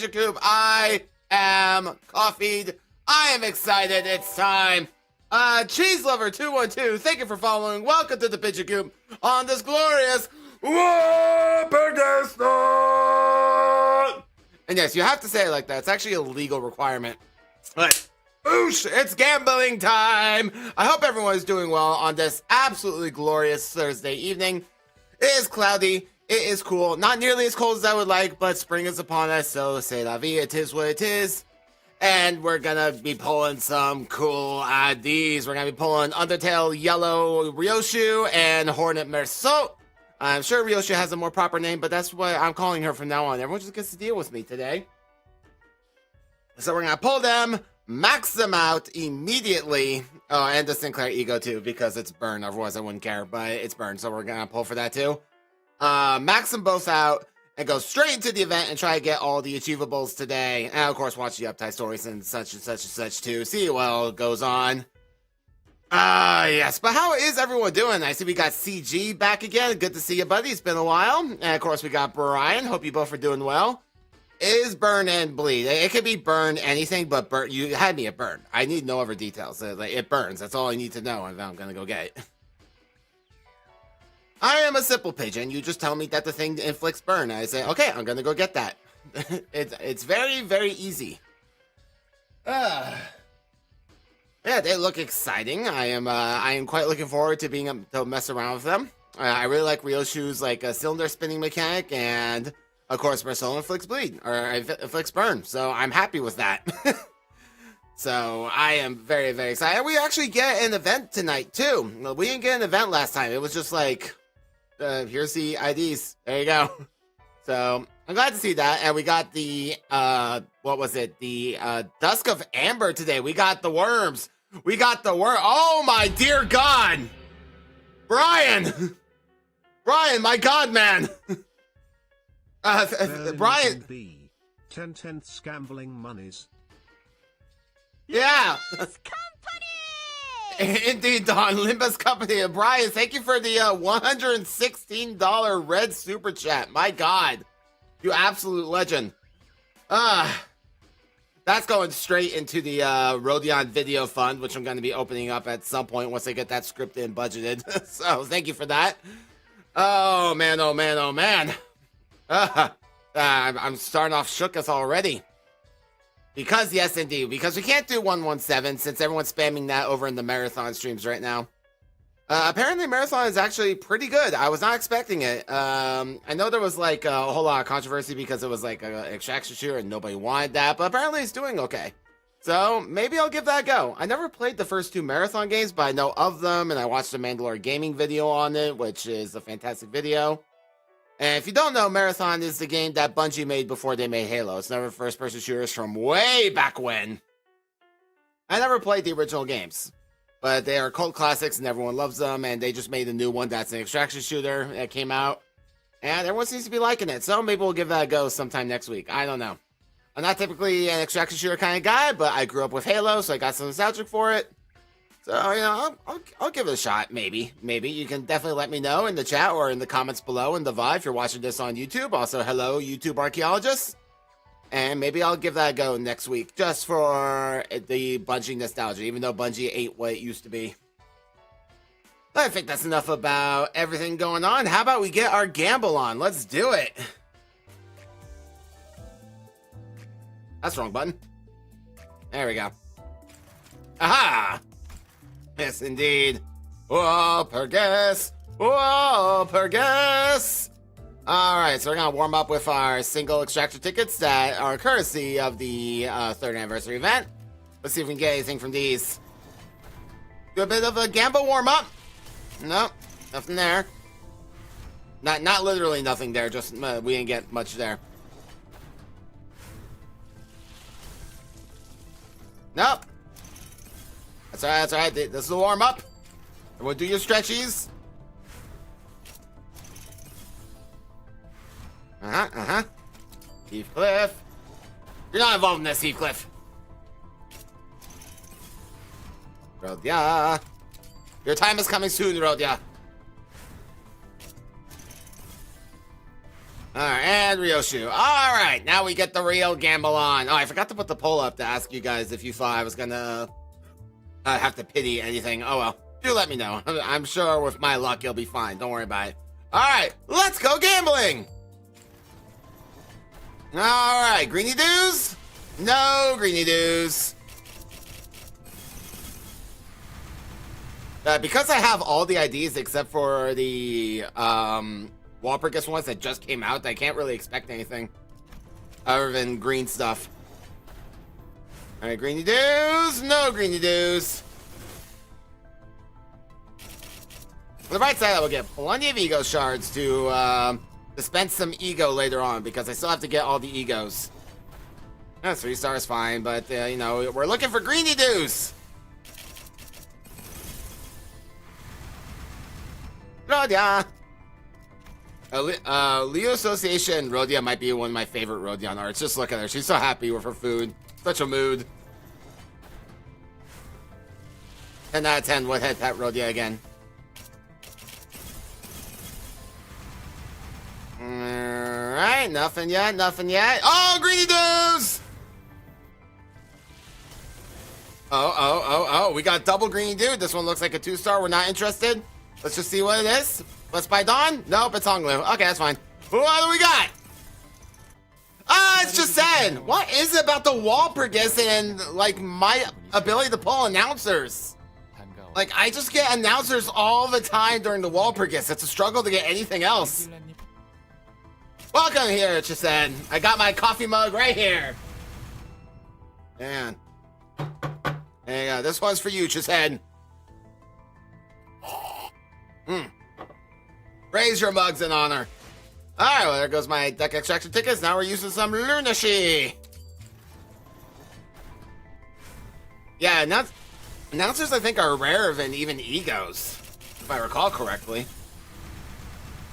Pigeon Coop. I am coffeed. I am excited. It's time. Cheese Lover 212, thank you for following. Welcome to the Pigeon Coop on this glorious Walpurgis night. And yes, you have to say it like that. It's actually a legal requirement. But oosh, it's gambling time. I hope everyone is doing well on this absolutely glorious Thursday evening. It is cloudy. It is cool. Not nearly as cold as I would like, but spring is upon us, so c'est la vie. It is what it is. And we're gonna be pulling some cool IDs. We're gonna be pulling Undertale Yellow Ryoshu and Hornet Mersault. I'm sure Ryoshu has a more proper name, but that's what I'm calling her from now on. Everyone just gets to deal with me today. So we're gonna pull them, max them out immediately. Oh, and the Sinclair Ego too, because it's burn. Otherwise I wouldn't care, but it's burn, so we're gonna pull for that too. Max them both out and go straight into the event and try to get all the achievables today. And of course, watch the uptime stories and such and such and such too. See what all goes on. Yes, but how is everyone doing? I see we got CG back again. Good to see you, buddy. It's been a while. And of course, we got Brian. Hope you both are doing well. Is burn and bleed. It could be burn anything, but burn. You had me at burn. I need no other details. It burns. That's all I need to know if I'm going to go get it. I am a simple pigeon. You just tell me that the thing inflicts burn. I say, okay, I'm gonna go get that. It's very, very easy. Yeah, they look exciting. I am quite looking forward to being able to mess around with them. I really like Ryoshu's a cylinder spinning mechanic, and of course, Mersault inflicts bleed or inflicts burn. So I'm happy with that. So I am very, very excited. We actually get an event tonight too. We didn't get an event last time. It was just here's the IDs. There you go. So I'm glad to see that. And we got the, what was it? The Dusk of Amber today. We got the worms. We got the worm. Oh my dear God. Brian. Brian, my God, man. Brian. B. 10/10 gambling monies. Yeah. Indeed, Don. Limbus Company. And Brian, thank you for the $116 red super chat. My God. You absolute legend. That's going straight into the Rodion Video Fund, which I'm going to be opening up at some point once I get that scripted and budgeted. So thank you for that. Oh, man, oh, man, oh, man. I'm starting off shooketh already. Because, yes, indeed. Because we can't do 117 since everyone's spamming that over in the Marathon streams right now. Apparently, Marathon is actually pretty good. I was not expecting it. I know there was, a whole lot of controversy because it was, an extraction shooter and nobody wanted that. But apparently, it's doing okay. So, maybe I'll give that a go. I never played the first two Marathon games, but I know of them. And I watched the Mandalore Gaming video on it, which is a fantastic video. And if you don't know, Marathon is the game that Bungie made before they made Halo. It's never first-person shooters from way back when. I never played the original games, but they are cult classics and everyone loves them, and they just made a new one that's an extraction shooter that came out, and everyone seems to be liking it, so maybe we'll give that a go sometime next week. I don't know. I'm not typically an extraction shooter kind of guy, but I grew up with Halo, so I got some nostalgic for it. So, I'll give it a shot, maybe. Maybe. You can definitely let me know in the chat or in the comments below in the VOD if you're watching this on YouTube. Also, hello, YouTube archaeologists. And maybe I'll give that a go next week, just for the Bungie nostalgia, even though Bungie ain't what it used to be. I think that's enough about everything going on. How about we get our gamble on? Let's do it. That's the wrong button. There we go. Aha! Yes, indeed. Walpurgis! Walpurgis! Alright, so we're going to warm up with our single extractor tickets that are courtesy of the 3rd anniversary event. Let's see if we can get anything from these. Do a bit of a gamble warm up. Nope, nothing there. Not literally nothing there, just we didn't get much there. Nope. That's alright, that's alright. This is a warm up. Everyone do your stretchies. Heathcliff. You're not involved in this, Heathcliff. Rodya. Your time is coming soon, Rodya. Alright, and Ryoshu. Alright, now we get the real gamble on. Oh, I forgot to put the poll up to ask you guys if you thought I was gonna have to pity anything. Oh well, do let me know. I'm sure with my luck you'll be fine. Don't worry about it. Alright, let's go gambling! Alright, greeny doos? No greeny doos. Because I have all the IDs except for the Walpurgis ones that just came out, I can't really expect anything other than green stuff. Alright, greeny doos? No greeny doos. On the right side, I will get plenty of ego shards to dispense some ego later on, because I still have to get all the egos. 3 stars fine, but you know, we're looking for greeny doos. Rodia. Leo Association Rodia might be one of my favorite Rodion arts. Just look at her. She's so happy with her food. Such a mood. 10 out of 10 would hit that Rodia again. Alright, nothing yet, nothing yet. Oh, greeny doos! Oh, we got double greeny dude. This one looks like a 2-star. We're not interested. Let's just see what it is. Let's buy Dawn? Nope, it's Honglu. Okay, that's fine. What do we got? Ah, it's just saying. What is it about the Walpurgis and, like, my ability to pull announcers? Like, I just get announcers all the time during the Walpurgis. It's a struggle to get anything else. Welcome here, Chisen. I got my coffee mug right here. Man. There you go. This one's for you, Chisen. Raise your mugs in honor. Alright, well, there goes my deck extraction tickets. Now we're using some Lunashi. Yeah, announcers I think are rarer than even egos, if I recall correctly.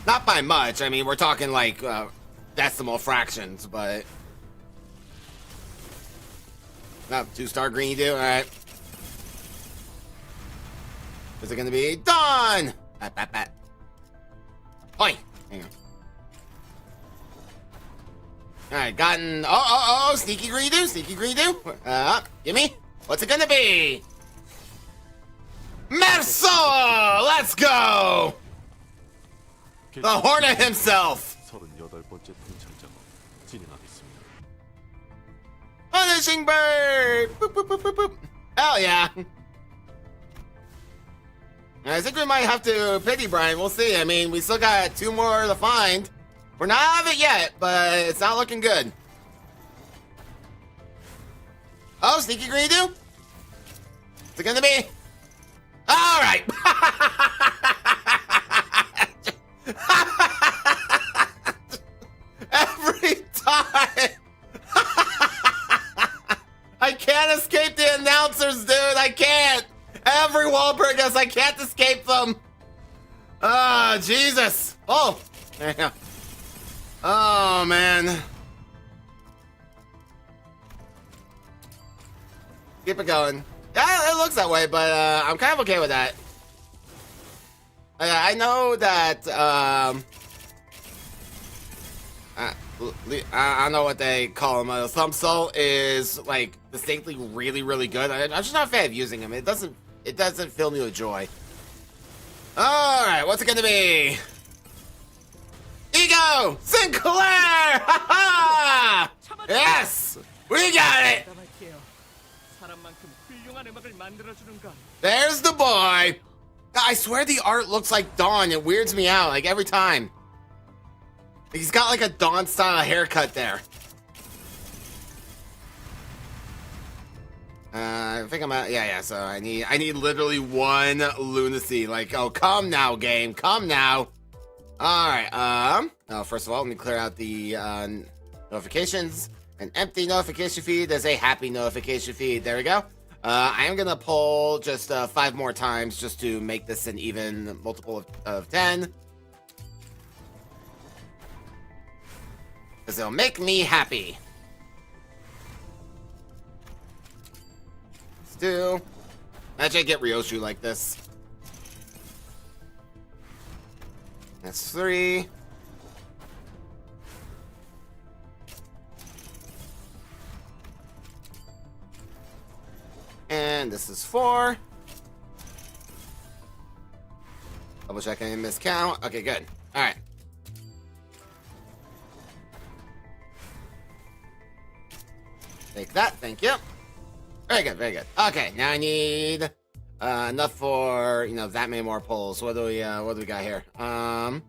Not by much. I mean, we're talking like decimal fractions, but not 2-star greeny do. All right. Is it gonna be done? Bat, bat, bat. Oi! Hang on. All right, gotten. Oh! Sneaky greeny do, sneaky greeny do. Gimme. What's it gonna be? Merso! Let's go! The Hornet himself! Punishing bird! Boop, boop, boop, boop, boop. Hell yeah! I think we might have to pity Brian. We'll see. I mean, we still got 2 more to find. We're not out of it yet, but it's not looking good. Oh, sneaky greeny do? What's it gonna be? Alright! Every time! I can't escape the announcers, dude! I can't! Every Walpurgis, I can't escape them! Ah, Jesus! Oh! Yeah. Oh, man. Keep it going. Yeah, it looks that way, but I'm kind of okay with that. I know that I don't know what they call them. Thumb Soul is like distinctly really, really good. I'm just not a fan of using them. It doesn't fill me with joy. All right, what's it gonna be? Ego Sinclair! Ha ha! Yes, we got it. There's the boy. I swear the art looks like Dawn. It weirds me out like every time. He's got like a Dawn style haircut there. I think I'm out. Yeah. So I need literally 1 lunacy. Like, oh, come now, game, come now. All right. First of all, let me clear out the notifications. An empty notification feed is a happy notification feed. There we go. I am gonna pull just 5 more times just to make this an even multiple of 10. Because it'll make me happy. Let's do. Imagine I get Ryoshu like this. That's 3. And this is 4. Double check any miscount. Okay, good. All right. Take that. Thank you. Very good. Very good. Okay, now I need enough for that many more pulls. What do we got here? Any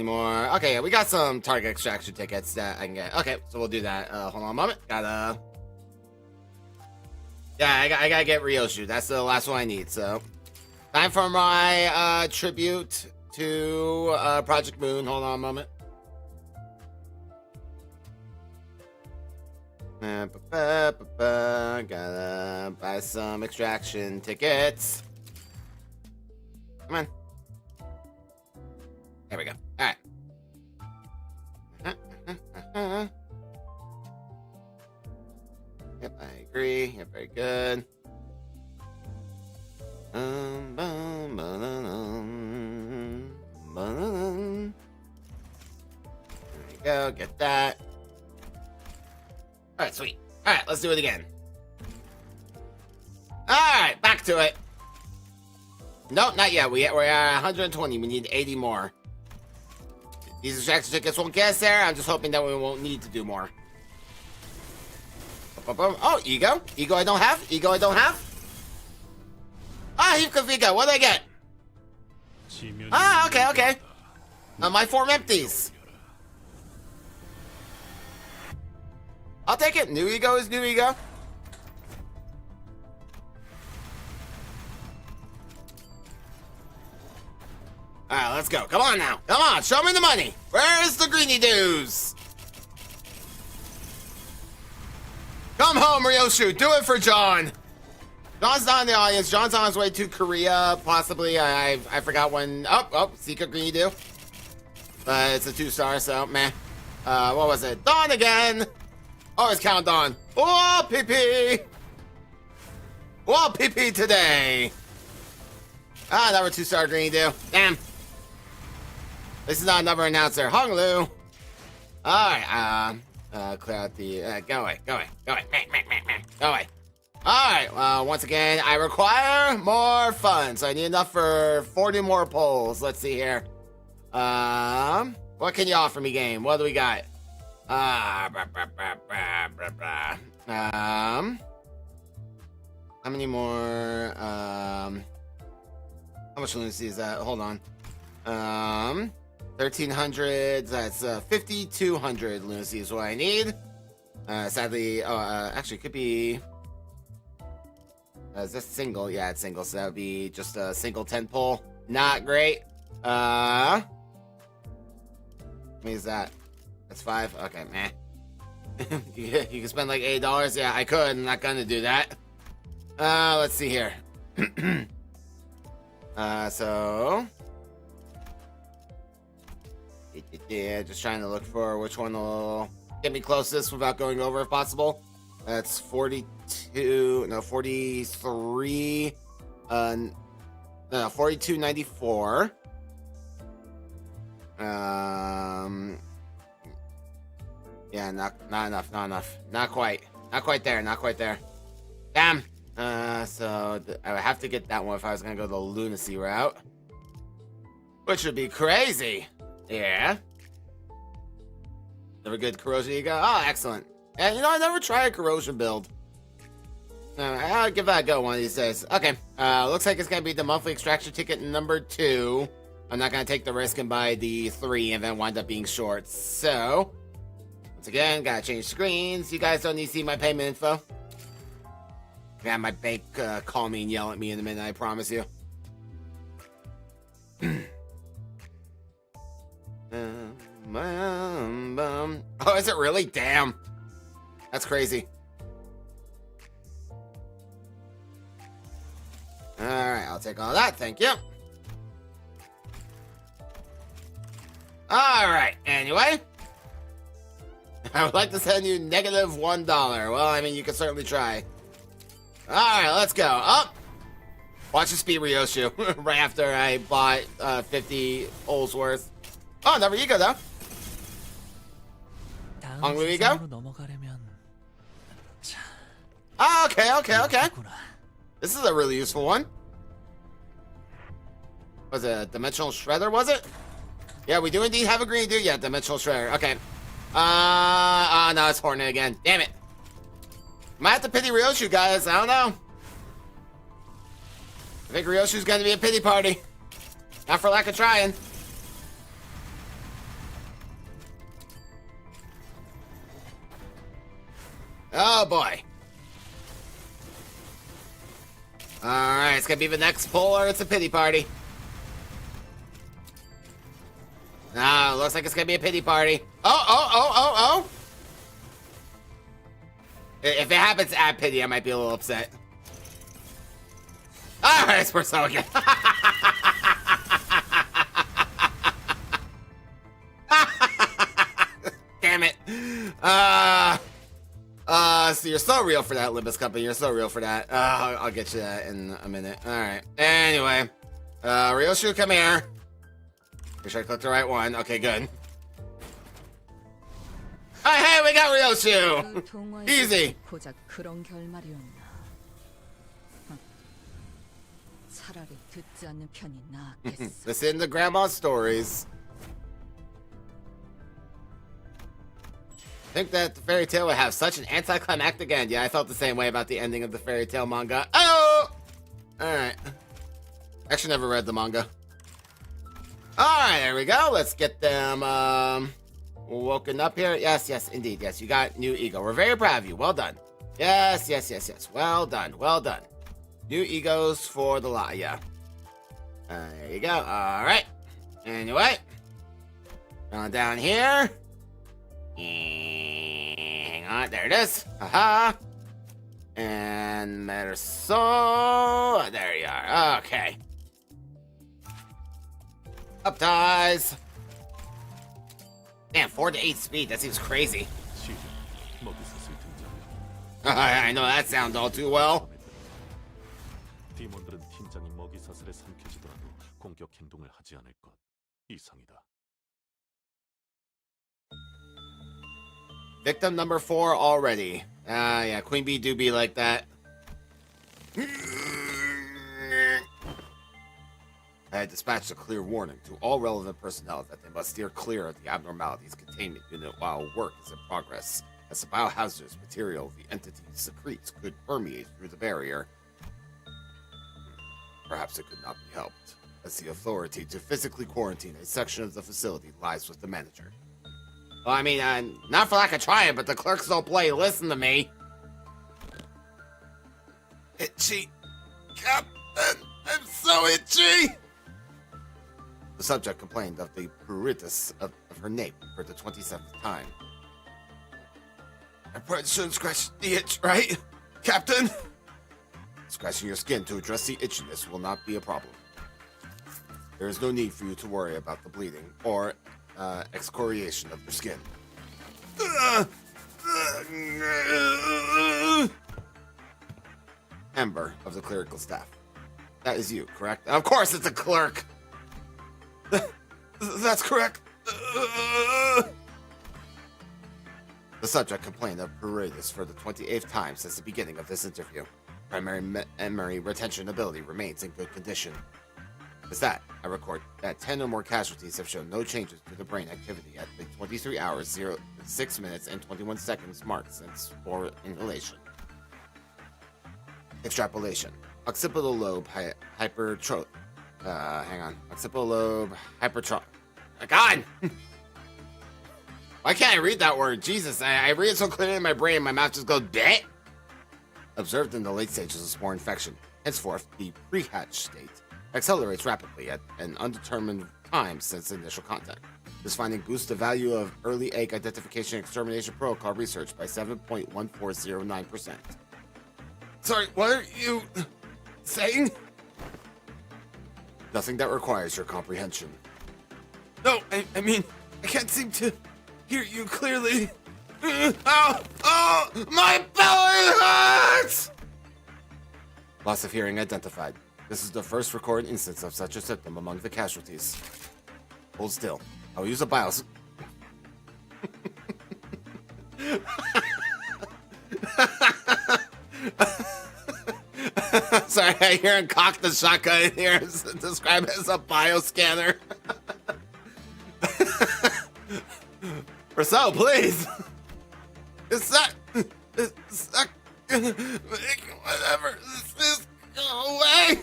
more? Okay, yeah, we got some target extraction tickets that I can get. Okay, so we'll do that. Hold on a moment. Yeah, I gotta get Ryoshu. That's the last one I need. So, time for my tribute to Project Moon. Hold on a moment. Gotta buy some extraction tickets. Come on. There we go. All right. Yep, I agree. Yep, very good. There we go. Get that. All right, sweet. All right, let's do it again. All right, back to it. Nope, not yet. We're at 120. We need 80 more. These extraction tickets won't get us there. I'm just hoping that we won't need to do more. Oh, ego. Ego I don't have. Ego I don't have. Ah, Hivka. What do I get? Ah, okay, okay. My form empties. I'll take it. New ego is new ego. Alright, let's go. Come on now. Come on, show me the money. Where is the greeny dues? Come home, Ryoshu. Do it for John. John's not in the audience. John's on his way to Korea, possibly. I forgot when. Oh, secret greeny do. But it's a 2-star, so meh. What was it? Dawn again. Always count on. Oh, PP. Oh, PP today. Ah, another 2-star greeny do. Damn. This is not another announcer. Hong Lu. Alright, clear out the, go away. Go away. Go away. Alright, once again, I require more funds. So I need enough for 40 more polls. Let's see here. What can you offer me, game? What do we got? How many more, how much lunacy is that? Hold on. 1,300, that's 5,200 lunacy is what I need. Sadly, actually, it could be. Is this single? Yeah, it's single, so that would be just a single 10 pull. Not great. How many is that? That's 5. Okay, meh. You can spend like $8. Yeah, I could. I'm not gonna do that. Let's see here. So. Yeah, just trying to look for which one will get me closest without going over if possible. That's 42, no, 43, no, 42.94. Yeah, not enough, not quite there. Damn. So I would have to get that one if I was gonna go the lunacy route, which would be crazy. Yeah. Never good corrosion you got? Oh, excellent. And I never tried a corrosion build. I'll give that a go one of these days. Okay. Looks like it's gonna be the monthly extraction ticket number 2. I'm not gonna take the risk and buy the 3 and then wind up being short. So, once again, gotta change screens. You guys don't need to see my payment info. Yeah, my bank call me and yell at me in a minute, I promise you. Oh, is it really? Damn. That's crazy. Alright, I'll take all that. Thank you. Alright, anyway. I would like to send you negative $1. Well, I mean, you can certainly try. Alright, let's go. Up. Watch the speed Ryoshu right after I bought 50 O's worth. Oh, never you go though. Hong Lu you go. Oh, okay. This is a really useful one. Was it a dimensional shredder, was it? Yeah, we do indeed have a green dude. Yeah, dimensional shredder. Okay. No, it's Hornet again. Damn it. Might have to pity Ryoshu, guys. I don't know. I think Ryoshu's gonna be a pity party. Not for lack of trying. Oh boy. Alright, it's gonna be the next pull or it's a pity party. No, looks like it's gonna be a pity party. Oh. If it happens at pity, I might be a little upset. Alright, it's Perso again. Damn it. So you're so real for that, Limbus Company. You're so real for that. I'll get you that in a minute. Alright. Anyway. Ryoshu, come here. Make sure I clicked the right one. Okay, good. Oh, hey, we got Ryoshu! Easy! Listen to Grandma's stories. I think that the fairy tale would have such an anticlimactic end. Yeah, I felt the same way about the ending of the fairy tale manga. Oh! Alright. Actually, never read the manga. Alright, there we go. Let's get them woken up here. Yes, indeed. Yes, you got new ego. We're very proud of you. Well done. Yes. Well done. New egos for the lot. Yeah. There you go. Alright. Anyway. Going down here. Hang on, there it is. Haha. And Merso. There you are. Okay. Up ties. Damn, 4 to 8 speed. That seems crazy. I know that sounds all too well. Victim number 4 already. Yeah, Queen Bee do be like that. I had dispatched a clear warning to all relevant personnel that they must steer clear of the abnormalities containment unit while work is in progress, as the biohazardous material the entity secretes could permeate through the barrier. Perhaps it could not be helped, as the authority to physically quarantine a section of the facility lies with the manager. Well, I mean, not for lack of trying, but the clerks don't play. Listen to me. Itchy. Captain, I'm so itchy. The subject complained of the pruritus of her nape for the 27th time. I probably shouldn't scratch the itch, right, Captain? Scratching your skin to address the itchiness will not be a problem. There is no need for you to worry about the bleeding or excoriation of your skin. Member of the clerical staff. That is you, correct? Of course it's a clerk! That's correct. The subject complained of pruritus for the 28th time since the beginning of this interview. Primary memory retention ability remains in good condition. Is that, I record that 10 or more casualties have shown no changes to the brain activity at the 23 hours, 6 minutes, and 21 seconds mark since for inhalation. Extrapolation. Occipital lobe hypertrophy. Occipital lobe hypertrophy. God! Why can't I read that word? Jesus, I read it so clearly in my brain, my mouth just goes bleh. Observed in the late stages of spore infection. Henceforth, the pre-hatch state accelerates rapidly at an undetermined time since initial contact. This finding boosts the value of early egg identification and extermination protocol research by 7.1409%. Sorry, what are you saying? Nothing that requires your comprehension. No, I mean, I can't seem to hear you clearly. Oh, my belly hurts! Loss of hearing identified. This is the first recorded instance of such a symptom among the casualties. Hold still. I'll use a bios. Sorry, I hear him cock the shotgun in here. Describe it as a bioscanner. Marcel, please. It's not gonna make whatever this is go away.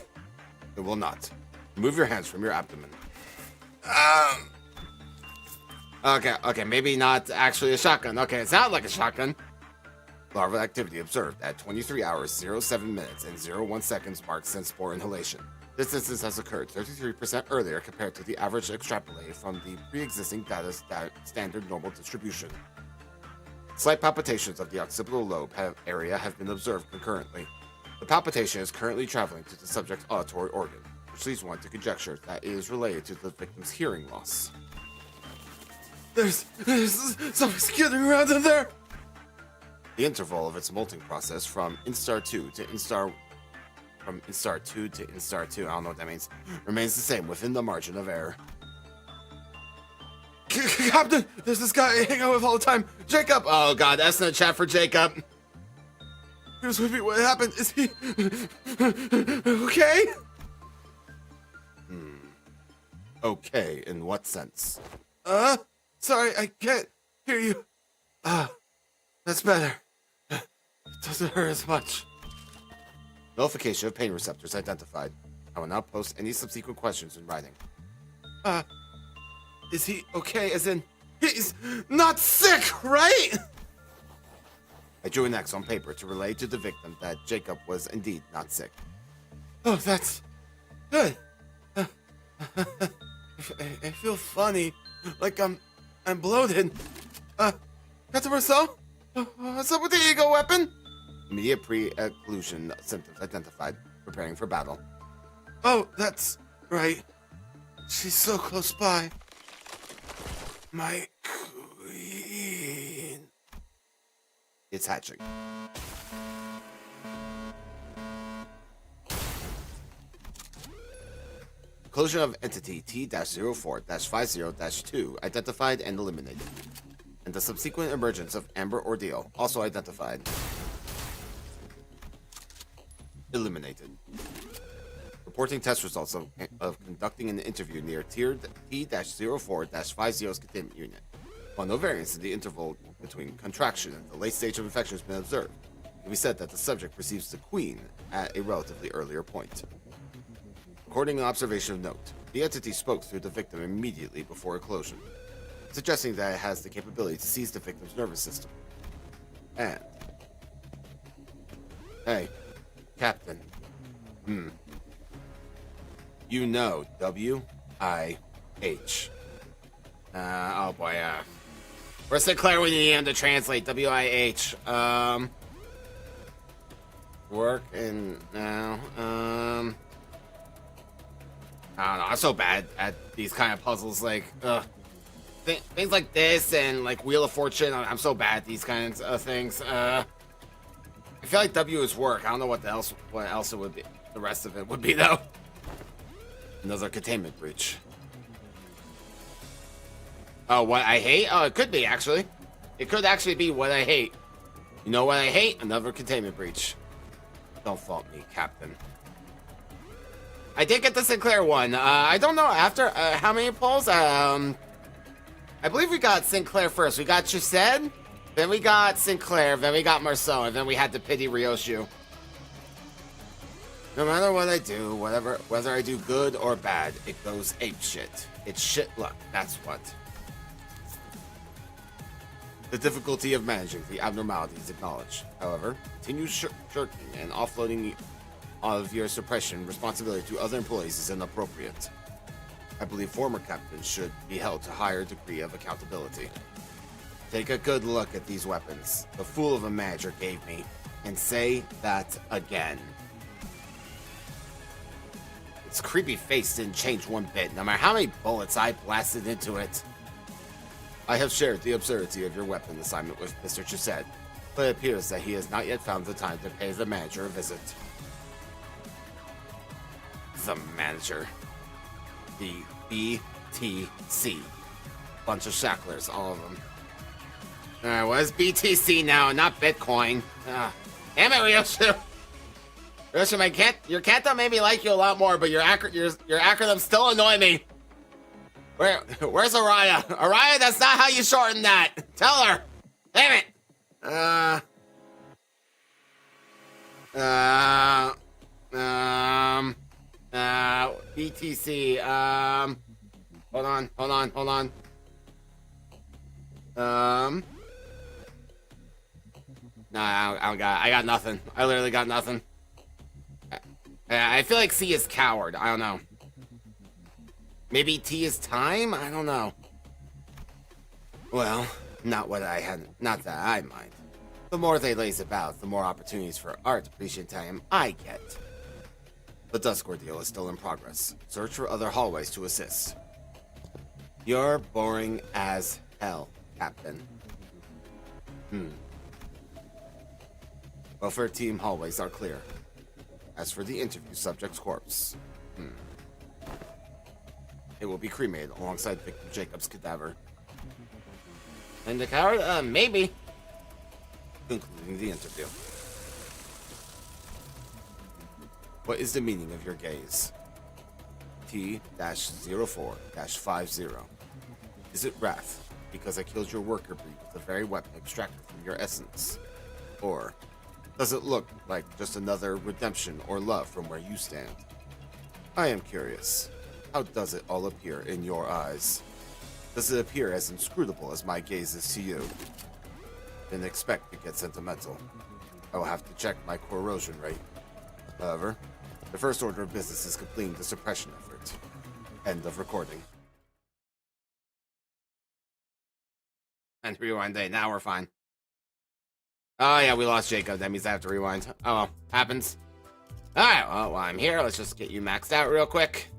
It will not. Move your hands from your abdomen. Okay, maybe not actually a shotgun. Okay, it sounded like a shotgun. Larval activity observed at 23 hours, 07 minutes, and 01 seconds marked since spore inhalation. This instance has occurred 33% earlier compared to the average extrapolated from the pre-existing data standard normal distribution. Slight palpitations of the occipital lobe area have been observed concurrently. The palpitation is currently traveling to the subject's auditory organ, which leads one to conjecture that it is related to the victim's hearing loss. There's something skittering around in there! The interval of its molting process from instar 2 to instar 2, I don't know what that means, remains the same within the margin of error. Captain, there's this guy I hang out with all the time, Jacob! Oh god, that's in the chat for Jacob. He was with me, what happened? Is he okay? Okay, in what sense? Sorry, I can't hear you. That's better. It doesn't hurt as much. Nullification of pain receptors identified. I will now post any subsequent questions in writing. Is he okay? As in, he's not sick, right? I drew an X on paper to relay to the victim that Jacob was indeed not sick. Oh, that's good. I feel funny, like I'm bloated. Captain Marcel? What's up with the ego weapon? Immediate pre-occlusion symptoms identified. Preparing for battle. Oh, that's right. She's so close by. My queen. It's hatching. Closure of entity T-04-50-2 identified and eliminated. And the subsequent emergence of Amber Ordeal, also identified. Eliminated. Reporting test results of conducting an interview near Tier T-04-50's containment unit. While no variance in the interval between contraction and the late stage of infection has been observed, it can be said that the subject perceives the queen at a relatively earlier point. According to observation of note, the entity spoke through the victim immediately before eclosion, suggesting that it has the capability to seize the victim's nervous system. And... Hey, Captain. You know W-I-H. Oh boy, Where's Sinclair when you need him to translate? W-I-H. Work in now. I don't know, I'm so bad at these kind of puzzles, like, things like this and, like, Wheel of Fortune, I'm so bad at these kinds of things. I feel like W is work. I don't know what else it would be. The rest of it would be, though. Another containment breach. Oh, what I hate? Oh, it could be, actually. It could actually be what I hate. You know what I hate? Another containment breach. Don't fault me, Captain. I did get the Sinclair one. I don't know after how many polls. I believe we got Sinclair first. We got Chesed, then we got Sinclair, then we got Marceau, and then we had to pity Ryoshu. No matter what I do, whether I do good or bad, it goes apeshit. It's shit luck, that's what. The difficulty of managing the abnormality is acknowledged. However, continue shirking and offloading of your suppression responsibility to other employees is inappropriate. I believe former captains should be held to higher degree of accountability. Take a good look at these weapons the fool of a manager gave me, and say that again. Its creepy face didn't change one bit, no matter how many bullets I blasted into it. I have shared the absurdity of your weapon assignment with Mr. Chesed, but it appears that he has not yet found the time to pay the manager a visit. The manager. The BTC. Bunch of shacklers, all of them. Alright, what is BTC now? Not Bitcoin. Damn it, Ryoshu. Ryoshu, your Kanto made me like you a lot more, but your acronyms still annoy me. Where's Araya? Araya, that's not how you shorten that. Tell her. Damn it. BTC. Hold on. Nah, I got nothing. I literally got nothing. I feel like C is coward. I don't know. Maybe T is time? I don't know. Well, not that I mind. The more they laze about, the more opportunities for art appreciation time I get. The Dusk Ordeal is still in progress. Search for other hallways to assist. You're boring as hell, Captain. Welfare team hallways are clear. As for the interview subject's corpse, it will be cremated alongside Victor Jacob's cadaver. And the coward? Maybe. Concluding the interview. What is the meaning of your gaze? T-04-50. Is it wrath because I killed your worker bee with the very weapon extracted from your essence? Or does it look like just another redemption or love from where you stand? I am curious. How does it all appear in your eyes? Does it appear as inscrutable as my gaze is to you? Didn't expect to get sentimental. I will have to check my corrosion rate. However, the first order of business is completing the suppression effort. End of recording. And rewind day. Now we're fine. Oh yeah, we lost Jacob. That means I have to rewind. Oh well, happens. Alright, well, while I'm here, let's just get you maxed out real quick.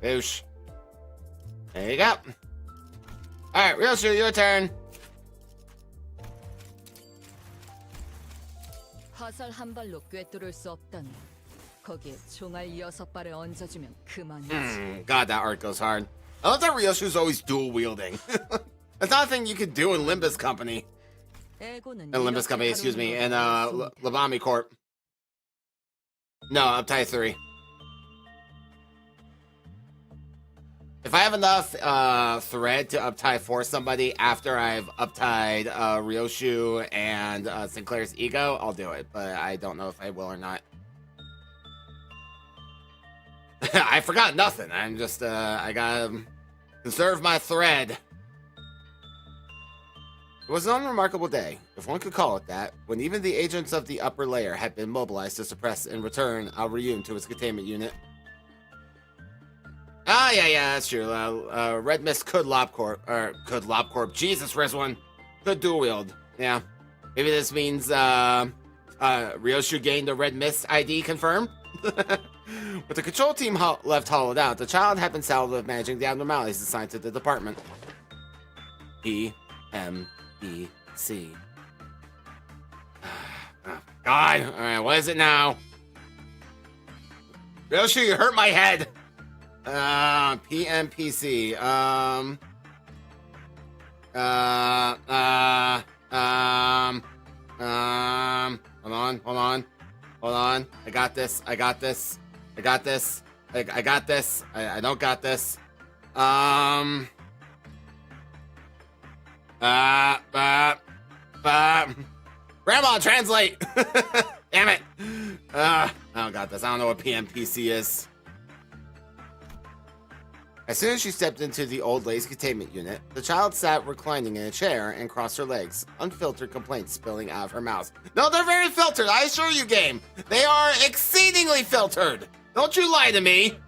Boosh. There you go. Alright, Ryoshu, your turn. 화살 한 발로 꿰뚫을 수 없다니. 거기에 총알 6발을 얹어주면 그만이지. God, that art goes hard. I love that Ryoshu's always dual wielding. That's not a thing you could do in Limbus Company. Limbus Company, excuse me, and Labami Corp. No, Uptight 3. If I have enough thread to uptie for somebody after I've uptied Ryoshu and Sinclair's ego, I'll do it. But I don't know if I will or not. I forgot nothing. I'm just, I gotta conserve my thread. It was an unremarkable day, if one could call it that, when even the agents of the upper layer had been mobilized to suppress and return Al-Ryun to its containment unit. Ah, yeah, that's true. Red Mist could LobCorp. Jesus, Rizwan. Could dual wield. Yeah. Maybe this means, Ryoshu gained the Red Mist ID confirmed? With the control team left hollowed out, the child had been saddled with managing the abnormalities assigned to the department. P-M-E-C. Oh, God. Alright, what is it now? Ryoshu, you hurt my head! PMPC. Hold on. I got this. I don't got this. Grandma, translate! Damn it. I don't got this. I don't know what PMPC is. As soon as she stepped into the old lady's containment unit, the child sat reclining in a chair and crossed her legs, unfiltered complaints spilling out of her mouth. No, they're very filtered, I assure you, game. They are exceedingly filtered. Don't you lie to me.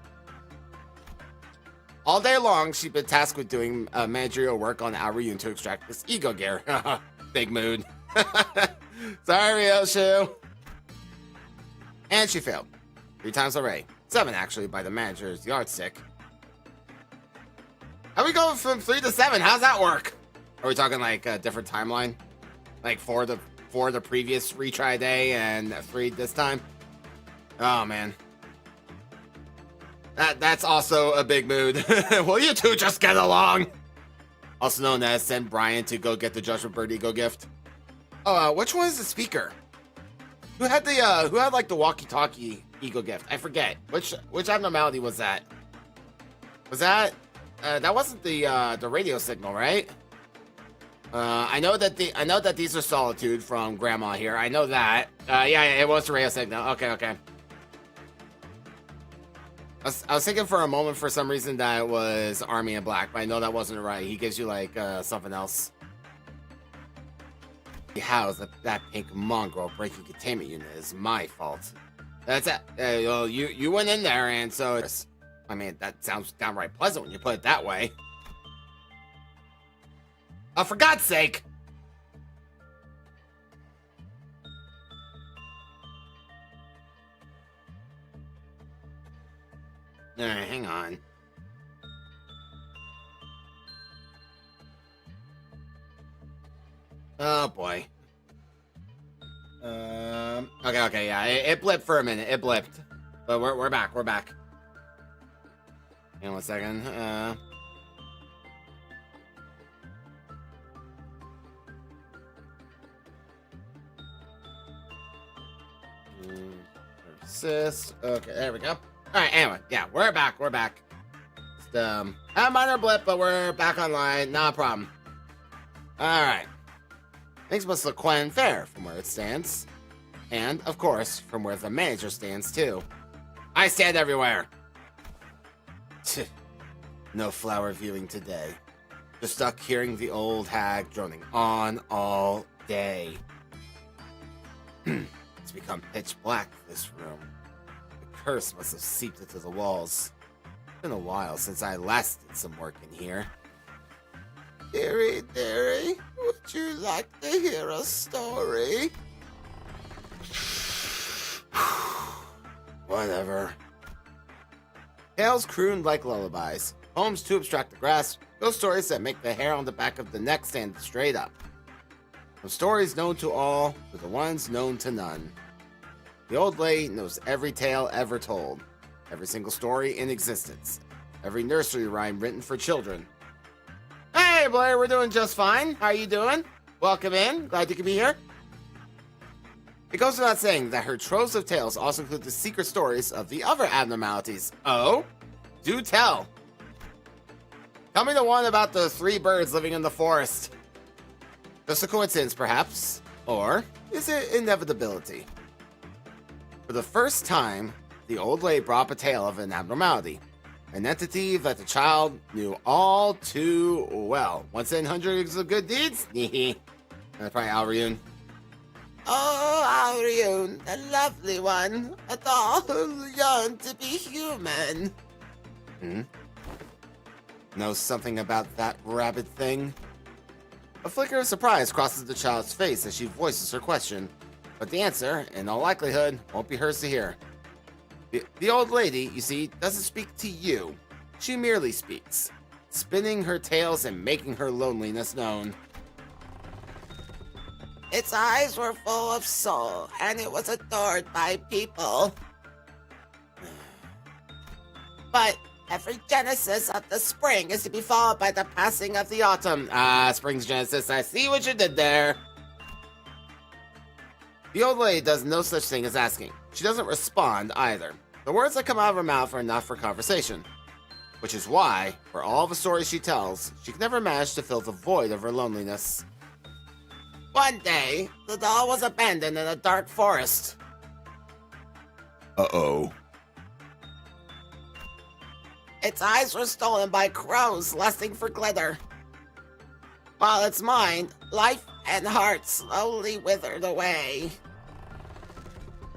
All day long, she'd been tasked with doing managerial work on Al-Ryun to extract this ego gear. Big mood. Sorry, Ryoshu. And she failed. 3 times already. 7, actually, by the manager's yardstick. How we going from 3 to 7? How's that work? Are we talking like a different timeline? Like 4 the previous retry day and 3 this time? Oh man. That's also a big mood. Will you two just get along? Also known as send Brian to go get the Judgment Bird Ego gift. Oh, which one is the speaker? who had like the walkie-talkie ego gift? I forget. Which abnormality was that? Was that that wasn't the radio signal, right? I know that these are Solitude from Grandma here. I know that. Yeah, it was the radio signal. Okay. I was thinking for a moment for some reason that it was Army in Black, but I know that wasn't right. He gives you like something else. How's that pink mongrel breaking containment unit is my fault. That's it. Well, you went in there, and so it's. I mean, that sounds downright pleasant when you put it that way. Oh, for God's sake! Alright, hang on. Oh boy. Okay, yeah, it blipped for a minute. It blipped, but we're back. Hang on 1 second. Persist. Okay, there we go. All right. Anyway, yeah, we're back. Just, a minor blip, but we're back online. Not a problem. All right. Things must look quite unfair from where it stands. And, of course, from where the manager stands, too. I stand everywhere. No flower viewing today. Just stuck hearing the old hag droning on all day. It's become pitch black, this room. The curse must have seeped into the walls. It's been a while since I last did some work in here. Dearie, would you like to hear a story? Whatever. Tales crooned like lullabies. Poems to abstract the grasp. Ghost stories that make the hair on the back of the neck stand straight up. From stories known to all to the ones known to none. The old lady knows every tale ever told. Every single story in existence. Every nursery rhyme written for children. Hey, Blair, we're doing just fine. How are you doing? Welcome in. Glad you could be here. It goes without saying that her troves of tales also include the secret stories of the other abnormalities. Oh? Do tell. Tell me the one about the 3 birds living in the forest. Just a coincidence, perhaps? Or is it inevitability? For the first time, the old lady brought up a tale of an abnormality. An entity that the child knew all too well. Once in hundreds of good deeds? That's probably Alryun. Oh, Alryun, the lovely one. A doll who yearned to be human. Know something about that rabbit thing? A flicker of surprise crosses the child's face as she voices her question, but the answer, in all likelihood, won't be hers to hear. The old lady, you see, doesn't speak to you. She merely speaks, spinning her tales and making her loneliness known. Its eyes were full of soul, and it was adored by people. But every genesis of the spring is to be followed by the passing of the autumn. Spring's genesis, I see what you did there. The old lady does no such thing as asking. She doesn't respond either. The words that come out of her mouth are enough for conversation. Which is why, for all the stories she tells, she can never manage to fill the void of her loneliness. One day, the doll was abandoned in a dark forest. Uh-oh. Its eyes were stolen by crows lusting for glitter. While its mind, life, and heart slowly withered away.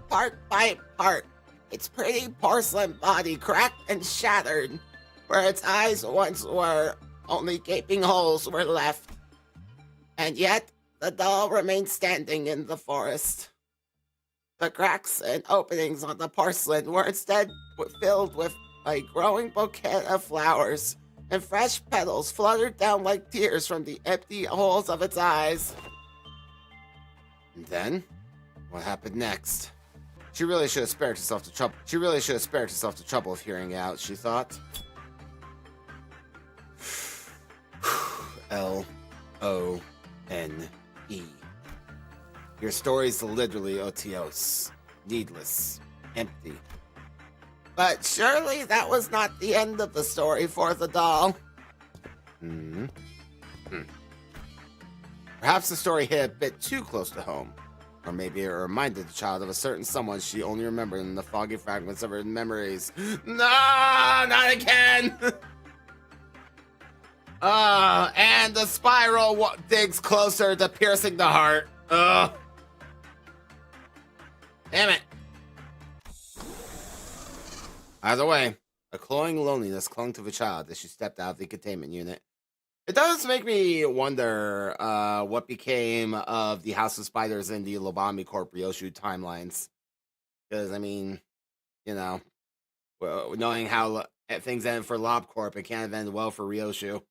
Part by part, its pretty porcelain body cracked and shattered. Where its eyes once were, only gaping holes were left. And yet, the doll remained standing in the forest. The cracks and openings on the porcelain were instead filled with a growing bouquet of flowers, and fresh petals fluttered down like tears from the empty holes of its eyes. And then, what happened next? She really should have spared herself the trouble of hearing it out, she thought. L-O-N-E. Your story's literally otios. Needless. Empty. But surely that was not the end of the story for the doll. Perhaps the story hit a bit too close to home. Or maybe it reminded the child of a certain someone she only remembered in the foggy fragments of her memories. No, not again! And the spiral digs closer to piercing the heart. Ugh. Damn it. Either way, a cloying loneliness clung to the child as she stepped out of the containment unit. It does make me wonder what became of the House of Spiders and the Lobami Corp Ryoshu timelines. Because, I mean, you know, knowing how things end for Lob Corp, it can't end well for Ryoshu.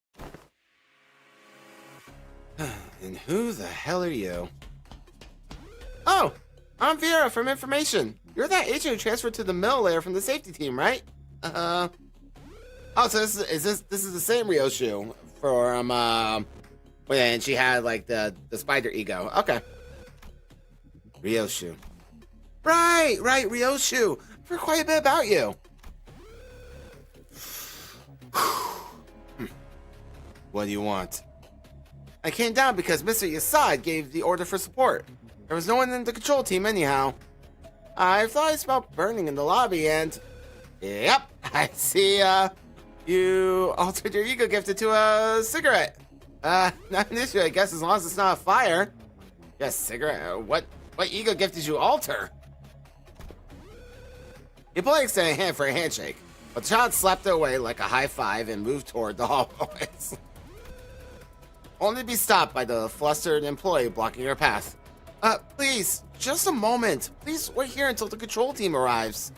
And who the hell are you? Oh, I'm Vera from Information. You're that agent who transferred to the middle layer from the safety team, right? Oh, so this is the same Ryoshu from when she had like the spider ego. Okay. Ryoshu. Right, Ryoshu. I've heard quite a bit about you. What do you want? I came down because Mr. Yasad gave the order for support. There was no one in the control team anyhow. I thought I smelled burning in the lobby and... Yep, I see, you altered your ego gift into a cigarette. Not an issue, I guess, as long as it's not a fire. Yes, cigarette. What ego gift did you alter? He politely extended a hand for a handshake, but the child slapped it away like a high five and moved toward the hallways. Only to be stopped by the flustered employee blocking her path. Please, just a moment. Please wait here until the control team arrives.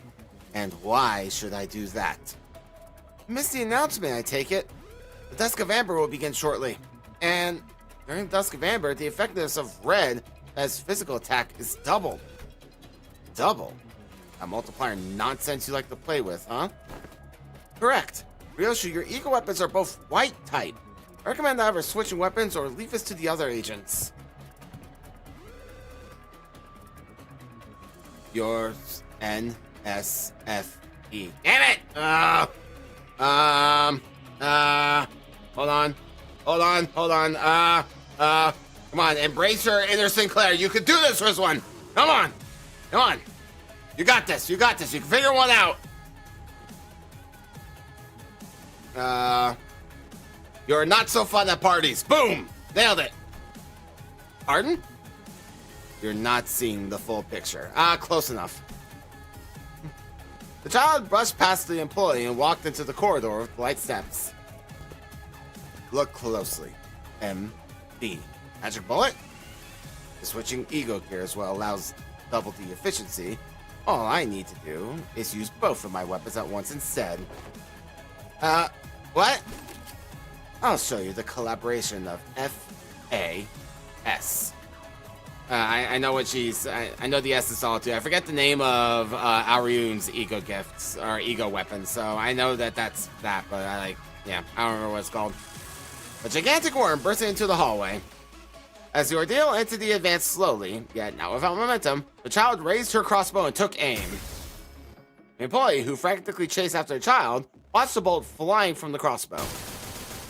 And why should I do that? Missed the announcement, I take it. The Dusk of Amber will begin shortly. And during Dusk of Amber, the effectiveness of Red as physical attack is doubled. Double? A multiplier nonsense you like to play with, huh? Correct. Ryoshu, your ego weapons are both white type. I recommend either switching weapons or leave this to the other agents. Yours, NSFE. Damn it! Hold on. Come on, embrace your inner Sinclair. You can do this, first one. Come on. You got this. You can figure one out. You're not so fun at parties. Boom! Nailed it. Pardon? You're not seeing the full picture. Close enough. The child brushed past the employee and walked into the corridor with light steps. Look closely. MB. Magic bullet? The switching ego gears will allow double the efficiency. All I need to do is use both of my weapons at once instead. What? I'll show you the collaboration of FAS. I know what she's... I know the S is all too. I forget the name of Aryun's ego gifts, or ego weapons, so I know that's that, but I don't remember what it's called. A gigantic worm bursted into the hallway. As the ordeal entity advanced slowly, yet not without momentum, the child raised her crossbow and took aim. The employee, who frantically chased after the child, watched the bolt flying from the crossbow.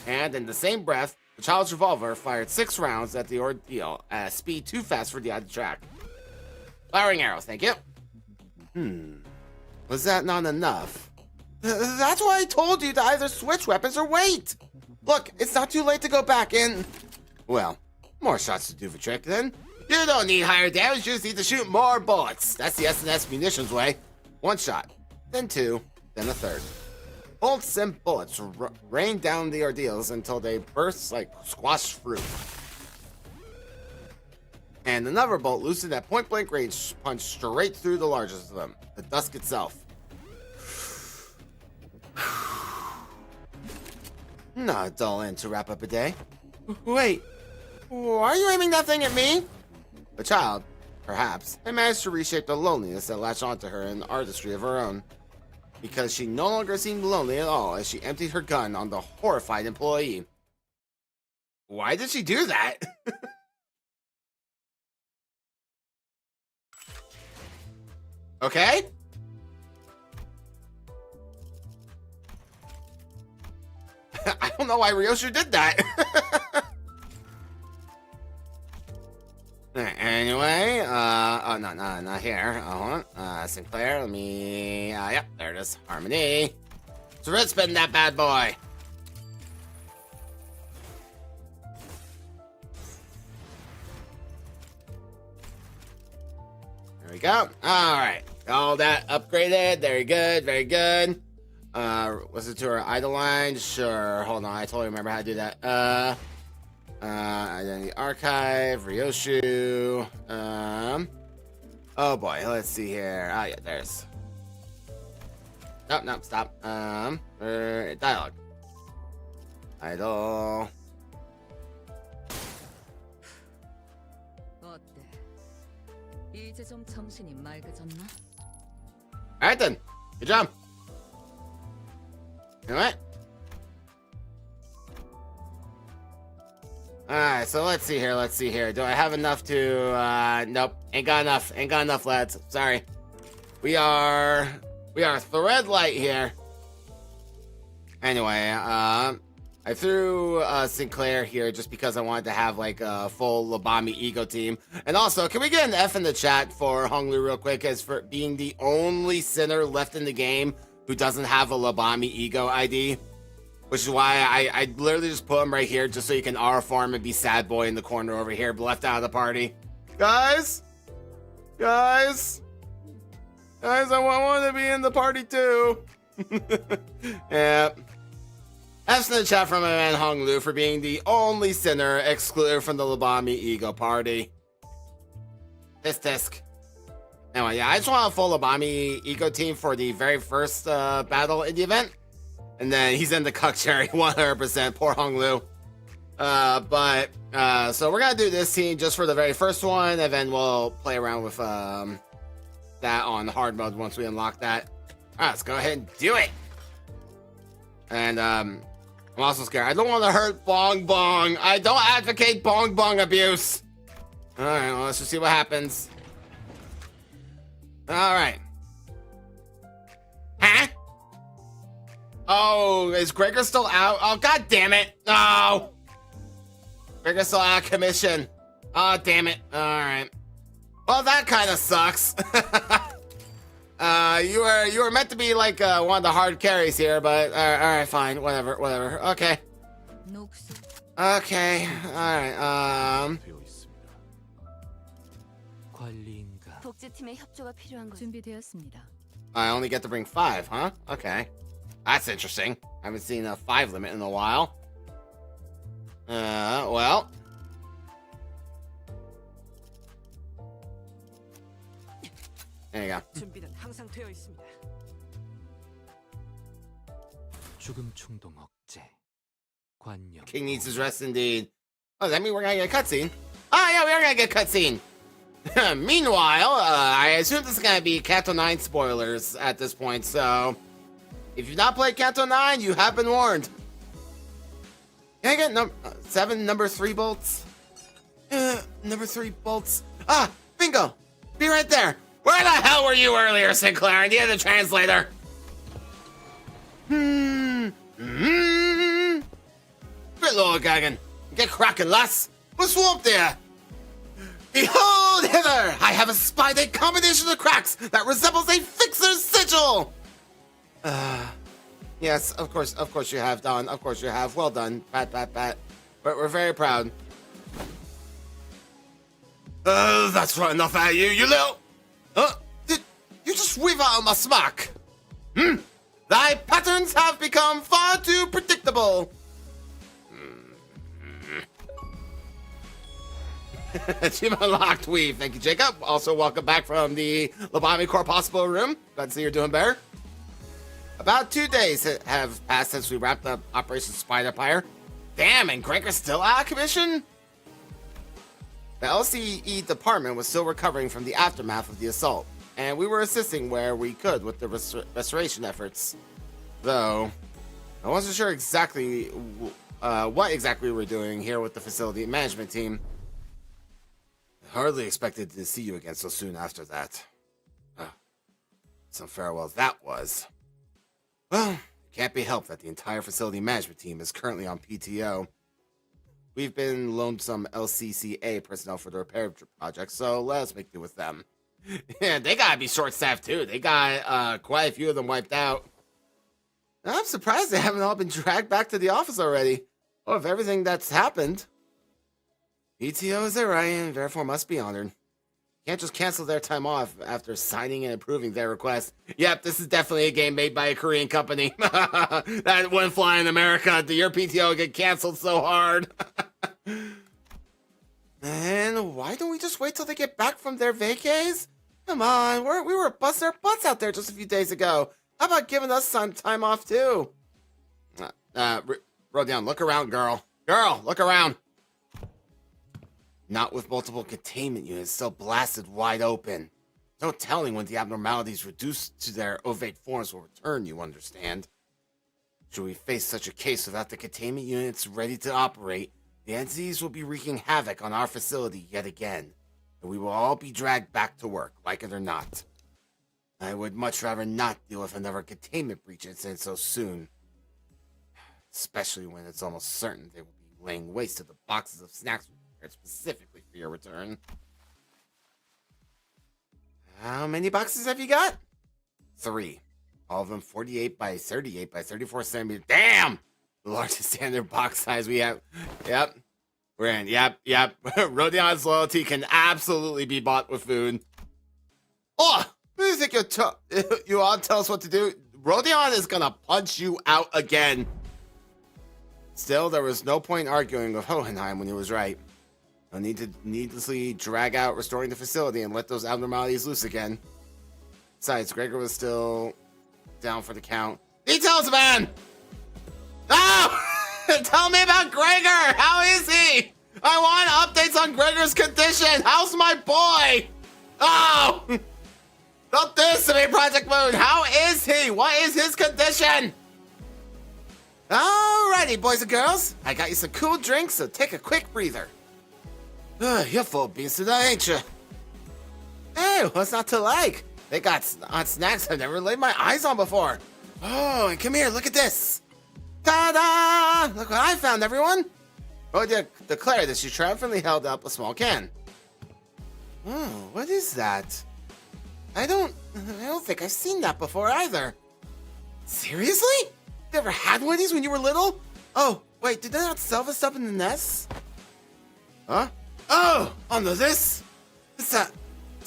And in the same breath, the child's revolver fired 6 rounds at the ordeal at a speed too fast for the eye to track. Firing arrow, thank you. Was that not enough? That's why I told you to either switch weapons or wait. Look, it's not too late to go back in. Well, more shots to do the trick then. You don't need higher damage, you just need to shoot more bullets. That's the S&S munitions way. 1 shot, then 2, then a 3rd. Bolts and bullets rain down the ordeals until they burst like squashed fruit. And another bolt loosened at point-blank range punched straight through the largest of them, the dusk itself. Not a dull end to wrap up a day. Wait, why are you aiming that thing at me? The child, perhaps, had managed to reshape the loneliness that latched onto her in artistry of her own. Because she no longer seemed lonely at all as she emptied her gun on the horrified employee. Why did she do that? Okay. I don't know why Ryoshu did that. Anyway, oh, no, not here. Hold on. Sinclair, let me, yep, there it is. Harmony. So let's spin that bad boy. There we go. All right. All that upgraded. Very good. Very good. Was it to our idle line? Sure. Hold on. I totally remember how to do that. Identity archive, Ryoshu. Oh boy, let's see here. Ah, yeah, there's. Nope, stop. Dialogue. Idle. 어때? 이제 좀 정신이 맑아졌나? Alright then. Good job. You know what? Alright, so let's see here. Do I have enough to, nope. Ain't got enough, lads. Sorry. We are thread light here. Anyway, I threw, Sinclair here just because I wanted to have, like, a full Labami ego team. And also, can we get an F in the chat for Honglu real quick as for being the only sinner left in the game who doesn't have a Labami ego ID? Which is why I literally just put him right here just so you can R farm and be sad boy in the corner over here, left out of the party. Guys, I want to be in the party too. Yeah. F's in the chat from my man Hong Lu for being the only sinner excluded from the Labami ego party. Tisk. Anyway, yeah, I just want a full Labami ego team for the very first battle in the event. And then he's in the cuck cherry 100%. Poor Hong Lu. So we're going to do this team just for the very first one. And then we'll play around with that on hard mode once we unlock that. All right, let's go ahead and do it. And I'm also scared. I don't want to hurt Bong Bong. I don't advocate Bong Bong abuse. All right, well, let's just see what happens. All right. Huh? Oh, is Gregor still out? Oh, god damn it. No. Gregor's still out of commission. Oh, damn it. All right. Well, that kind of sucks. You were meant to be like one of the hard carries here, but all right, fine. Whatever. Okay. Okay. All right. 준비되었습니다. I only get to bring 5, huh? Okay. That's interesting. I haven't seen a 5 limit in a while. Well. There you go. 준비는 항상 되어 있습니다. 죽음 충동 억제. 관념. King needs his rest indeed. Oh, does that mean we're gonna get a cutscene? Oh, yeah, we are gonna get a cutscene. Meanwhile, I assume this is gonna be Kanto 9 spoilers at this point, so if you've not played Kanto 9, you have been warned. Can I get 7 number 3 bolts? Number 3 bolts. Ah, bingo! Be right there. Where the hell were you earlier, Sinclair? I needed a translator. Good Lord, Gagan. Get cracking, lass. What's wrong there? Behold hither! I have espied a combination of cracks that resembles a fixer's sigil! Yes, of course you have, Don. Of course you have. Well done. Pat. But we're very proud. That's right enough at you, you little... Did you just weave out of my smack? Thy patterns have become far too predictable. Achievement unlocked, weave. Thank you, Jacob. Also, welcome back from the Labami Corp Hospital room. Glad to see you're doing better. About 2 days have passed since we wrapped up Operation Spider-Pyre. Damn, and Gregor's still out of commission? The LCE department was still recovering from the aftermath of the assault, and we were assisting where we could with the restoration efforts. Though, I wasn't sure exactly what exactly we were doing here with the facility management team. Hardly expected to see you again so soon after that. some farewells that was. Well, it can't be helped that the entire facility management team is currently on PTO. We've been loaned some LCCA personnel for the repair project, so let's make do with them. Yeah, they gotta be short-staffed too. They got quite a few of them wiped out. I'm surprised they haven't all been dragged back to the office already. Oh, of everything that's happened. PTO is their right and therefore must be honored. Can't just cancel their time off after signing and approving their request. Yep, this is definitely a game made by a Korean company. That wouldn't fly in America. Your PTO would get canceled so hard. Man, why don't we just wait till they get back from their vacays? Come on, we were busting our butts out there just a few days ago. How about giving us some time off too? Rodion, look around, girl. Girl, look around. Not with multiple containment units still blasted wide open. No telling when the abnormalities reduced to their ovate forms will return, you understand. Should we face such a case without the containment units ready to operate, the entities will be wreaking havoc on our facility yet again, and we will all be dragged back to work, like it or not. I would much rather not deal with another containment breach incident so soon. Especially when it's almost certain they will be laying waste to the boxes of snacks prepared specifically for your return. How many boxes have you got? 3. All of them 48 by 38 by 34 centimeters. Damn! The largest standard box size we have. Yep. We're in. Yep. Rodion's loyalty can absolutely be bought with food. Oh! Who do you think you all tell us what to do? Rodion is gonna punch you out again. Still, there was no point arguing with Hohenheim when he was right. No need to needlessly drag out restoring the facility and let those abnormalities loose again. Besides, Gregor was still down for the count. Details, man! Oh! Tell me about Gregor! How is he? I want updates on Gregor's condition! How's my boy? Oh! Don't do this to me, Project Moon! How is he? What is his condition? Alrighty, boys and girls. I got you some cool drinks, so take a quick breather. You're full of beans today, ain't you? Hey, what's not to like? They got snacks I've never laid my eyes on before. Oh, and come here, look at this. Ta-da! Look what I found, everyone. Rhodia declared that she triumphantly held up a small can. Oh, what is that? I don't think I've seen that before either. Seriously? You ever had one of these when you were little? Oh, wait, did they not sell this up in the nest? Huh? Oh, no, this? It's that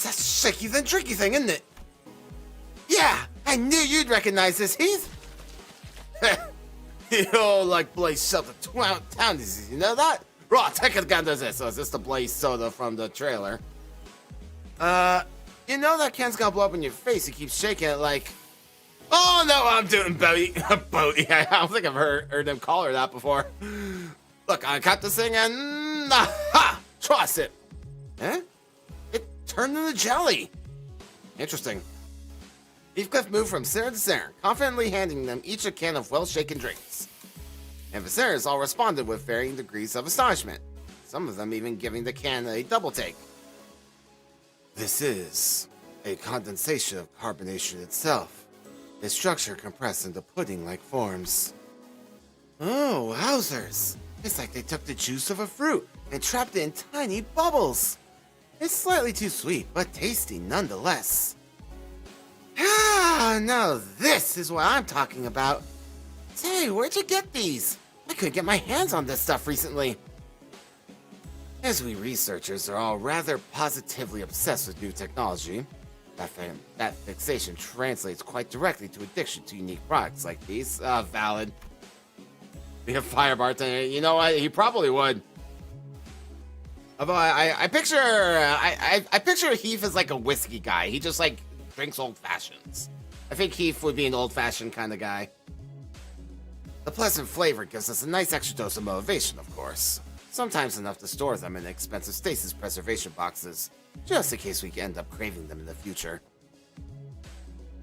shaky then tricky thing, isn't it? Yeah, I knew you'd recognize this, Heath. You like Blaze Soda town disease, you know that? Right, take a gun to this. So is this the Blaze Soda from the trailer? You know that can's gonna blow up in your face. You keep shaking it like... Oh, no, I'm doing Boaty. Boaty. I don't think I've heard them call her that before. Look, I cut this thing and... Ha! Trust it. Eh? It turned into jelly. Interesting. Heathcliff moved from center to center, confidently handing them each a can of well-shaken drinks. And Viserys all responded with varying degrees of astonishment, some of them even giving the can a double take. This is a condensation of carbonation itself. A structure compressed into pudding-like forms. Oh, wowzers! It's like they took the juice of a fruit and trapped it in tiny bubbles. It's slightly too sweet, but tasty nonetheless. Ah, now this is what I'm talking about. Say, where'd you get these? I couldn't get my hands on this stuff recently. As we researchers are all rather positively obsessed with new technology, that fixation translates quite directly to addiction to unique products like these. Valid. Be a fire bartender. You know what? He probably would. Although I picture Heath as like a whiskey guy. He just like drinks old fashions. I think Heath would be an old fashioned kind of guy. The pleasant flavor gives us a nice extra dose of motivation, of course. Sometimes enough to store them in expensive stasis preservation boxes, just in case we end up craving them in the future.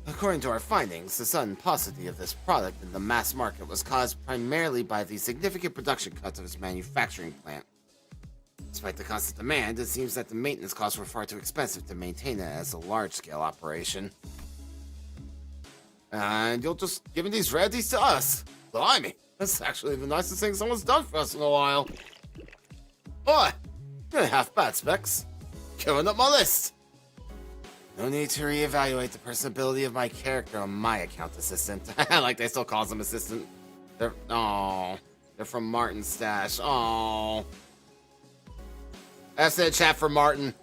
According to our findings, the sudden paucity of this product in the mass market was caused primarily by the significant production cuts of its manufacturing plant. Despite the constant demand, it seems that the maintenance costs were far too expensive to maintain it as a large-scale operation. And you'll just give these rarities to us. Blimey, that's actually the nicest thing someone's done for us in a while. Boy, you're half bad, Specs. Going up my list. No need to reevaluate the personability of my character on my account assistant. Like they still calls him assistant. They're from Martin's stash. Oh. That's the chat for Martin.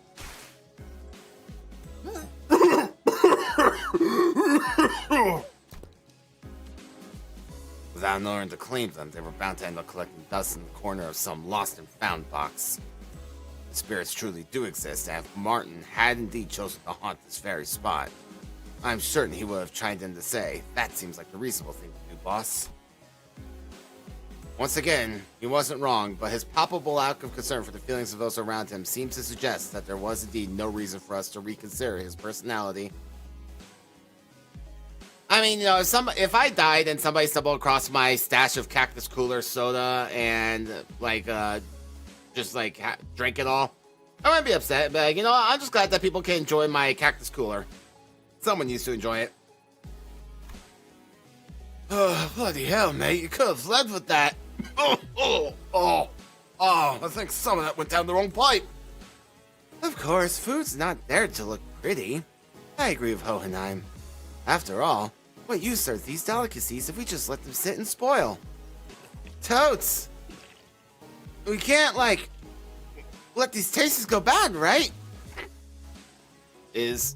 Without knowing to claim them, they were bound to end up collecting dust in the corner of some lost and found box. The spirits truly do exist, and if Martin had indeed chosen to haunt this very spot, I'm certain he would have chimed in to say, that seems like the reasonable thing to do, boss. Once again, he wasn't wrong, but his palpable lack of concern for the feelings of those around him seems to suggest that there was indeed no reason for us to reconsider his personality. I mean, you know, if I died and somebody stumbled across my stash of Cactus Cooler soda and, like, drink it all, I wouldn't be upset, but, you know, I'm just glad that people can enjoy my Cactus Cooler. Someone needs to enjoy it. Oh, bloody hell, mate, you could have led with that. I think some of that went down the wrong pipe. Of course, food's not there to look pretty. I agree with Hohenheim. After all, what use are these delicacies if we just let them sit and spoil? Totes! We can't, like, let these tastes go bad, right? Is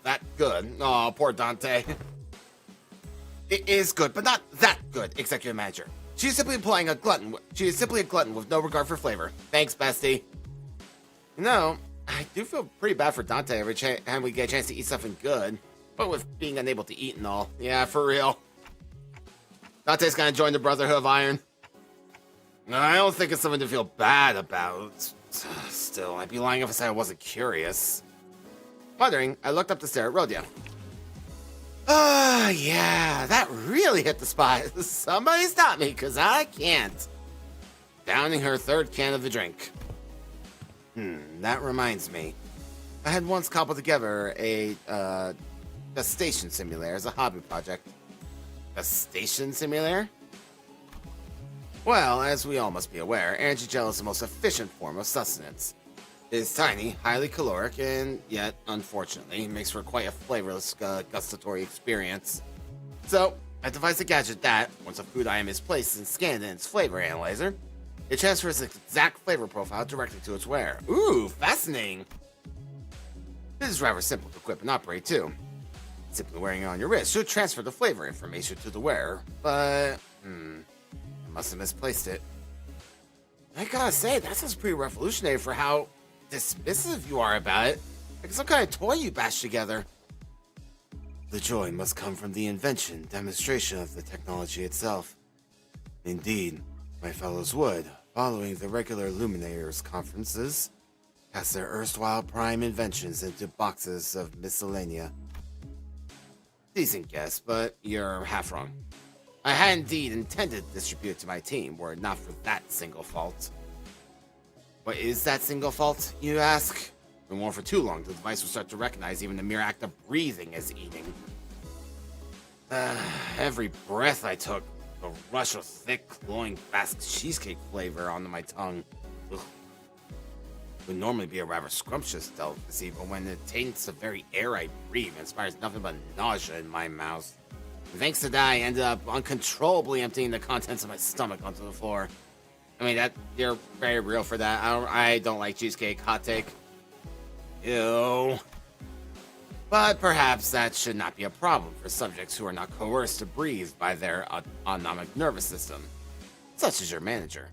that good? Oh, poor Dante. It is good, but not that good, Executive Manager. She is simply a glutton with no regard for flavor. Thanks, bestie. You know, I do feel pretty bad for Dante every time we get a chance to eat something good. But with being unable to eat and all. Yeah, for real. Dante's gonna join the Brotherhood of Iron. I don't think it's something to feel bad about. Still, I'd be lying if I said I wasn't curious. Wondering, I looked up the stair at Rhodia. Yeah, that really hit the spot. Somebody stop me, because I can't. Downing her third can of the drink. That reminds me. I had once cobbled together a station simulator as a hobby project. A station simulator? Well, as we all must be aware, energy gel is the most efficient form of sustenance. It is tiny, highly caloric, and yet, unfortunately, makes for quite a flavorless, gustatory experience. So, I devised a gadget that, once a food item is placed and scanned in its flavor analyzer, it transfers its exact flavor profile directly to its wearer. Ooh, fascinating! This is rather simple to equip and operate, too. Simply wearing it on your wrist should transfer the flavor information to the wearer, but, I must have misplaced it. I gotta say, that sounds pretty revolutionary for how dismissive you are about it. Like some kind of toy you bashed together. The joy must come from the invention, demonstration of the technology itself. Indeed, my fellows would, following the regular Illuminators conferences, cast their erstwhile prime inventions into boxes of miscellanea. Decent guess, but you're half wrong. I had indeed intended to distribute it to my team, were it not for that single fault. What is that single fault, you ask? If it won't for too long, the device will start to recognize even the mere act of breathing as eating. Every breath I took, a rush of thick, cloying Basque cheesecake flavor onto my tongue. Ugh. It would normally be a rather scrumptious delicacy, but when it taints the very air I breathe, it inspires nothing but nausea in my mouth. And thanks to that, I ended up uncontrollably emptying the contents of my stomach onto the floor. I mean, that you're very real for that. I don't like cheesecake. Hot take. Ew. But perhaps that should not be a problem for subjects who are not coerced to breathe by their autonomic nervous system, such as your manager.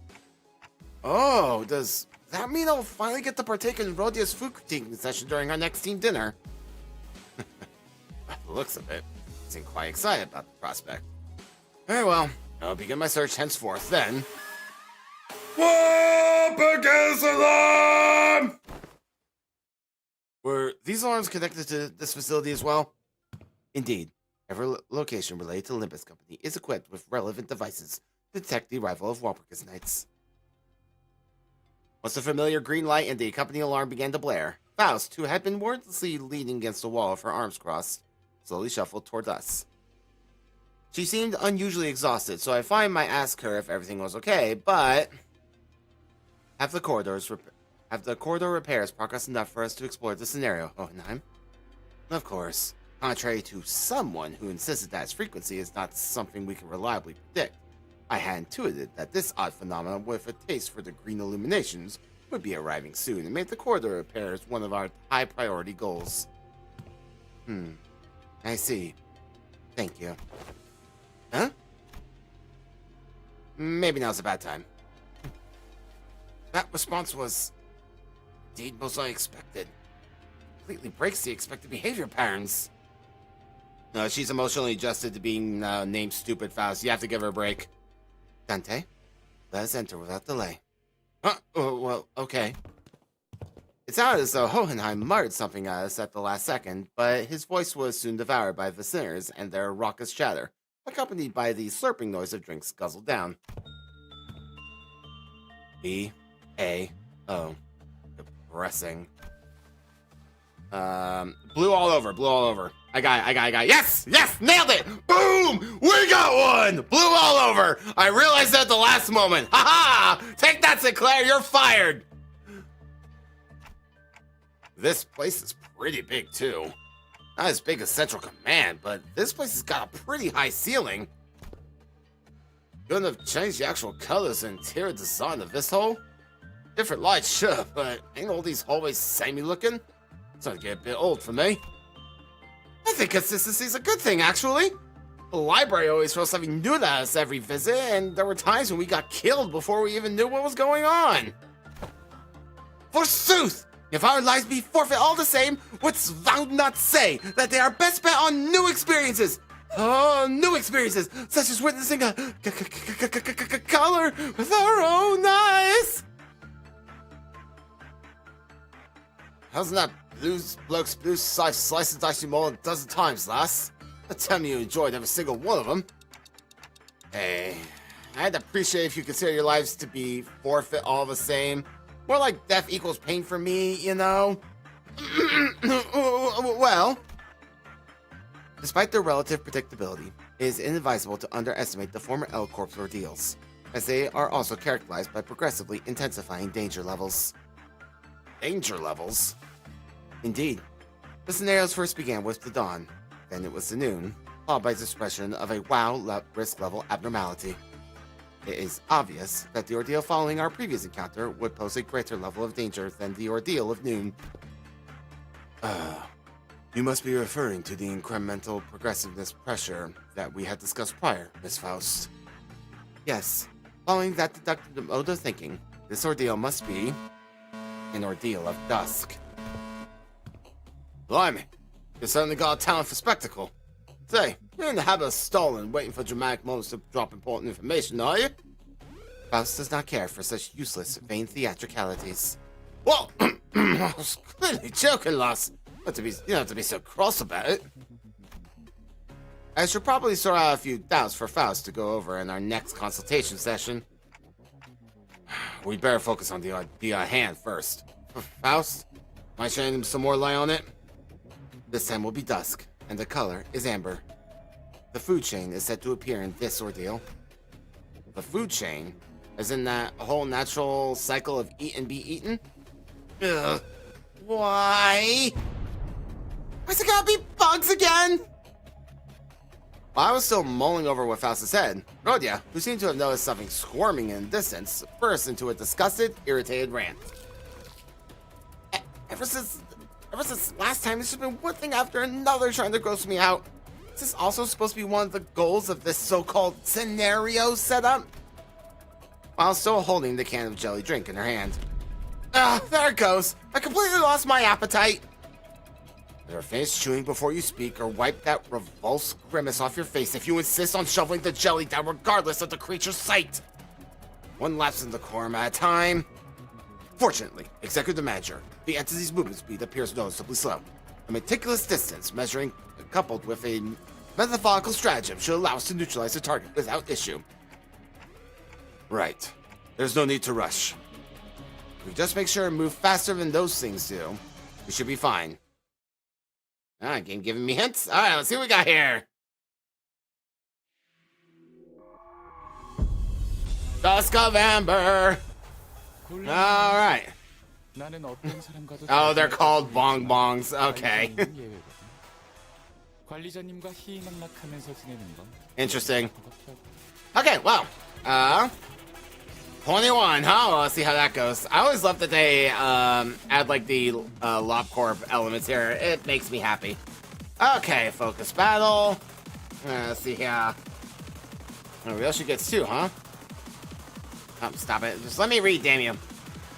Oh, does that mean I'll finally get to partake in Rhodia's food critiquing session during our next team dinner? By the looks of it, I seem quite excited about the prospect. Very well, I'll begin my search henceforth then. Walpurgis alarm! Were these alarms connected to this facility as well? Indeed. Every location related to Limbus Company is equipped with relevant devices to detect the arrival of Walpurgis Knights. Once the familiar green light and the company alarm began to blare, Faust, who had been wordlessly leaning against the wall with her arms crossed, slowly shuffled toward us. She seemed unusually exhausted, so I finally might ask her if everything was okay, but have the corridor repairs progress enough for us to explore the scenario, Hohenheim? Of course. Contrary to someone who insisted that its frequency is not something we can reliably predict, I had intuited that this odd phenomenon with a taste for the green illuminations would be arriving soon and made the corridor repairs one of our high priority goals. I see. Thank you. Huh? Maybe now's a bad time. That response was indeed most unexpected. Completely breaks the expected behavior patterns. No, she's emotionally adjusted to being named Stupid Faust. You have to give her a break. Dante, let us enter without delay. Oh, well, okay. It sounded as though Hohenheim muttered something at us at the last second, but his voice was soon devoured by the sinners and their raucous chatter, accompanied by the slurping noise of drinks guzzled down. B-A-O. Depressing. Blue all over. I got it. Yes! Nailed it! Boom! We got one! Blue all over! I realized it at the last moment. Ha-ha! Take that, Sinclair! You're fired! This place is pretty big, too. Not as big as Central Command, but this place has got a pretty high ceiling. Couldn't have changed the actual colors and interior design of this hole? Different lights, sure, but ain't all these hallways samey looking? It's starting to get a bit old for me. I think consistency's a good thing, actually. The library always throws something new at us every visit, and there were times when we got killed before we even knew what was going on. Forsooth! If our lives be forfeit all the same, wouldst thou not say that they are best bet on new experiences? Oh, new experiences, such as witnessing a color with our own eyes. Hasn't that bloke's blue slice and dice you more than a dozen times, lass? Tell me you enjoyed every single one of them. Hey, I'd appreciate if you consider your lives to be forfeit all the same. More like death equals pain for me, you know? Well, despite their relative predictability, it is inadvisable to underestimate the former L Corp's ordeals, as they are also characterized by progressively intensifying danger levels. Danger levels? Indeed. The scenarios first began with the dawn, then it was the noon, followed by the expression of a WoW risk level abnormality. It is obvious that the ordeal following our previous encounter would pose a greater level of danger than the ordeal of noon. You must be referring to the incremental progressiveness pressure that we had discussed prior, Miss Faust. Yes, following that deductive mode of thinking, this ordeal must be an ordeal of dusk. Blimey, you certainly got a talent for spectacle. Say, you're in the habit of stalling, waiting for dramatic moments to drop important information, are you? Faust does not care for such useless, vain theatricalities. Well, I was clearly joking, lass. You don't have to be so cross about it. I should probably sort out a few doubts for Faust to go over in our next consultation session. We'd better focus on the hand first. Faust, mind shedding him some more light on it? This time will be dusk, and the color is amber. The food chain is said to appear in this ordeal. The food chain? As in that whole natural cycle of eat and be eaten? Ugh. Why? Why's it gotta be bugs again? While I was still mulling over what Faust said, Rhodia, who seemed to have noticed something squirming in the distance, burst into a disgusted, irritated rant. Ever since last time, this has been one thing after another trying to gross me out. Is this also supposed to be one of the goals of this so-called scenario setup? While still holding the can of jelly drink in her hand. There it goes. I completely lost my appetite. Better finish chewing before you speak, or wipe that revulsed grimace off your face if you insist on shoveling the jelly down regardless of the creature's sight. One lapse in decorum at a time. Fortunately, Executive Manager, the entity's movement speed appears noticeably slow. A meticulous distance measuring coupled with a methodical stratagem should allow us to neutralize the target without issue. Right. There's no need to rush. If we just make sure and move faster than those things do, we should be fine. Game giving me hints? Alright, let's see what we got here. Dusk of Amber. All right. Oh, they're called bong bongs. Okay. Interesting. Okay, well, 21, huh? Well, let's see how that goes. I always love that they add like the LobCorp elements here. It makes me happy. Okay, focus battle. Let's see here. Oh, Ryoshi gets 2, huh? Oh, stop it. Just let me read, damn you.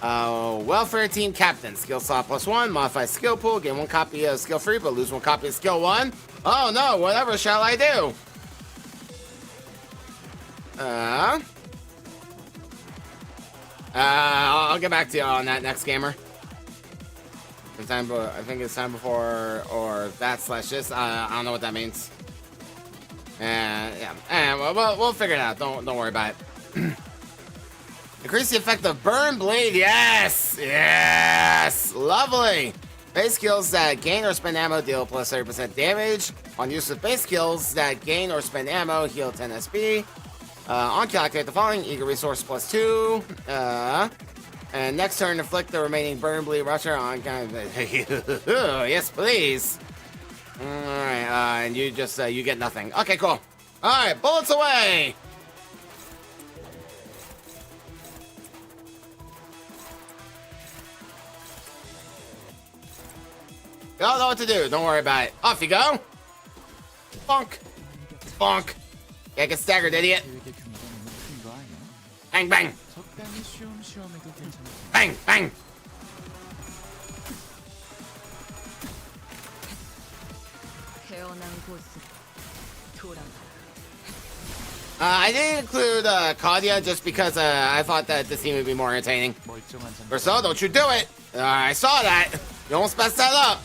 Welfare team captain. Skill slot +1. Modify skill pool. Gain 1 copy of skill 3, but lose 1 copy of skill 1. Oh no, whatever shall I do? I'll get back to you on that next gamer. I think it's time before or that / this. I don't know what that means. Yeah. We'll figure it out. Don't worry about it. Increase the effect of burn bleed. Yes. Lovely. Base skills that gain or spend ammo deal plus 30% damage. On use of base skills that gain or spend ammo, heal 10 SP. On kill, activate the following: Eager Resource +2. And next turn, inflict the remaining burn bleed rusher on. Yes, please. All right, and you just you get nothing. Okay, cool. All right, bullets away. You all know what to do. Don't worry about it. Off you go. Bonk. Bonk. Yeah, get staggered, idiot. Bang, bang. Bang, bang. I didn't include Claudia just because I thought that this team would be more entertaining. Verso, don't you do it. I saw that. You almost messed that up.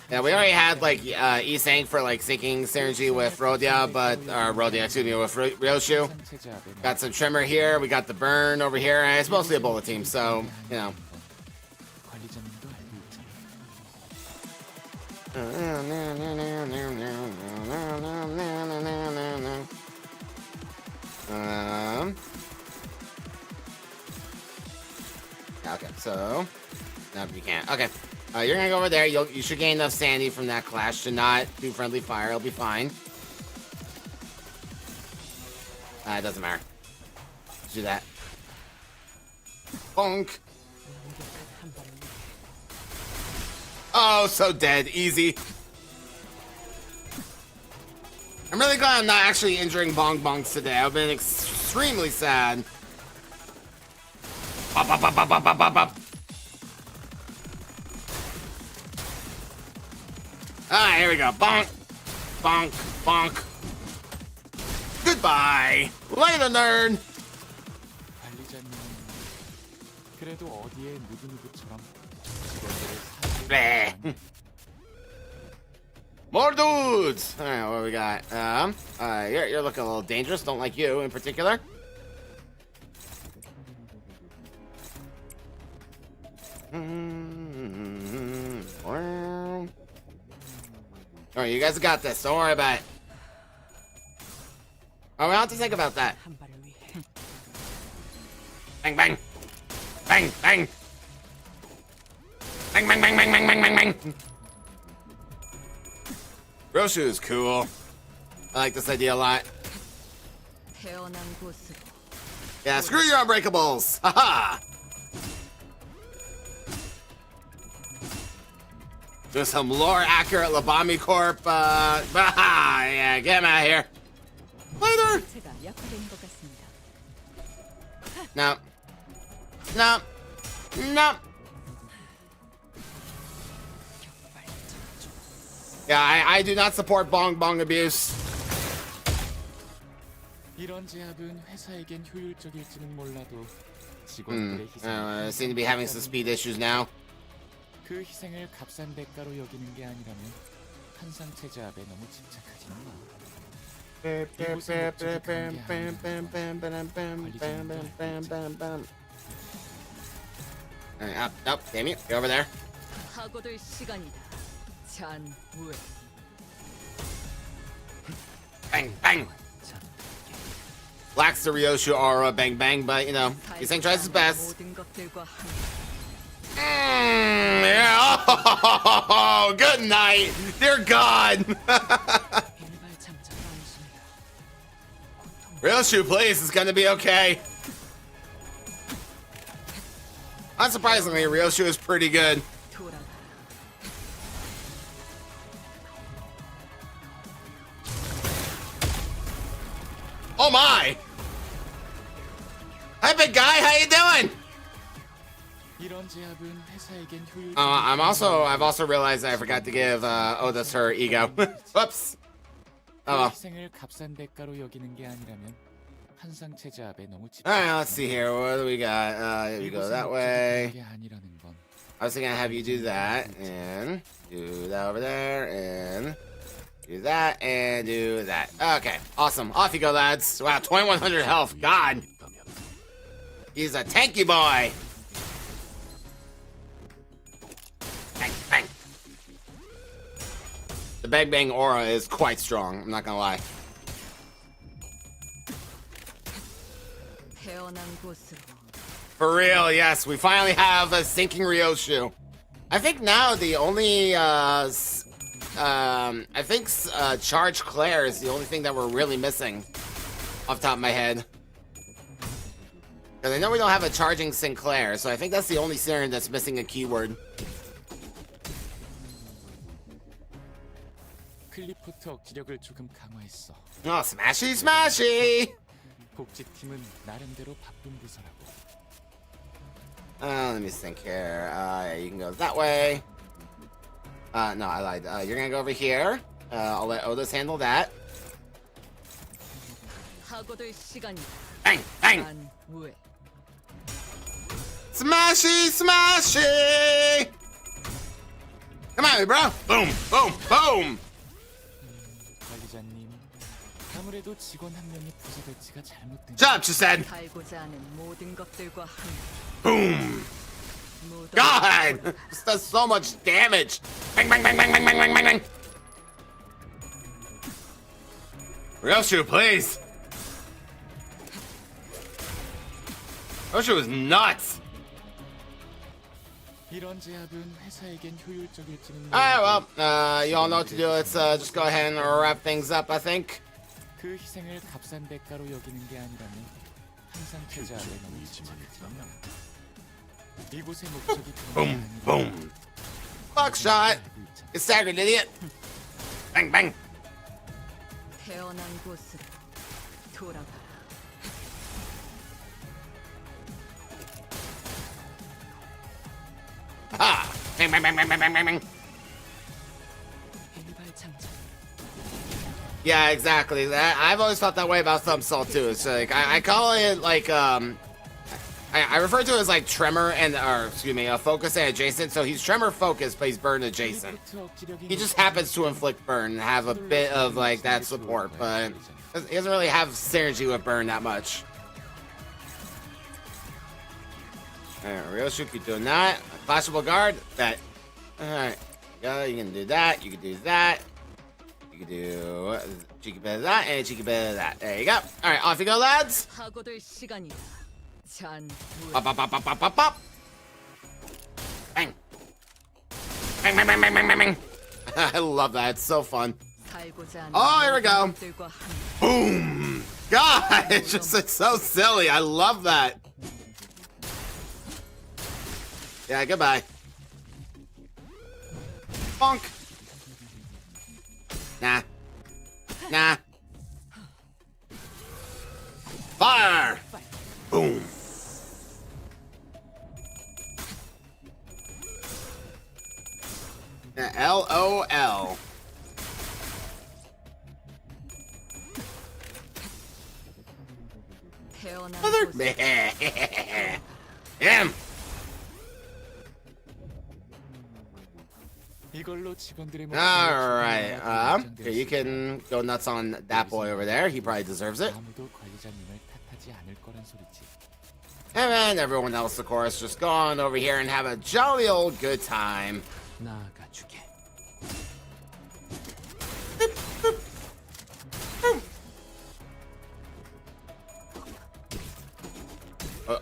Yeah, we already had like E-Sank for like syncing synergy with Rodia, but with Ryoshu. Got some trimmer here. We got the burn over here, and it's mostly a bullet team, so you know. Okay, so no, you can't. Okay, you're gonna go over there. You should gain enough sanity from that clash to not do friendly fire. It'll be fine. It doesn't matter. Let's do that. Bonk. Oh, so dead. Easy. I'm really glad I'm not actually injuring bong bongs today. I've been extremely sad. Bop, bop, bop, bop, bop, bop, bop, bop. Alright, here we go. Bonk. Bonk. Bonk. Goodbye. Later, nerd. Bleh. More dudes. All right, what we got? You're looking a little dangerous. Don't like you in particular. All right, you guys got this. Don't worry about it. Oh, we don't have to think about that. Bang, bang. Bang, bang. Bang, bang, bang, bang, bang, bang, bang, bang. Roshu is cool. I like this idea a lot. Yeah, screw your unbreakables. Haha. Do some lore accurate Labami Corp. Yeah, get him out of here. Later. No. No. No. Yeah, I do not support bong bong abuse. Seem to be having some speed issues now. Up, damn you, get over there. Bang, bang. Lacks the Ryoshu aura, bang, bang, but, you know, he's saying tries his best. 모든 것들과 함께 Yeah. Oh, good night. Dear God. 일발장전 안심이야. Ryoshu, please. It's gonna be okay. Unsurprisingly, Ryoshu is pretty good. 돌아가라. Oh my! Hi, big guy. How you doing? 이런 제압은 회사에겐 효율. I've also realized I forgot to give Otis her ego. Whoops. Oh. 희생을 값싼 대가로 여기는 게 아니라면 한상체 제압에 너무 집. All right, let's see here. What do we got? You go that way. 게 아니라는 건 I was gonna have you do that and do that over there and do that and do that. Okay, awesome. Off you go, lads. Wow, 2100 health. God, he's a tanky boy. Bang, bang. The bang bang aura is quite strong. I'm not gonna lie. 태어난 곳으로 For real, yes. We finally have a sinking Ryoshu. I think now the only, Charge Claire is the only thing that we're really missing off the top of my head. Because I know we don't have a charging Sinclair, so I think that's the only Siren that's missing a keyword. 클리포트 억지력을 조금 강화했어. Oh, smashy, smashy! 복직팀은 나름대로 바쁜 부서라고. Let me think here. Yeah, you can go that way. No, I lied. You're gonna go over here. I'll let Otis handle that. 하고들 시간이다. Bang, bang! 난 왜? Smashy, smashy! Come on, bro! Boom, boom, boom! 관리자님, 아무래도 직원 한 명이 부서 배치가 잘못된. Shut up, she said. 살고자 하는 모든 것들과 함께 Boom! 모두 God! This does so much damage! Bang, bang, bang, bang, bang, bang, bang, bang, bang! Ryoshu, please! Ryoshu is nuts! 이런 제압은 회사에겐 효율적일지는. Alright, well, you all know what to do. Let's just go ahead and wrap things up, I think. 그 희생을 값싼 대가로 여기는 게 아니라면 항상 제압에 너무 집착했지만 이곳의 목적이 Boom, boom. Buckshot! You staggered, idiot! Bang, bang! 태어난 곳으로 돌아가라. Ha! Bang, bang, bang, bang, bang, bang, bang, bang. 일발장전. Yeah, exactly. I've always felt that way about Thumb Salt too. It's like I call it like I refer to it as like tremor and focus and adjacent. So he's tremor focused, but he's burn adjacent. He just happens to inflict burn and have a bit of like that support, but he doesn't really have synergy with burn that much. Alright, Ryoshu, keep doing that. Clashable guard, that. Alright. Yeah, you can do that, you can do that. You can do cheeky bit of that and cheeky bit of that. There you go. Alright, off you go, lads. 하고들 시간이다. 잔 Pop, pop, pop, pop, pop, pop, pop. Bang. Bang, bang, bang, bang, bang, bang, bang. I love that. It's so fun. 살고자 하는 Oh, here we go. 모든 것들과 함께 Boom. God, it's so silly. I love that. Yeah, goodbye. Bonk. Nah. Nah. Fire. Boom. LOL. 태어난 Mother. 곳으로 Him. 이걸로 직원들의 Alright, here, you can go nuts on that boy over there. He probably deserves it. 아무도 관리자님을 탓하지 않을 거란 소리지. And then everyone else, of course, just go on over here and have a jolly old good time. 나아가 주게.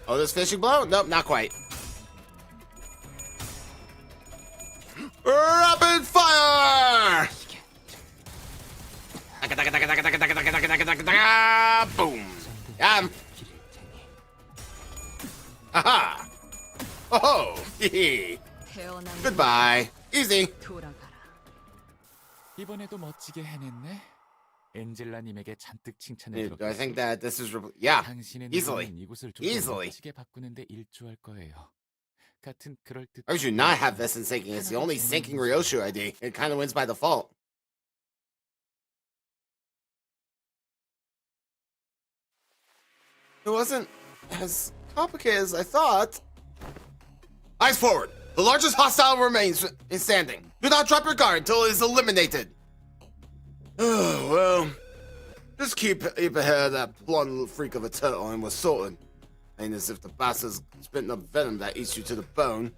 Oh, this fishing blow? Nope, not quite. Rapid fire! Boom. Haha. Oh, 태어난 goodbye. Easy. 돌아가라. 이번에도 멋지게 해냈네. 엔젤라님에게 잔뜩 칭찬을 Dude, I think 들었겠지. that this is yeah. 당신의 easily. 눈은 이곳을 좀 더 Easily. 멋지게 바꾸는데 일조할 거예요. 같은 그럴 듯. I should not have this in sinking. It's the only sinking Ryoshu ID. It kind of wins by default. It wasn't as complicated as I thought. Eyes forward. The largest hostile remains standing. Do not drop your guard until it is eliminated. Oh, well. Just keep ahead of that blonde little freak of a turtle and we're sorted. Ain't as if the bastard's spitting up venom that eats you to the bone.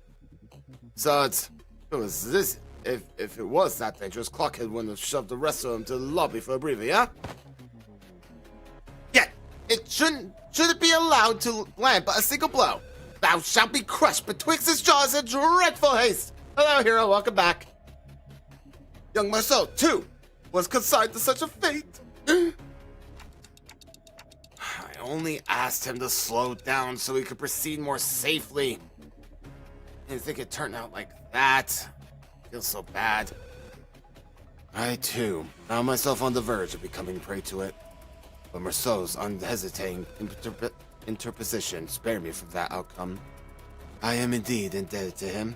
Besides, if it was that dangerous, Clockhead wouldn't have shoved the rest of them to the lobby for a breather, yeah? Yet, it shouldn't be allowed to land but a single blow. Thou shalt be crushed betwixt his jaws in dreadful haste. Hello, hero, welcome back. Young Marceau, too, was consigned to such a fate. I only asked him to slow down so he could proceed more safely. I didn't think it turned out like that. I feel so bad. I, too, found myself on the verge of becoming prey to it. But Marceau's unhesitating interposition spared me from that outcome. I am indeed indebted to him.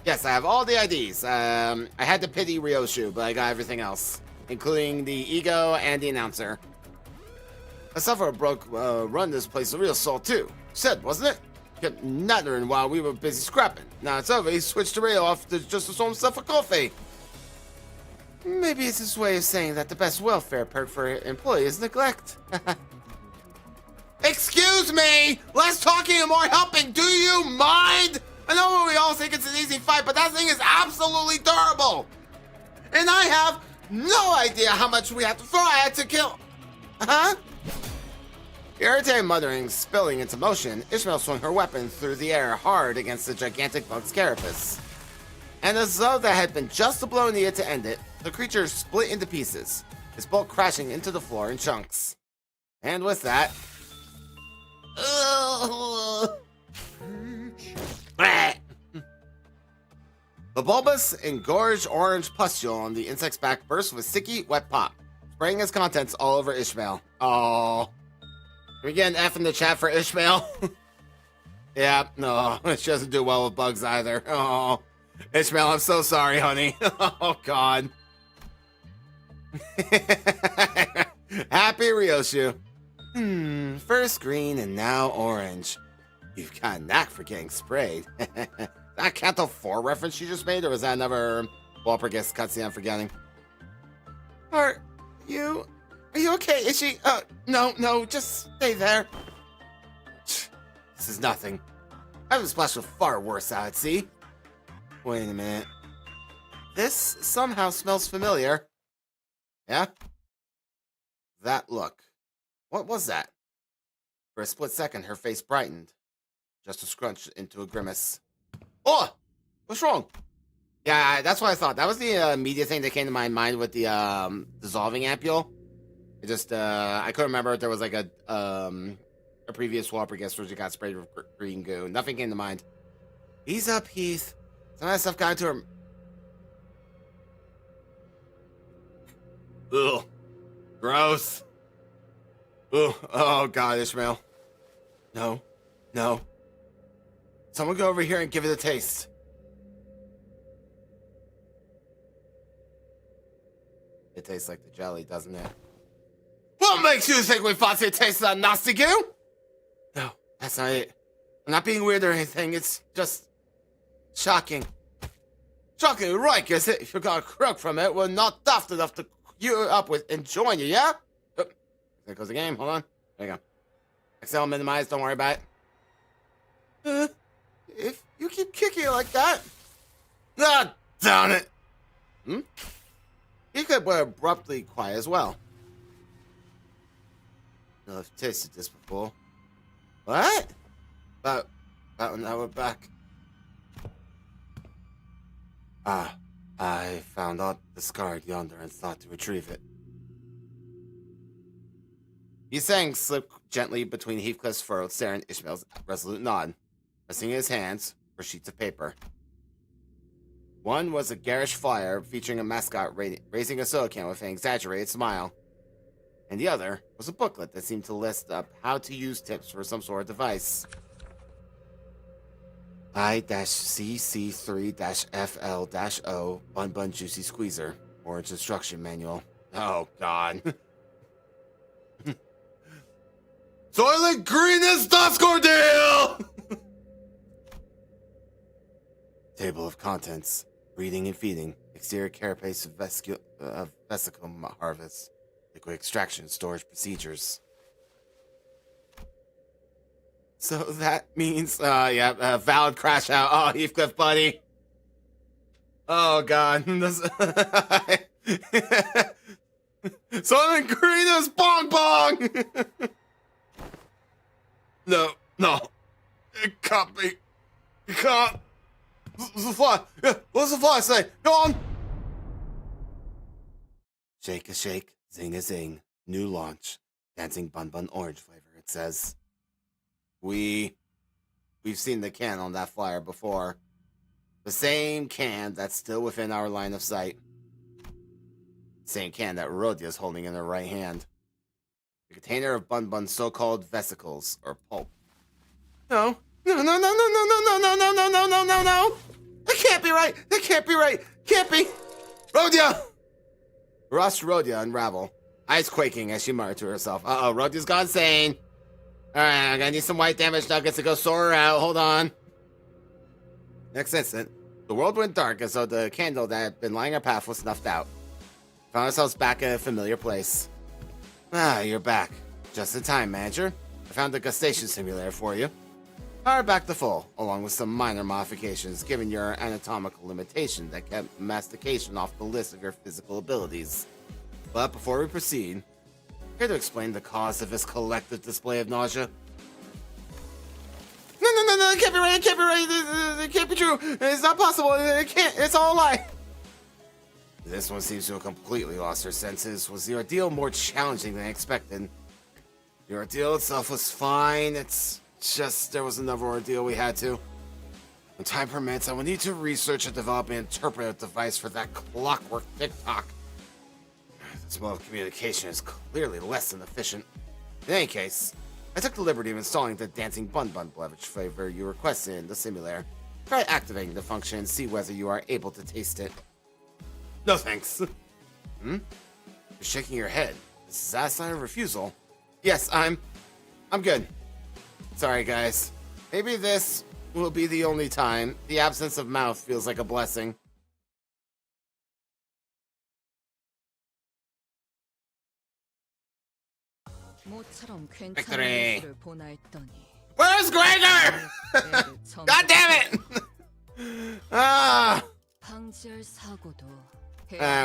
Yes, I have all the IDs. I had to pity Ryoshu, but I got everything else, including the ego and the announcer. I suffered a broke run this place a real salt too. Said, wasn't it? Kept nattering while we were busy scrapping. Now it's over, he switched the radio off to just to show himself a coffee. Maybe it's his way of saying that the best welfare perk for an employee is neglect. Excuse me! Less talking and more helping, do you mind? I know we all think it's an easy fight, but that thing is absolutely durable! And I have no idea how much we have to throw at it to kill. Huh? Irritated muttering spilling into motion, Ishmael swung her weapon through the air hard against the gigantic bug's carapace. And as though that had been just a blow needed to end it, the creature split into pieces, its bulk crashing into the floor in chunks. And with that... The bulbous, engorged orange pustule on the insect's back burst with sticky, wet pop, spraying its contents all over Ishmael. Oh. Can we get an F in the chat for Ishmael? Yeah, no, she doesn't do well with bugs either. Oh, Ishmael, I'm so sorry, honey. Oh, God. Happy Ryoshu. First green and now orange. You've got a knack for getting sprayed. That Canto 4 reference you just made, or was that another Walpurgis cutscene I'm forgetting? Are you okay? Is she? No, just stay there. This is nothing. I have a splash of far worse out at sea. Wait a minute. This somehow smells familiar. Yeah? That look. What was that? For a split second, her face brightened, just to scrunch into a grimace. Oh! What's wrong? Yeah, that's what I thought. That was the immediate thing that came to my mind with the dissolving ampule. It just, I couldn't remember if there was like a previous Walpurgis where she got sprayed with green goo. Nothing came to mind. Ease up, Heath. Some of that stuff got into her... Ugh. Gross. Ugh. Oh, God, Ishmael. No. Someone go over here and give it a taste. It tastes like the jelly, doesn't it? What makes you think we fancy it tastes like nasty goo? No, that's not it. I'm not being weird or anything. It's just shocking. Shocking, right, guess it. If you got a crook from it, we're not daft enough to you up with and join you, yeah? Oh, there goes the game. Hold on. There you go. Excel minimized. Don't worry about it. If you keep kicking it like that... Ah, darn it! He could be abruptly quiet as well. No, I've tasted this before. What? About an hour back. I found out discard yonder and thought to retrieve it. Yisang slipped gently between Heathcliff's furrowed stare and Ishmael's resolute nod, resting his hands for sheets of paper. One was a garish flyer featuring a mascot raising a soda can with an exaggerated smile. And the other was a booklet that seemed to list up how to use tips for some sort of device. I-CC3-FL-O Bun Bun Juicy Squeezer. Orange instruction manual. Oh, God. Soylent Green is Dusk Ordeal! Table of contents. Breeding and feeding. Exterior carapace vesicle harvest. Liquid extraction storage procedures. So that means, valid crash out. Oh, Heathcliff, buddy. Oh, God. Soylent Green is Bong Bong! No. It can't be. It can't. What's the fly? Yeah, what's the fly say? Go on! Shake a shake, zing a zing. New launch. Dancing Bun Bun orange flavor, it says. We've seen the can on that flyer before. The same can that's still within our line of sight. Same can that Rodia's holding in her right hand. The container of Bun Bun's so-called vesicles, or pulp. No. That can't be right. That can't be right. Can't be. Rodia! Rushed Rodia unravel, eyes quaking as she muttered to herself. Uh-oh, Rodia's gone insane. Alright, I'm gonna need some white damage nuggets to go soar her out. Hold on. Next instant, the world went dark as though the candle that had been lighting our path was snuffed out. Found ourselves back in a familiar place. You're back. Just in time, manager. I found the gustation simulator for you. Power back to full, along with some minor modifications, given your anatomical limitation that kept mastication off the list of your physical abilities. But before we proceed, here to explain the cause of this collective display of nausea. No, it can't be right, it can't be right, it can't be true, it's not possible, it can't, it's all a lie. This one seems to have completely lost her senses. Was the ordeal more challenging than expected? The ordeal itself was fine, it's just there was another ordeal we had to. When time permits, I will need to research and develop an interpretive device for that clockwork TikTok. This mode of communication is clearly less than efficient. In any case, I took the liberty of installing the Dancing Bun Bun beverage flavor you requested in the simulator. Try activating the function and see whether you are able to taste it. No thanks. You're shaking your head. This is that sign of refusal? Yes, I'm good. Sorry, guys. Maybe this will be the only time. The absence of mouth feels like a blessing. Victory! Where's Gregor? God damn it!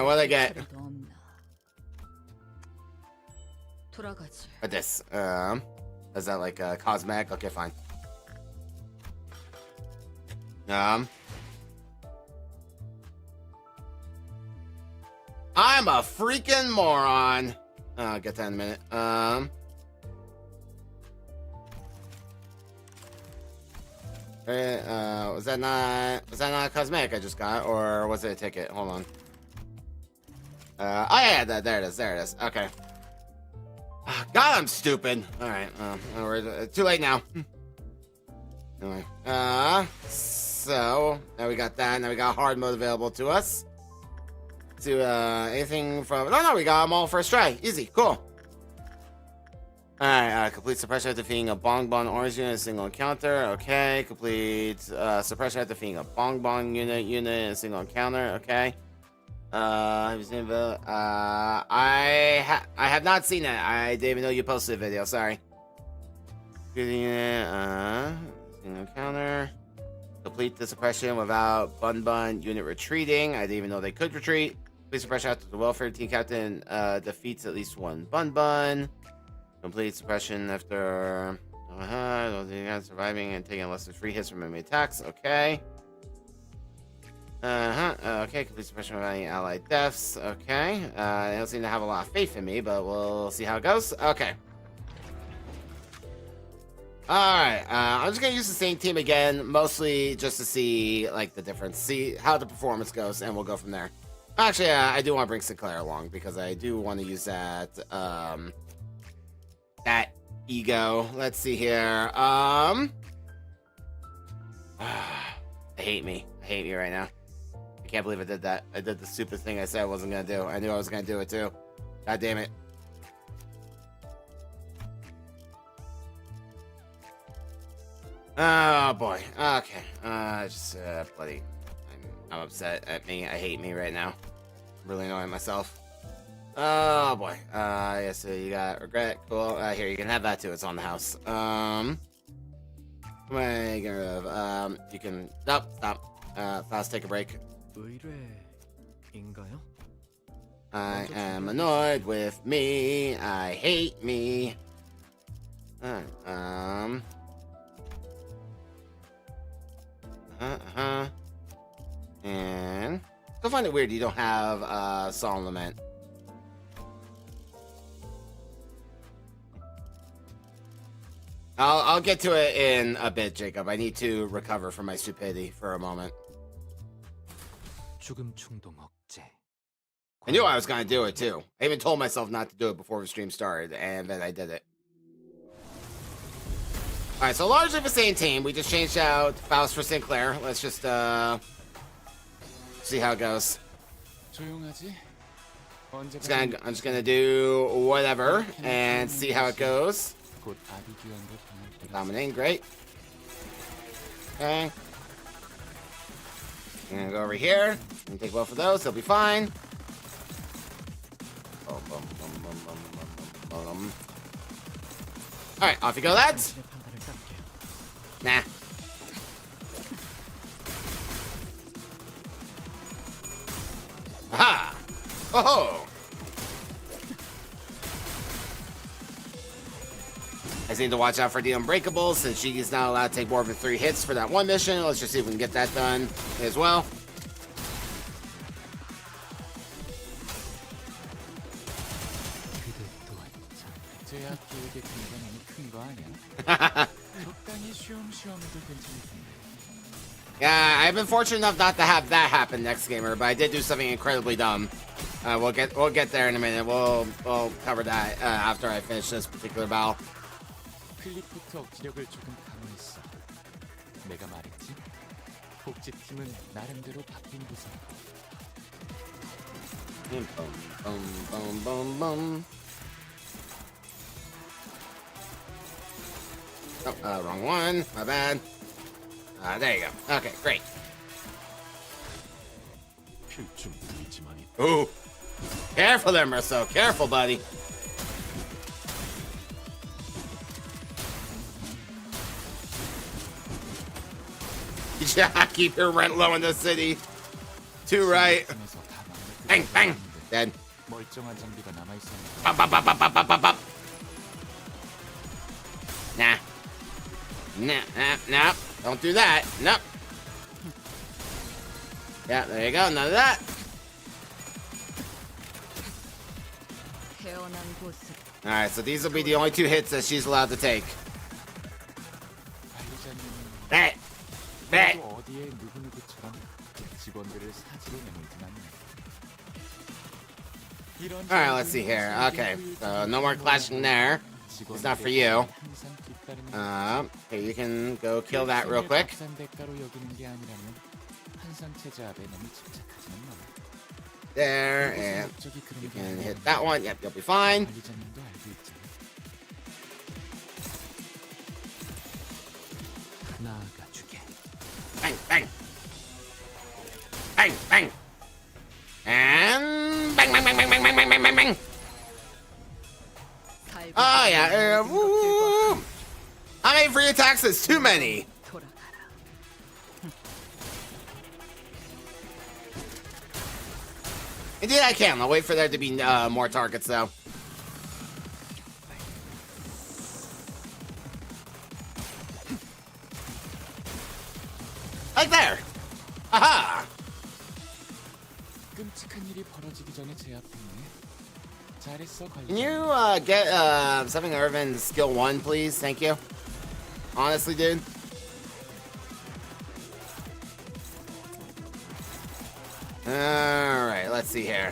What'd I get? What this? Is that like a cosmetic? Okay, fine. I'm a freaking moron. I'll get that in a minute. Was that not a cosmetic I just got, or was it a ticket? Hold on. Oh yeah, there it is. Okay. God, I'm stupid. All right, we're too late now. Anyway, so now we got that. Now we got hard mode available to us. Anything from? No, we got them all first try. Easy, cool. Alright, complete suppression after defeating a Bong Bong orange unit in a single encounter. Okay, complete suppression after defeating a Bong Bong unit in a single encounter. Okay. Have you seen the? I have not seen it. I didn't even know you posted a video. Sorry. Single encounter. Complete the suppression without Bun Bun unit retreating. I didn't even know they could retreat. Complete suppression after the welfare team captain defeats at least one Bun Bun. Complete suppression after. Surviving and taking less than 3 hits from enemy attacks. Okay. Okay, complete suppression of any allied deaths. Okay. They don't seem to have a lot of faith in me, but we'll see how it goes. Okay. Alright, I'm just gonna use the same team again, mostly just to see, like, the difference, see how the performance goes, and we'll go from there. Actually, I do want to bring Sinclair along, because I do want to use that, that ego. Let's see here, I hate me. I hate me right now. I can't believe I did that. I did the stupid thing I said I wasn't gonna do. I knew I was gonna do it, too. God damn it. Oh boy. Okay. Just bloody. I'm upset at me. I hate me right now. I'm really annoying myself. Oh boy. Yes. So you got regret. Cool. Here you can have that too. It's on the house. What am I getting rid of? You can. Nope. Stop. Fast. Take a break. I am annoyed with me. I hate me. And I find it weird you don't have Solemn Lament. I'll get to it in a bit, Jacob. I need to recover from my stupidity for a moment. I knew I was gonna do it too. I even told myself not to do it before the stream started, and then I did it. Alright, so largely the same team. We just changed out Faust for Sinclair. Let's just see how it goes. I'm just gonna do whatever and see how it goes. Dominating, great. Okay. I'm gonna go over here and take both of those. They'll be fine. Alright, off you go, lads. Nah. Aha! Oh! I just need to watch out for the Unbreakables since she is not allowed to take more than 3 hits for that one mission. Let's just see if we can get that done as well. Yeah, I've been fortunate enough not to have that happen next gamer, but I did do something incredibly dumb. We'll get there in a minute. We'll cover that after I finish this particular battle. Boom, boom, boom, boom. Oh, wrong one. My bad. There you go. Okay, great. Ooh. Careful there, Merceau. Careful, buddy. Yeah, keep your rent low in the city. Too right. Bang, bang. Dead. Bop, bop, bop, bop, bop, bop, bop. Nah. Nah. Don't do that. Nope. Yeah, there you go. None of that. Alright, so these will be the only 2 hits that she's allowed to take. Bet. Alright, let's see here. Okay, so no more clashing there. It's not for you. Okay, you can go kill that real quick. There, and you can hit that one. Yep, you'll be fine. Bang, bang. Bang, bang. And bang, bang, bang, bang, bang, bang, bang, bang, bang, bang. Oh, yeah. Woo. How many free attacks is too many? Indeed, I can. I'll wait for there to be more targets, though. Like there. Aha! 끔찍한 일이 벌어지기 전에 제압했네. 잘했어, Can 관리자. you get something Irvin skill 1, please? Thank you. Honestly, dude. Alright, let's see here.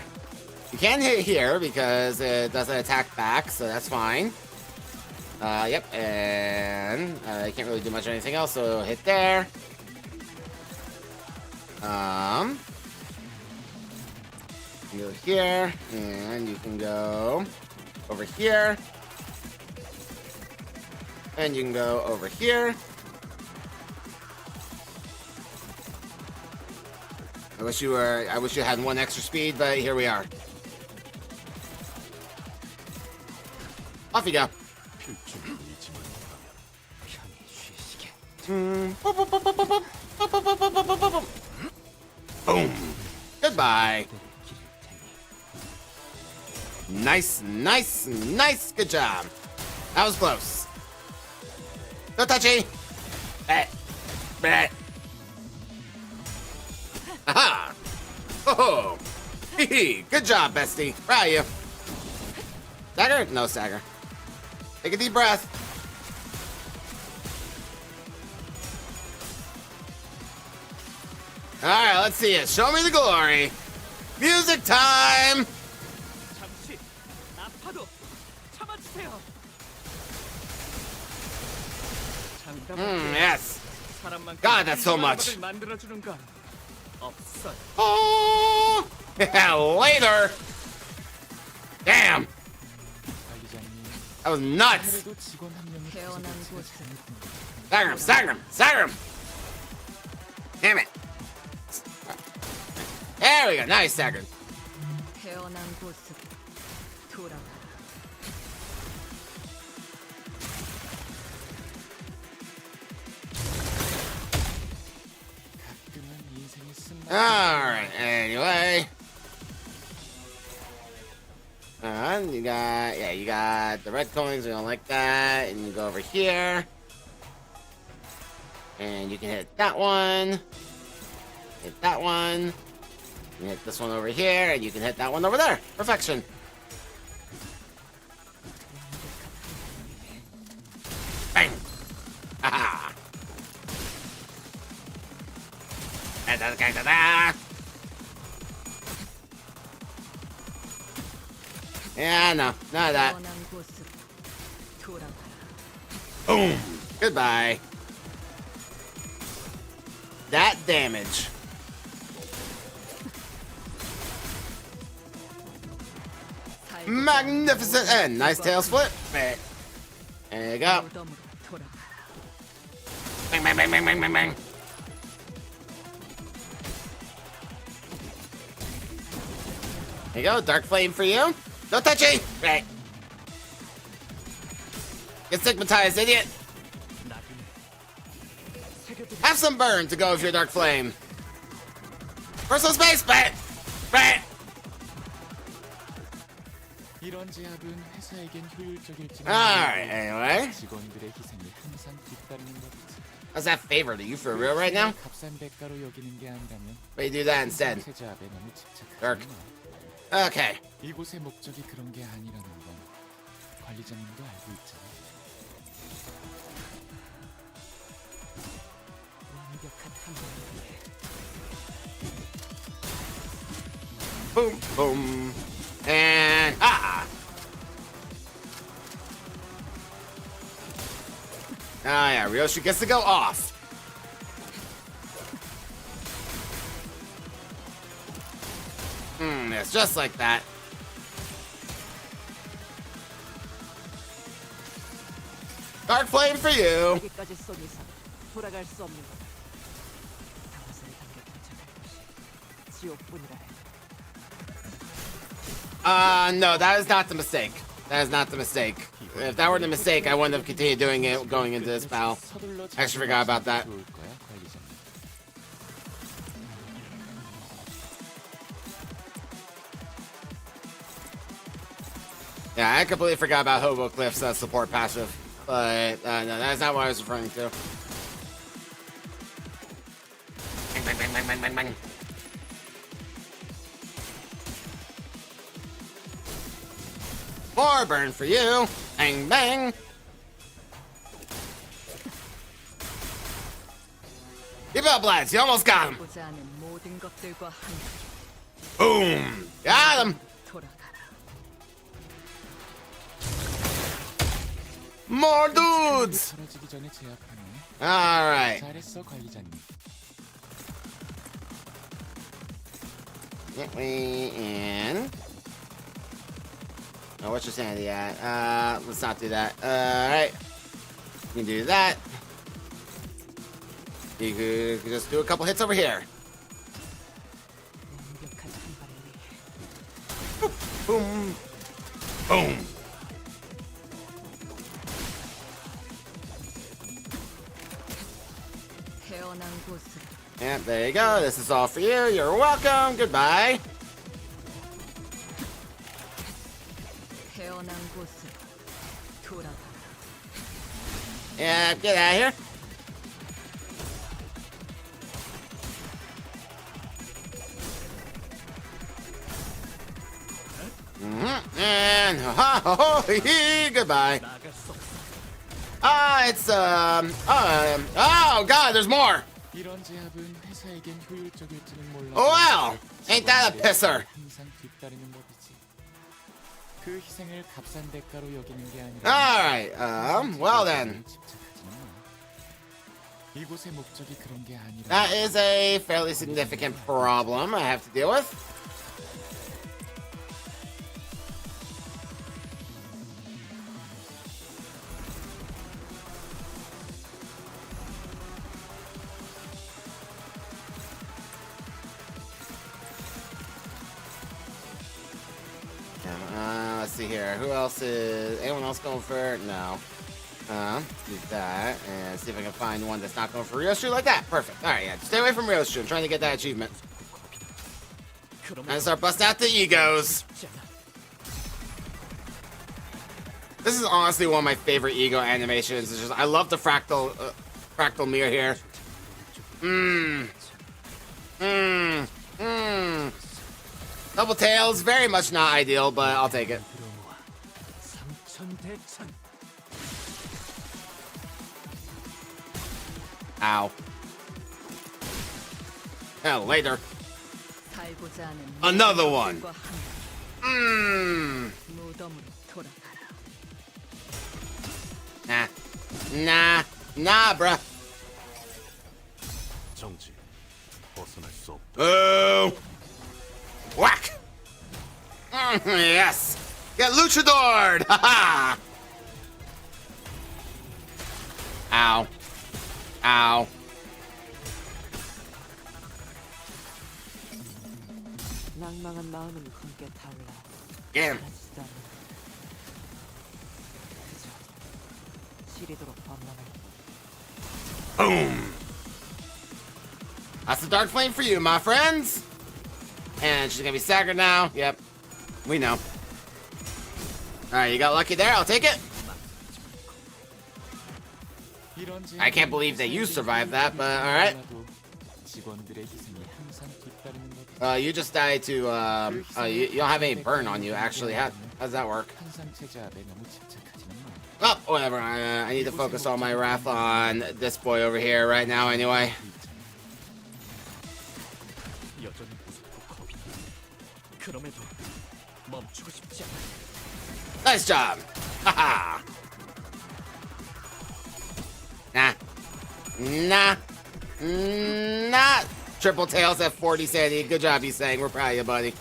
You can hit here because it doesn't attack back, so that's fine. Yep, and you can't really do much of anything else, so hit there. You can go here, and you can go over here. And you can go over here. I wish you had one extra speed, but here we are. Off you go. Boom. Goodbye. Nice, nice, nice. Good job. That was close. No touchy. Bet. Bet. Aha. Oh. Hee. Good job, bestie. Proud of you. Stagger? No stagger. Take a deep breath. Alright, let's see it. Show me the glory. Music time! 잠시 아파도 참아주세요. Yes. 사람만큼 God, that's so 훌륭한 much. 음악을 만들어주는 건 없어요. Oh! Yeah, later! Damn! 관리자님. That was nuts! 그래도 직원 한 명이 태어난 부족해서 곳은 Stagger him, stagger him, stagger him! Damn it. There we go, nice stagger. 태어난 곳으로 돌아가라. 가끔은 인생의 쓴맛. Alright, anyway. You got the red coins, we don't like that. And you go over here. And you can hit that one. Hit that one. You can hit this one over here, and you can hit that one over there. Perfection. Bang! Aha! Da-da-da-da-da. Yeah, no, none of that. 태어난 곳으로 돌아가라. Boom! Goodbye. That damage. Magnificent end. Nice tail split. There you go. 무덤으로 돌아가라. Bang, bang, bang, bang, bang, bang, bang. There you go. Dark flame for you. No touchy. Right. Get stigmatized, idiot. Have some burn to go with your dark flame. Personal space, bet. Bet. 이런 제압은 회사에겐 효율적일지만 Alright, anyway. 직원들의 희생이 항상 뒤따르는 거지. How's that favor to you for real right now? 값싼 대가로 여기는 게 아니라면 But you do that instead. 생태 제압에 너무 집착하지 Dark. 마. Okay. 이곳의 목적이 그런 게 아니라는 건 관리자님도 알고 있잖아. 완벽한 한번을 위해 Boom, boom. And Ah, yeah, Ryoshi gets to go off. It's just like that. Dark flame for you. 여기까지 쏜 이상 돌아갈 수 없는 거다. 당신을 당겨 도착할 것이 지옥뿐이라 해. No, that is not the mistake. That is not the mistake. If that were the mistake, I wouldn't have continued doing it going into this battle. 서둘러 I actually forgot about that. 좋을 거야, 관리자님. Yeah, I completely forgot about Hobo Cliff's support passive. But no, that's not what I was referring to. bang, bang, bang, bang. More burn for you. Bang, bang. Keep up, lads. You almost got him. 보지 않은 모든 것들과 함께 Boom. Got him. 돌아가라. More dudes. 사라지기 전에 제압하네. All right. 잘했어 관리자님. Get me in. Oh, what's your sanity at? Let's not do that. Alright. You can do that. You could just do a couple hits over here. 완벽한 한 발을 위해 Boom. Boom. 태어난 곳으로 Yep, there you go. This is all for you. You're welcome. Goodbye. 태어난 곳으로 돌아가라. Yeah, get out of here. And ha ha ha goodbye. 나갈 수 없어. Oh god, there's more. 이런 제압은 회사에겐 효율적일지는 몰라. Oh wow, ain't that a pisser? 항상 뒤따르는 법이지. 그 희생을 값싼 대가로 여기는 게 아니라. Alright, well then. 집착하지는 마. 이곳의 목적이 그런 게 아니라. That is a fairly significant problem I have to deal with. Let's see here. Who else is... Anyone else going for it? No. Do that and see if I can find one that's not going for Ryosu like that. Perfect. All right, yeah. Stay away from Ryosu. I'm trying to get that achievement. And start busting out the egos. This is honestly one of my favorite ego animations. It's just I love the fractal mirror here. Double tails, very much not ideal, but I'll take it. 삼천대천. Ow. Hell, later. 살고자 하는 Another 모든 one. 것들과 함께 무덤으로 돌아가라. Nah, bruh. 정지. 벗어날 수 없다. Oh. Whack. Yes. Get luchadored. Haha. Ow. Ow. 낭망한 마음은 함께 달라. Get him. 알았지도 않아. 그저 시리도록 번만할 Boom. That's the dark flame for you, my friends. And she's gonna be staggered now. Yep. We know. Alright, you got lucky there. I'll take it. I can't believe that you survived that, but alright. 직원들의 희생이 항상 뒤따르는 법이지. You just died to, you don't have any burn on you, actually. How's that work? 한상체 제압에 너무 집착하지는 마. Oh, whatever. I need to focus all my wrath on this boy over here right now, anyway. 여전히 무섭고 겁이 나. 그럼에도 멈추고 싶지 않아. Nice job. Haha. Nah. Triple tails at 40 sanity. Good job, you saying. We're proud of you, buddy.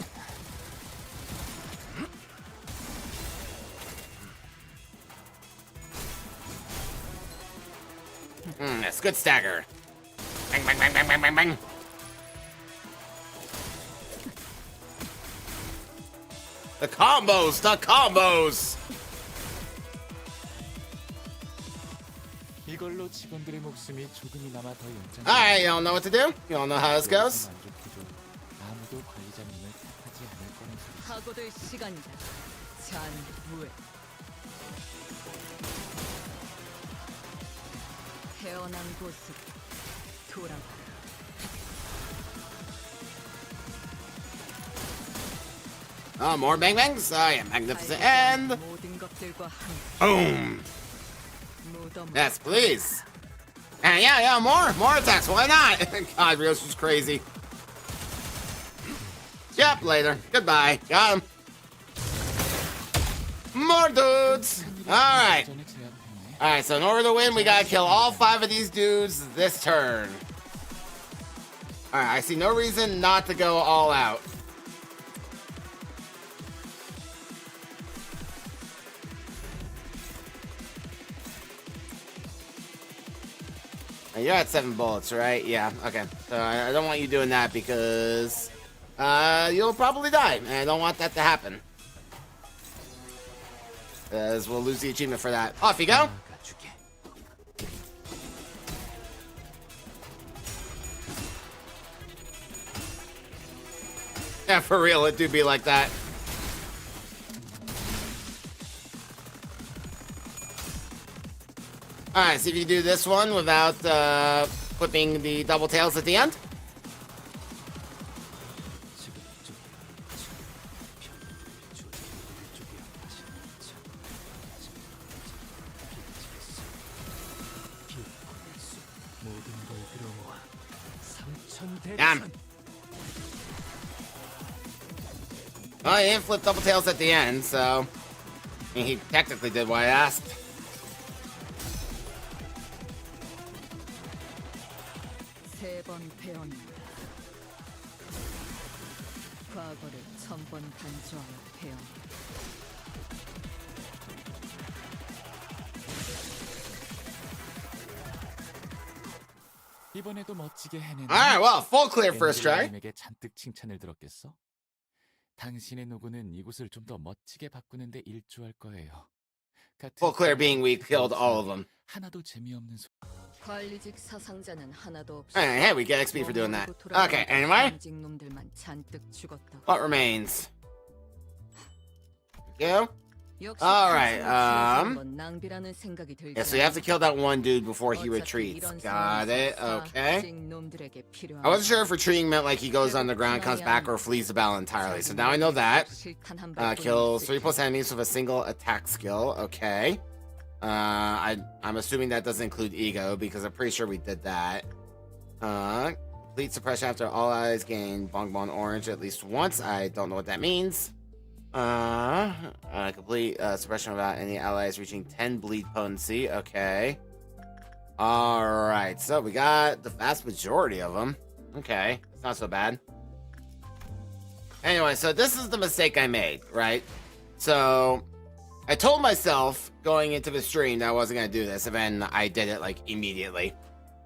That's good stagger. Bang, bang, bang, bang, bang, bang, bang. The combos. 이걸로 직원들의 목숨이 조금이나마 더 연장. Alright, you all know what to do? You all know how this goes? 만족해도 아무도 관리자님을 탓하지 않을 거는 소리지. 하고될 시간이다. 잔후에 태어난 곳으로 돌아가라. Oh, more bang bangs. Oh, yeah, magnificent. And 모든 것들과 함께 boom. 무덤 Yes, please. And yeah, more attacks. Why not? God, Rios was crazy. Yep, later. Goodbye. Got him. More dudes. All right. 전에 제압했네. All right. So in order to win, we gotta kill all 5 of these dudes this turn. All right. I see no reason not to go all out. You're at 7 bullets, right? Yeah, okay. So I don't want you doing that because you'll probably die, and I don't want that to happen. Because we'll lose the achievement for that. Off you go. 가주게. Yeah, for real, it do be like that. Alright, see if you can do this one without flipping the double tails at the end. 모든 걸 들어모아 삼천대천. Damn. Well, he didn't flip double tails at the end, so I mean, he technically did what I asked. 세 번 배웠다. 과거를 1000번 단조하여 배웠다. 이번에도 멋지게 해내는. Alright, well, full clear first try. 님에게 잔뜩 칭찬을 들었겠어? 당신의 노고는 이곳을 좀 더 멋지게 바꾸는데 일조할 거예요. 같은 Full clear being we killed all of them. 하나도 재미없는 소. 관리직 사상자는 하나도 없어. Hey, we get XP for doing that. Okay, anyway, 놈들만 잔뜩 죽었다. what remains? Go. 역시 Alright, 단순한 건 낭비라는 생각이 들지 Yeah, so you have to 않아. kill that one dude before he 어차피 retreats. 이런 Got it. 상황에서 Okay. 놈들에게 필요한 I wasn't sure if retreating meant like he goes underground, comes back, or flees the battle entirely. So now I know that. 실탄 한 발뿐이 Kills 없을 3+ enemies with a single attack skill. Okay. I'm assuming that doesn't include ego because I'm pretty sure we did that. Complete suppression after all allies gain bonbon orange at least once. I don't know what that means. Complete suppression without any allies reaching 10 bleed potency. Okay. Alright, so we got the vast majority of them. Okay, it's not so bad. Anyway, so this is the mistake I made, right? So I told myself going into the stream that I wasn't going to do this, and then I did it like immediately.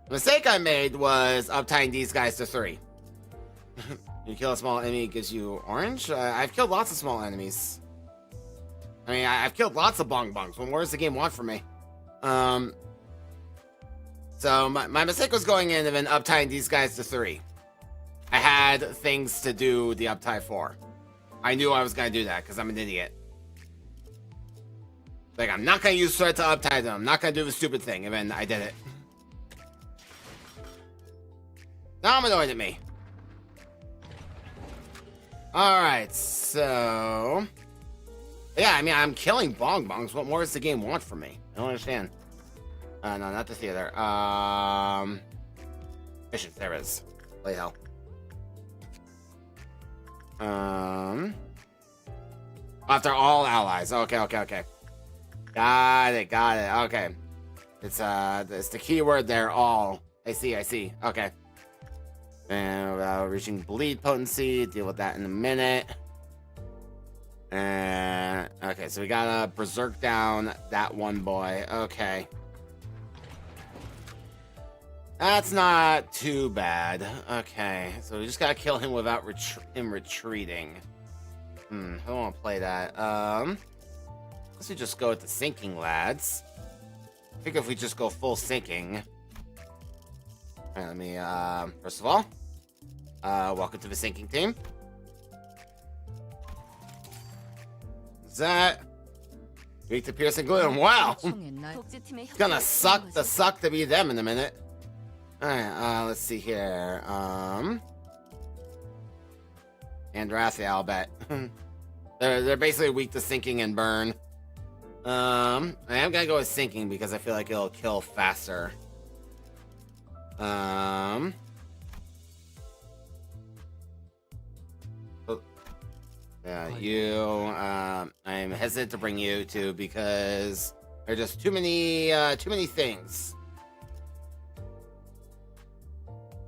The mistake I made was uptying these guys to 3. You kill a small enemy, it gives you orange. I've killed lots of small enemies. I mean, I've killed lots of bong bongs. What more does the game want from me? So my mistake was going in and then uptying these guys to 3. I had things to do the uptie for. I knew I was going to do that because I'm an idiot. Like, I'm not going to use threat to uptie them. I'm not going to do the stupid thing. And then I did it. Now I'm annoyed at me. Alright, so... Yeah, I mean, I'm killing bong bongs. What more does the game want from me? I don't understand. No, not the theater. Missions, there it is. Play hell. After all allies. Okay. Got it. Okay. It's the keyword there, all. I see. Okay. And reaching bleed potency, deal with that in a minute. And okay, so we gotta berserk down that one boy. Okay. That's not too bad. Okay, so we just gotta kill him without him retreating. I don't want to play that. Let's just go with the sinking lads. I think if we just go full sinking. Alright, let me, first of all, welcome to the sinking team. Is that weak to piercing gloom? Wow! It's gonna suck to be them in a minute. Alright, let's see here. And Raphael, I'll bet. They're basically weak to sinking and burn. I am gonna go with sinking because I feel like it'll kill faster. Oh, yeah, you. I'm hesitant to bring you to because there are just too many things.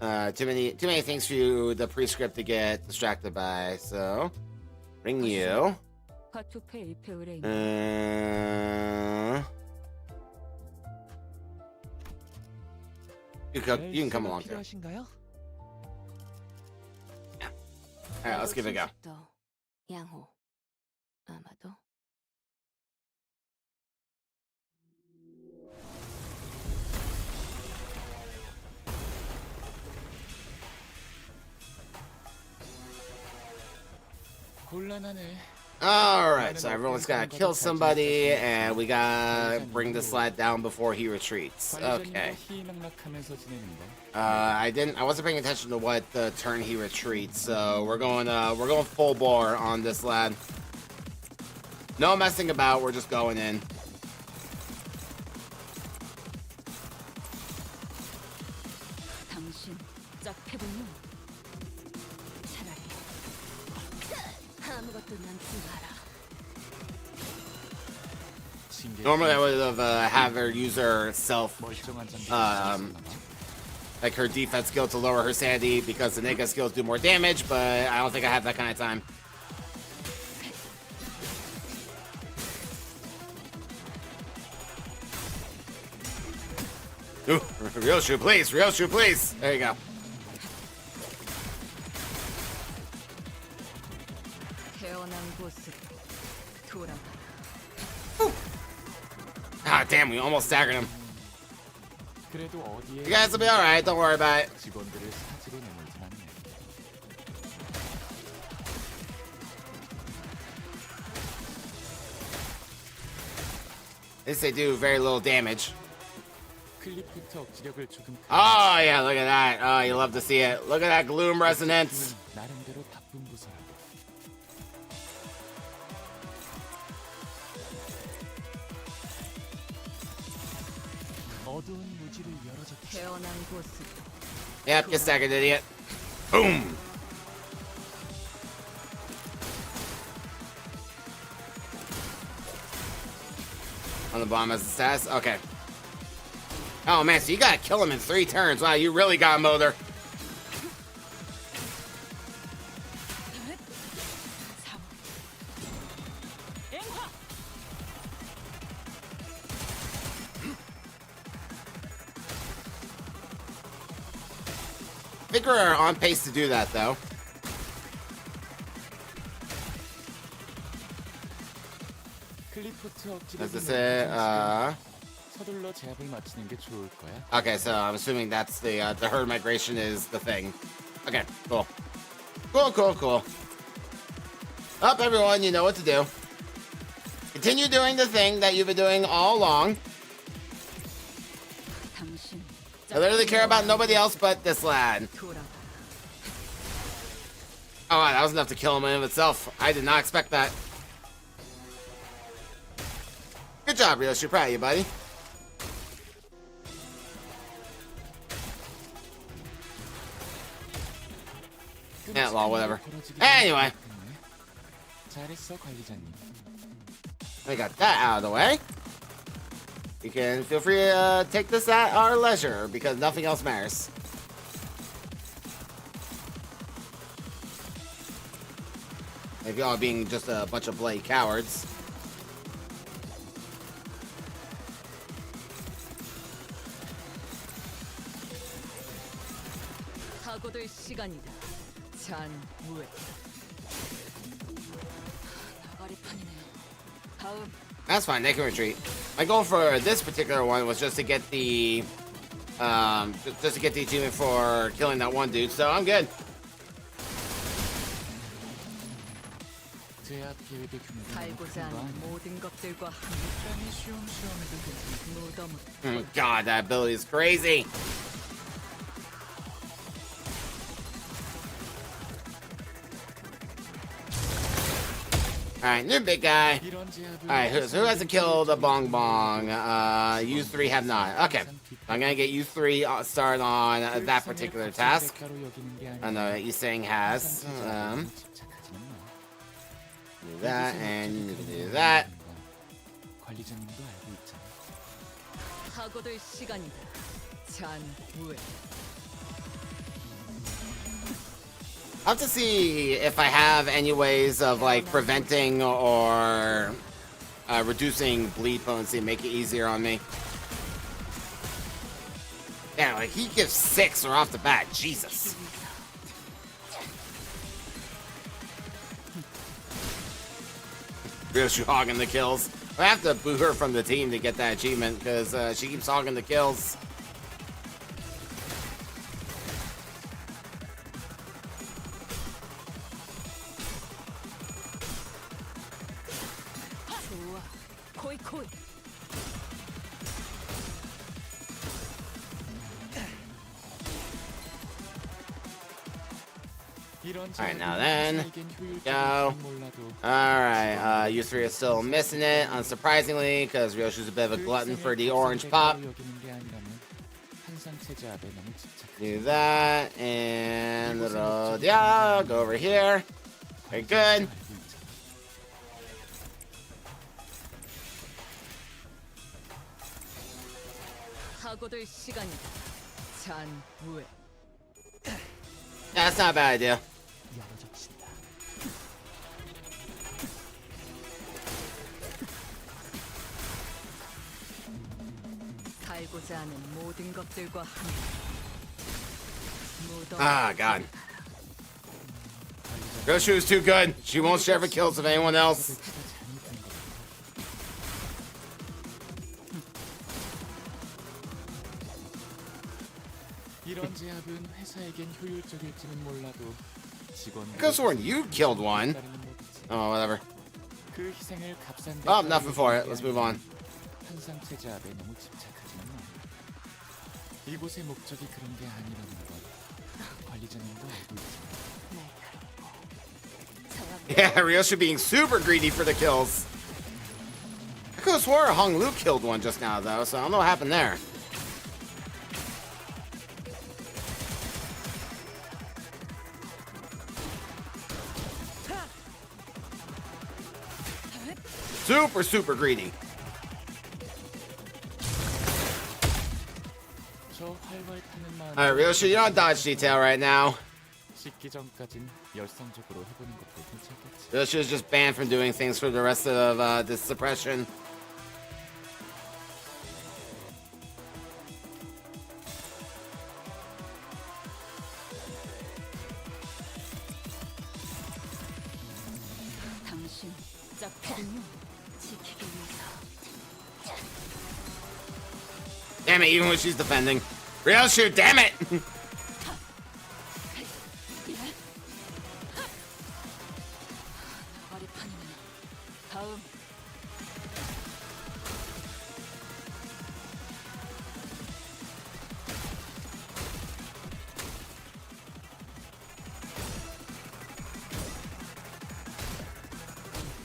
Too many things for you, the prescript, to get distracted by. So, bring you. 파투페이 페우레이. You can come along too. 필요하신가요? All right, let's give it a go. 양호. 아마도. 곤란하네. All right, so everyone's gotta kill somebody, and we gotta bring this lad down before he retreats. Okay. 희망락하면서 지내는 거. I wasn't paying attention to what the turn he retreats, so we're going full bore on this lad. No messing about, we're just going in. 당신 짝패군요. 차라리 아무것도 남지 마라. Normally I would have have her use her self, 멀쩡한 장면. like her defense skill to lower her sanity because the nigga skills do more damage, but I don't think I have that kind of time. Ooh, Ryoshu, please! Ryoshu, please! There you go. 태어난 곳으로 돌아가라. Ah, damn, we almost staggered him. 그래도 어디에 You guys will be alright, don't worry about it. 직원들을 사지로 내밀진 않네. At least they do very little damage. 클리프트 억지력을 조금 Oh, yeah, look at that. Oh, you love to see it. Look at that gloom resonance. 나름대로 바쁜 부서라고. 어두운 무지를 열어줘. 태어난 곳으로 Yep, get staggered, idiot. Boom! On the bomb as the status? Okay. Oh, man, so you gotta kill him in 3 turns. Wow, you really got mowed her. I think we're on pace to do that, though. 클리프트 As I 억지력을 said, 서둘러 제압을 마치는 게 좋을 거야. okay, so I'm assuming that's the herd migration is the thing. Okay, cool. Cool. Up, everyone, you know what to do. Continue doing the thing that you've been doing all along. 당신 I literally care about nobody else but this lad. 돌아가라. Oh, wow, that was enough to kill him in of itself. I did not expect that. Good job, Ryoshi. Proud of you, buddy. Yeah, lol, whatever. Anyway, 잘했어, 관리자님. we got that out of the way. You can feel free to take this at our leisure because nothing else matters. If y'all being just a bunch of bloody cowards. 사고될 시간이다. 잔무에. 나가리판이네요. 다음. That's fine, they can retreat. My goal for this particular one was just to get the just to get the achievement for killing that one dude, so I'm good. 제압 계획의 규모가 살고자 너무 하는 큰 거 아니야? 모든 것들과 함께 쉬엄쉬엄해도 괜찮아. 무덤은 God, that ability is crazy. Alright, new big guy. 이런 제압은 Alright, who hasn't killed a Bong Bong? You three have not. Okay. I'm gonna get you three started on that particular task. I know that Yiseng has. Do that, and you need to do that. 관리자님도 알고 있잖아. 하고들 시간이다. 잔후에. I'll have to see if I have any ways of like preventing or reducing bleed potency and make it easier on me. Yeah, like he gives 6 right off the bat. Jesus. Ryoshu hogging the kills. I have to boo her from the team to get that achievement because she keeps hogging the kills. 좋아. 코이코이. Alright, now then. Go. Alright, you three are still missing it, unsurprisingly, because Ryoshu's a bit of a glutton for the orange pop. Do that, and yeah, go over here. Very good. 하고들 시간이다. 잔후에. That's not a bad idea. 살고자 하는 모든 것들과 함께. Ah, God. Ryoshu is too good. She won't share the kills with anyone else. 이런 제압은 회사에겐 효율적일지는 몰라도 직원. Could have sworn you killed one. Oh, whatever. 그 희생을 값싼. Oh, nothing for it. Let's move on. 한상체 제압에 너무 집착하지는 마. 이곳의 목적이 그런 게 아니라는 걸 관리자님도 알고 있잖아. Yeah, Ryoshu being super greedy for the kills. I could have swore Hong Lu killed one just now, though, so I don't know what happened there. Super, super greedy. 저 활발 타는 마음. Alright, Ryoshu, you're on dodge detail right now. 씻기 전까진 열성적으로 해보는 것도 괜찮겠지. Ryoshu is just banned from doing things for the rest of this suppression. 당신 짝패군요. 지키기 위해서. Damn it, even when she's defending. Ryoshu, damn it! 아리판이면 다음.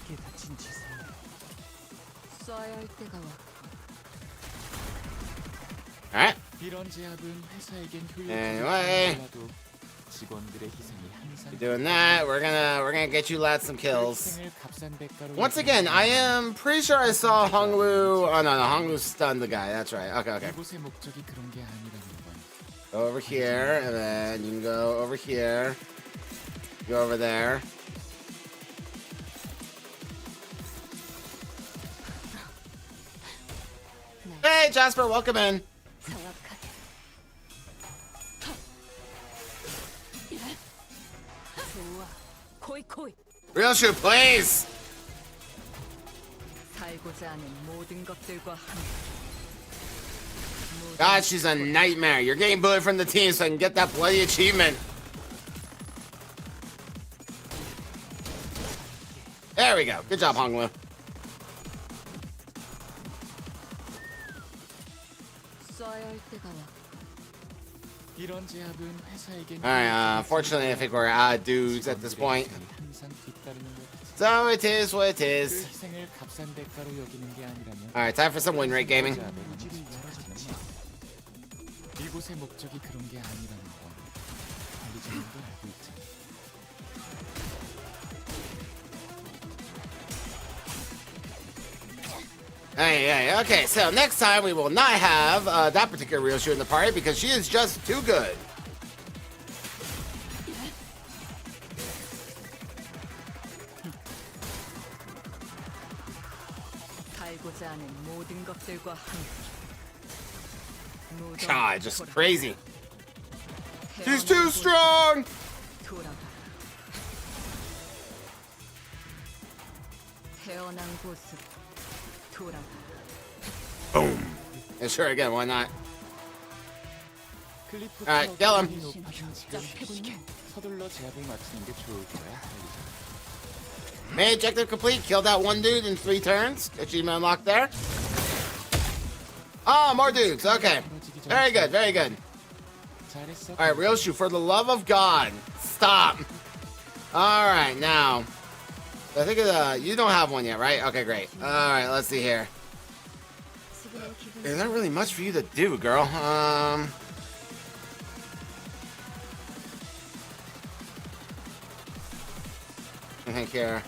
이게 다친 짓을. 써야 할 때가 왔고. Alright. 이런 제압은 회사에겐 Anyway. 효율적일지는 몰라도 직원들의 희생이 항상. You're doing that. We're gonna get you lads some kills. 희생을 값싼 대가로. Once again, I am pretty sure I saw Hong Lu. Oh no, Hong Lu stunned the guy. That's right. Okay. 이곳의 목적이 그런 게 아니라는 건. Go over here, and then you can go over here. Go over there. Hey, Jasper, welcome in. 정확하게. 좋아. 코이코이. Ryoshu, please. 살고자 하는 모든 것들과 함께. God, she's a nightmare. You're getting bullied from the team so I can get that bloody achievement. There we go. Good job, Hong Lu. 써야 할 때가 왔고. 이런 제압은 회사에겐. Alright, unfortunately, I think we're out of dudes at this point. 항상 뒤따르는 거지. So it is what it 그 is. 희생을 값싼 대가로 여기는 게 아니라면 Alright, time for some win rate gaming. 의지를 열어주는 마음. 이곳의 목적이 그런 게 아니라는 건 관리자님도 알고 있잖아. Hey, okay, so next time we will not have that particular real shoe in the party because she is just too good. 달고자 하는 모든 것들과 함께 God, just 돌아가. crazy. She's 태어난 too 곳 strong! 돌아가. 태어난 곳으로 돌아가. Boom. Yeah, sure, again, why not? 클리프 Alright, kill him. 진짜 패군요. 서둘러 제압을 마치는 게 좋을 거야. 관리자. Main objective complete. Kill that one dude in 3 turns. Achievement unlocked there. Oh, more dudes. Okay. Very good, very good. 잘했어. Alright, Ryoshu, for the love of God. Stop. Alright, now. I think you don't have one yet, right? Okay, great. Alright, let's see here. There's not really much for you to do, girl. I think here.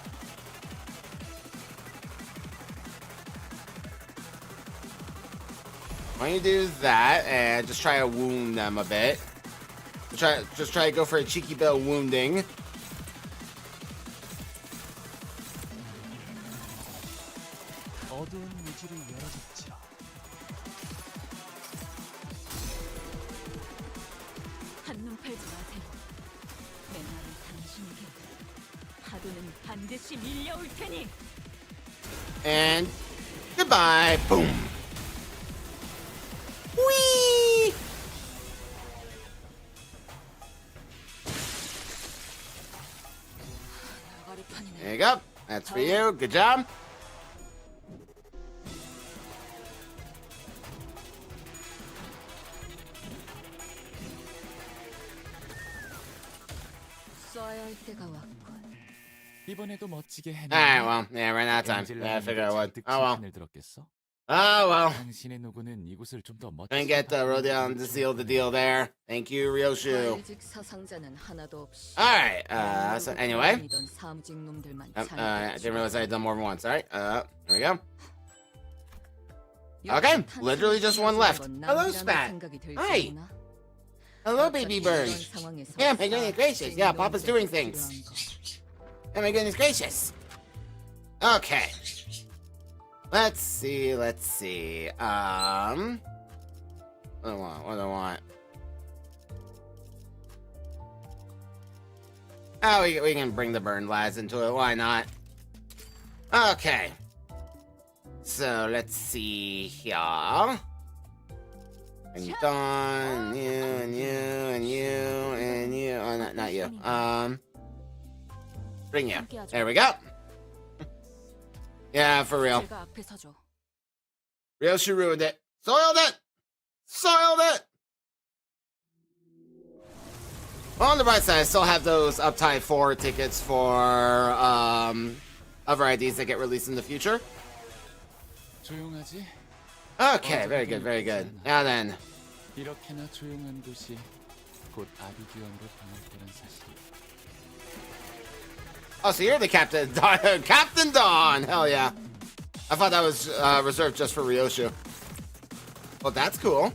Why don't you do that and just try to wound them a bit? Just try to go for a cheeky bit of wounding. 어두운 의지를 열어줬지. 한눈 팔지 마세요. 내 말은 당신에게 파도는 반드시 밀려올 테니. And goodbye. Boom. Whee! There you go. That's for you. Good job. 써야 할 때가 왔군. 이번에도 멋지게 해내. Alright, well, yeah, ran out of time. Yeah, I figured I would. Oh well. 들었겠어? Oh well. 당신의 노고는 이곳을 좀 더 멋지게. Didn't get Rodeon to seal the deal there. Thank you, Ryoshu. 과일직 사상자는 하나도 없이. Alright, so anyway. 다니던 사무직 놈들만 I didn't realize I had done more than once. Alright, there we go. Okay, literally just one left. Hello, Spat. Hi. Hello, baby bird. Yeah, my goodness gracious. Yeah, Papa's doing things. Oh my goodness gracious. Okay. Let's see. What do I want? Oh, we can bring the burn lads into it. Why not? Okay. So, let's see here. And you done, you, and you, and you, and you. Oh, not you. Bring you. There we go. Yeah, for real. 제가 앞에 서죠. Ryoshu ruined it. Soiled it! Soiled it! Well, on the bright side, I still have those Uptide 4 tickets for other IDs that get released in the future. 조용하지? Okay, very good, very good. Now then. 이렇게나 조용한 곳이 곧 아비규환으로 변할 거란 사실. Oh, so you're the Captain Dawn. Captain Dawn! Hell yeah. I thought that was reserved just for Ryoshu. Well, that's cool.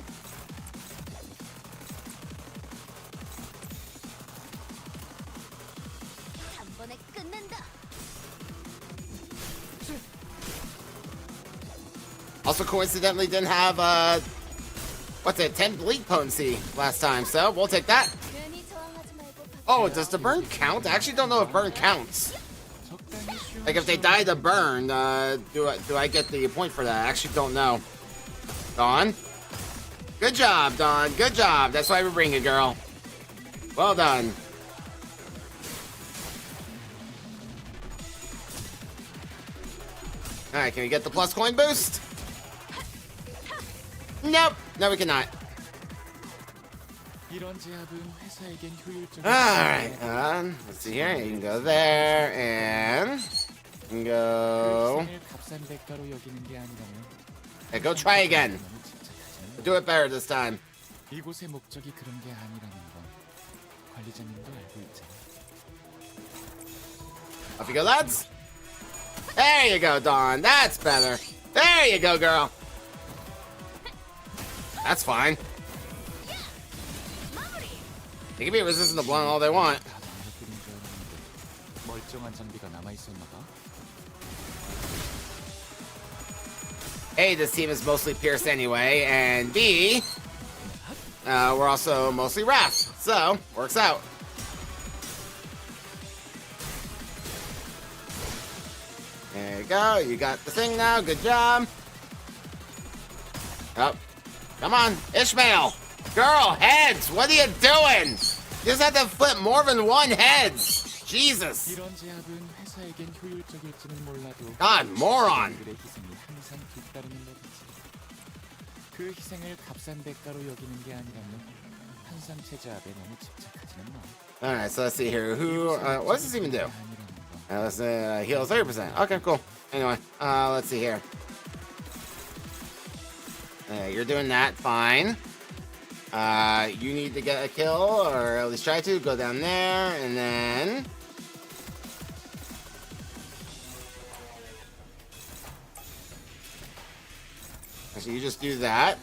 Also, coincidentally, didn't have, what's it, 10 bleed potency last time, so we'll take that. Oh, does the burn count? I actually don't know if burn counts. Like, if they die to burn, do I get the point for that? I actually don't know. Dawn? Good job, Dawn. Good job. That's why we bring you, girl. Well done. Alright, can we get the plus coin boost? Nope. No, we cannot. 이런 제압은 회사에겐 효율적인. Alright, let's see here. You can go there, and And 그 go. 희생을 값싼 대가로 여기는 게 아니라면 Hey, go try again. 너무 집착하지는 Do it better this time. 마. 이곳의 목적이 그런 게 아니라는 건 관리자님도 알고 있잖아. Off you go, lads. There you go, Dawn. That's better. There you go, girl. That's fine. They can be resistant to blunt all they want. 다 망가뜨린 줄 알았는데 멀쩡한 장비가 남아 있었나 봐. A, this team is mostly Pierce anyway, and B, we're also mostly Wrath, so works out. There you go. You got the thing now. Good job. Oh, come on, Ishmael. Girl, heads. What are you doing? You just have to flip more than one heads. Jesus. 이런 제압은 회사에겐 효율적일지는 몰라도 God, moron. 직원들의 희생이 항상 뒤따르는 거겠지. 그 희생을 값싼 대가로 여기는 게 아니라면 항상 제자압에 너무 집착하지는 마. All right, so let's see here. Who? What does this even do? Let's heal 30%. Okay, cool. Anyway, let's see here. You're doing that, fine. You need to get a kill, or at least try to. Go down there, and then... So you just do that.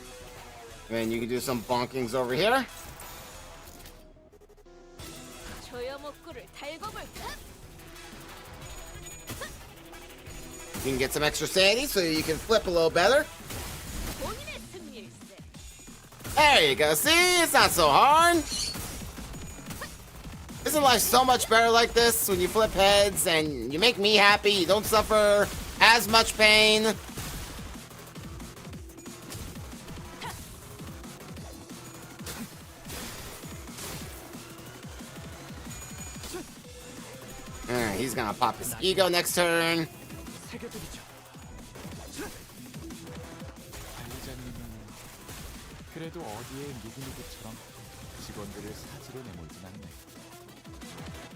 And then you can do some bonkings over here. You can get some extra sanity so you can flip a little better. There you go. See? It's not so hard. Isn't life so much better like this when you flip heads and you make me happy? You don't suffer as much pain. Alright, he's gonna pop his ego next turn. 새겨드리죠. 관리자님은 그래도 어디에 누구누구처럼 직원들을 사지로 내몰진 않네.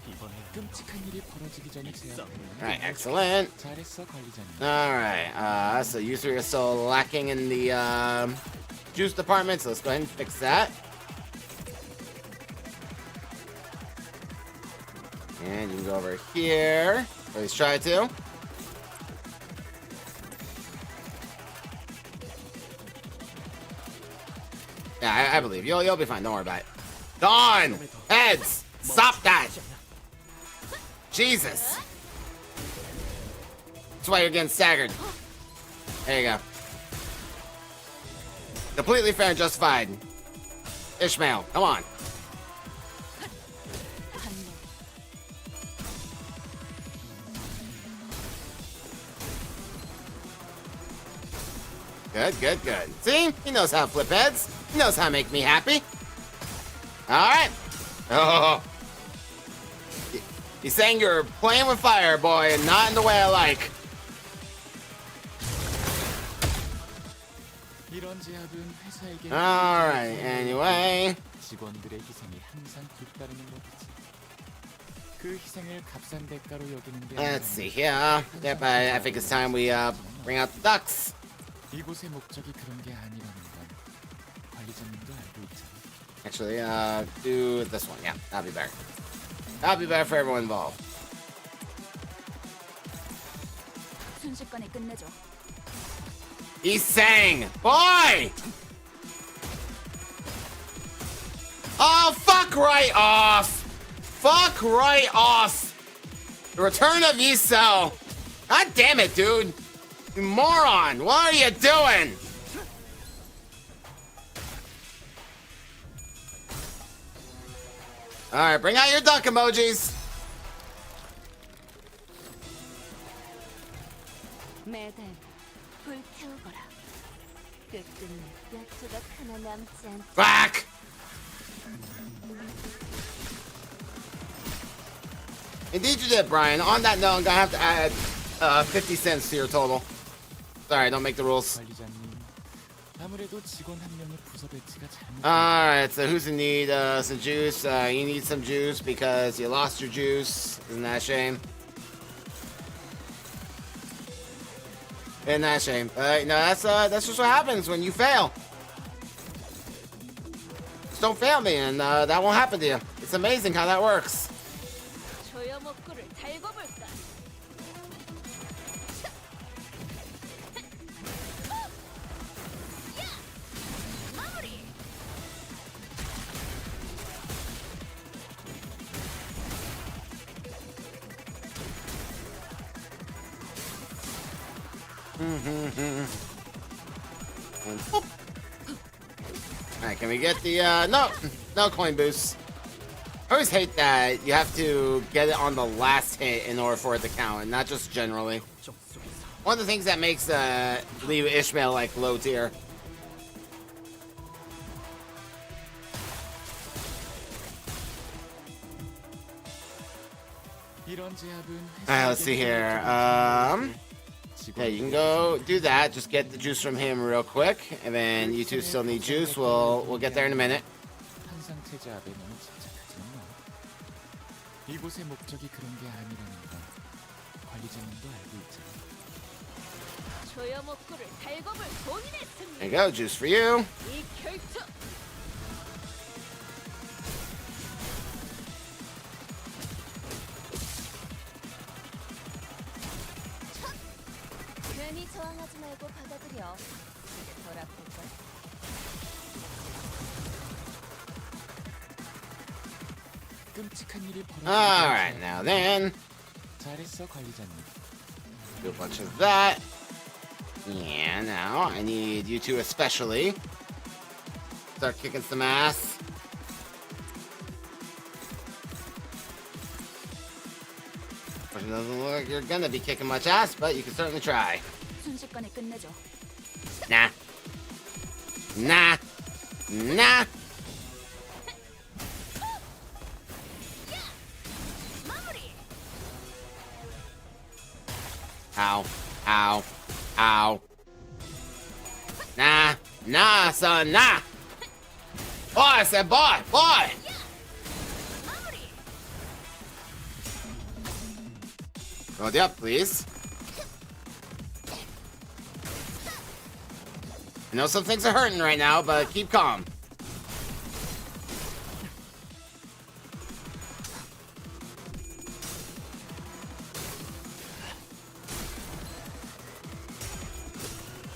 이번에 끔찍한 일이 벌어지기 전에 제압을 Alright, excellent. 잘했어 관리자님. Alright, so you three are still lacking in the juice department, so let's go ahead and fix that. And you can go over here. Or at least try to. Yeah, I believe you. You'll be fine. Don't worry about it. Dawn! Heads! Stop that! Jesus! That's why you're getting staggered. There you go. Completely fair and justified. Ishmael, come on. Good, good, good. See? He knows how to flip heads. He knows how to make me happy. Alright. Oh. He's saying you're playing with fire, boy, and not in the way I like. 이런 제압은 회사에게 Alright, anyway. 직원들의 희생이 항상 뒤따르는 거겠지. 그 희생을 값싼 대가로 여기는 게 Let's see here. Yep, I think it's time we bring out the ducks. 이곳의 목적이 그런 게 아니라는 건 관리자님도 알고 있잖아. Actually, do this one. Yeah, that'll be better. That'll be better for everyone involved. 순식간에 끝내줘. He's saying, boy! Oh, fuck right off! Fuck right off! The return of Yisel. God damn it, dude. You moron! What are you doing? Alright, bring out your duck emojis. 매달 불태우거라. 끝끝내 몇 조각 하나 남지 않게. Back! Indeed you did, Brian. On that note, I'm gonna have to add 50 cents to your total. Sorry, don't make the rules. 관리자님, 아무래도 직원 한 명의 부서 배치가 잘못. Alright, so who's in need? Some juice. You need some juice because you lost your juice. Isn't that a shame? Isn't that a shame? No, that's just what happens when you fail. Just don't fail me, and that won't happen to you. It's amazing how that works. 조여목구를 달고 볼까? Alright, can we get the, no coin boost. I always hate that you have to get it on the last hit in order for it to count, and not just generally. 정 속에서 One of the things that makes, leave Ishmael, like, low tier. 이런 제압은 Alright, let's see here. Yeah, you can go do that. Just get the juice from him real quick, and then you two still need juice. We'll get there in a minute. 한상체 제압에 너무 집착하지는 마. 이곳의 목적이 그런 게 아니라는 건 관리자님도 알고 있잖아. 조여목구를 달고 볼 본인의 승리. There you go, juice for you. 이 결투. 괜히 저항하지 말고 받아들여. 이게 덜 아플걸. 끔찍한 일이 벌어지고 Alright, now then. 잘했어 관리자님. Do a bunch of that. Yeah, now I need you two especially. Start kicking some ass. It doesn't look like you're gonna be kicking much ass, but you can certainly try. 순식간에 끝내줘. Nah. Nah. Nah. Ow. Ow. Ow. Nah. Nah, son. Nah. Boy, I said boy. Boy. Roll the up, please. I know some things are hurting right now, but keep calm.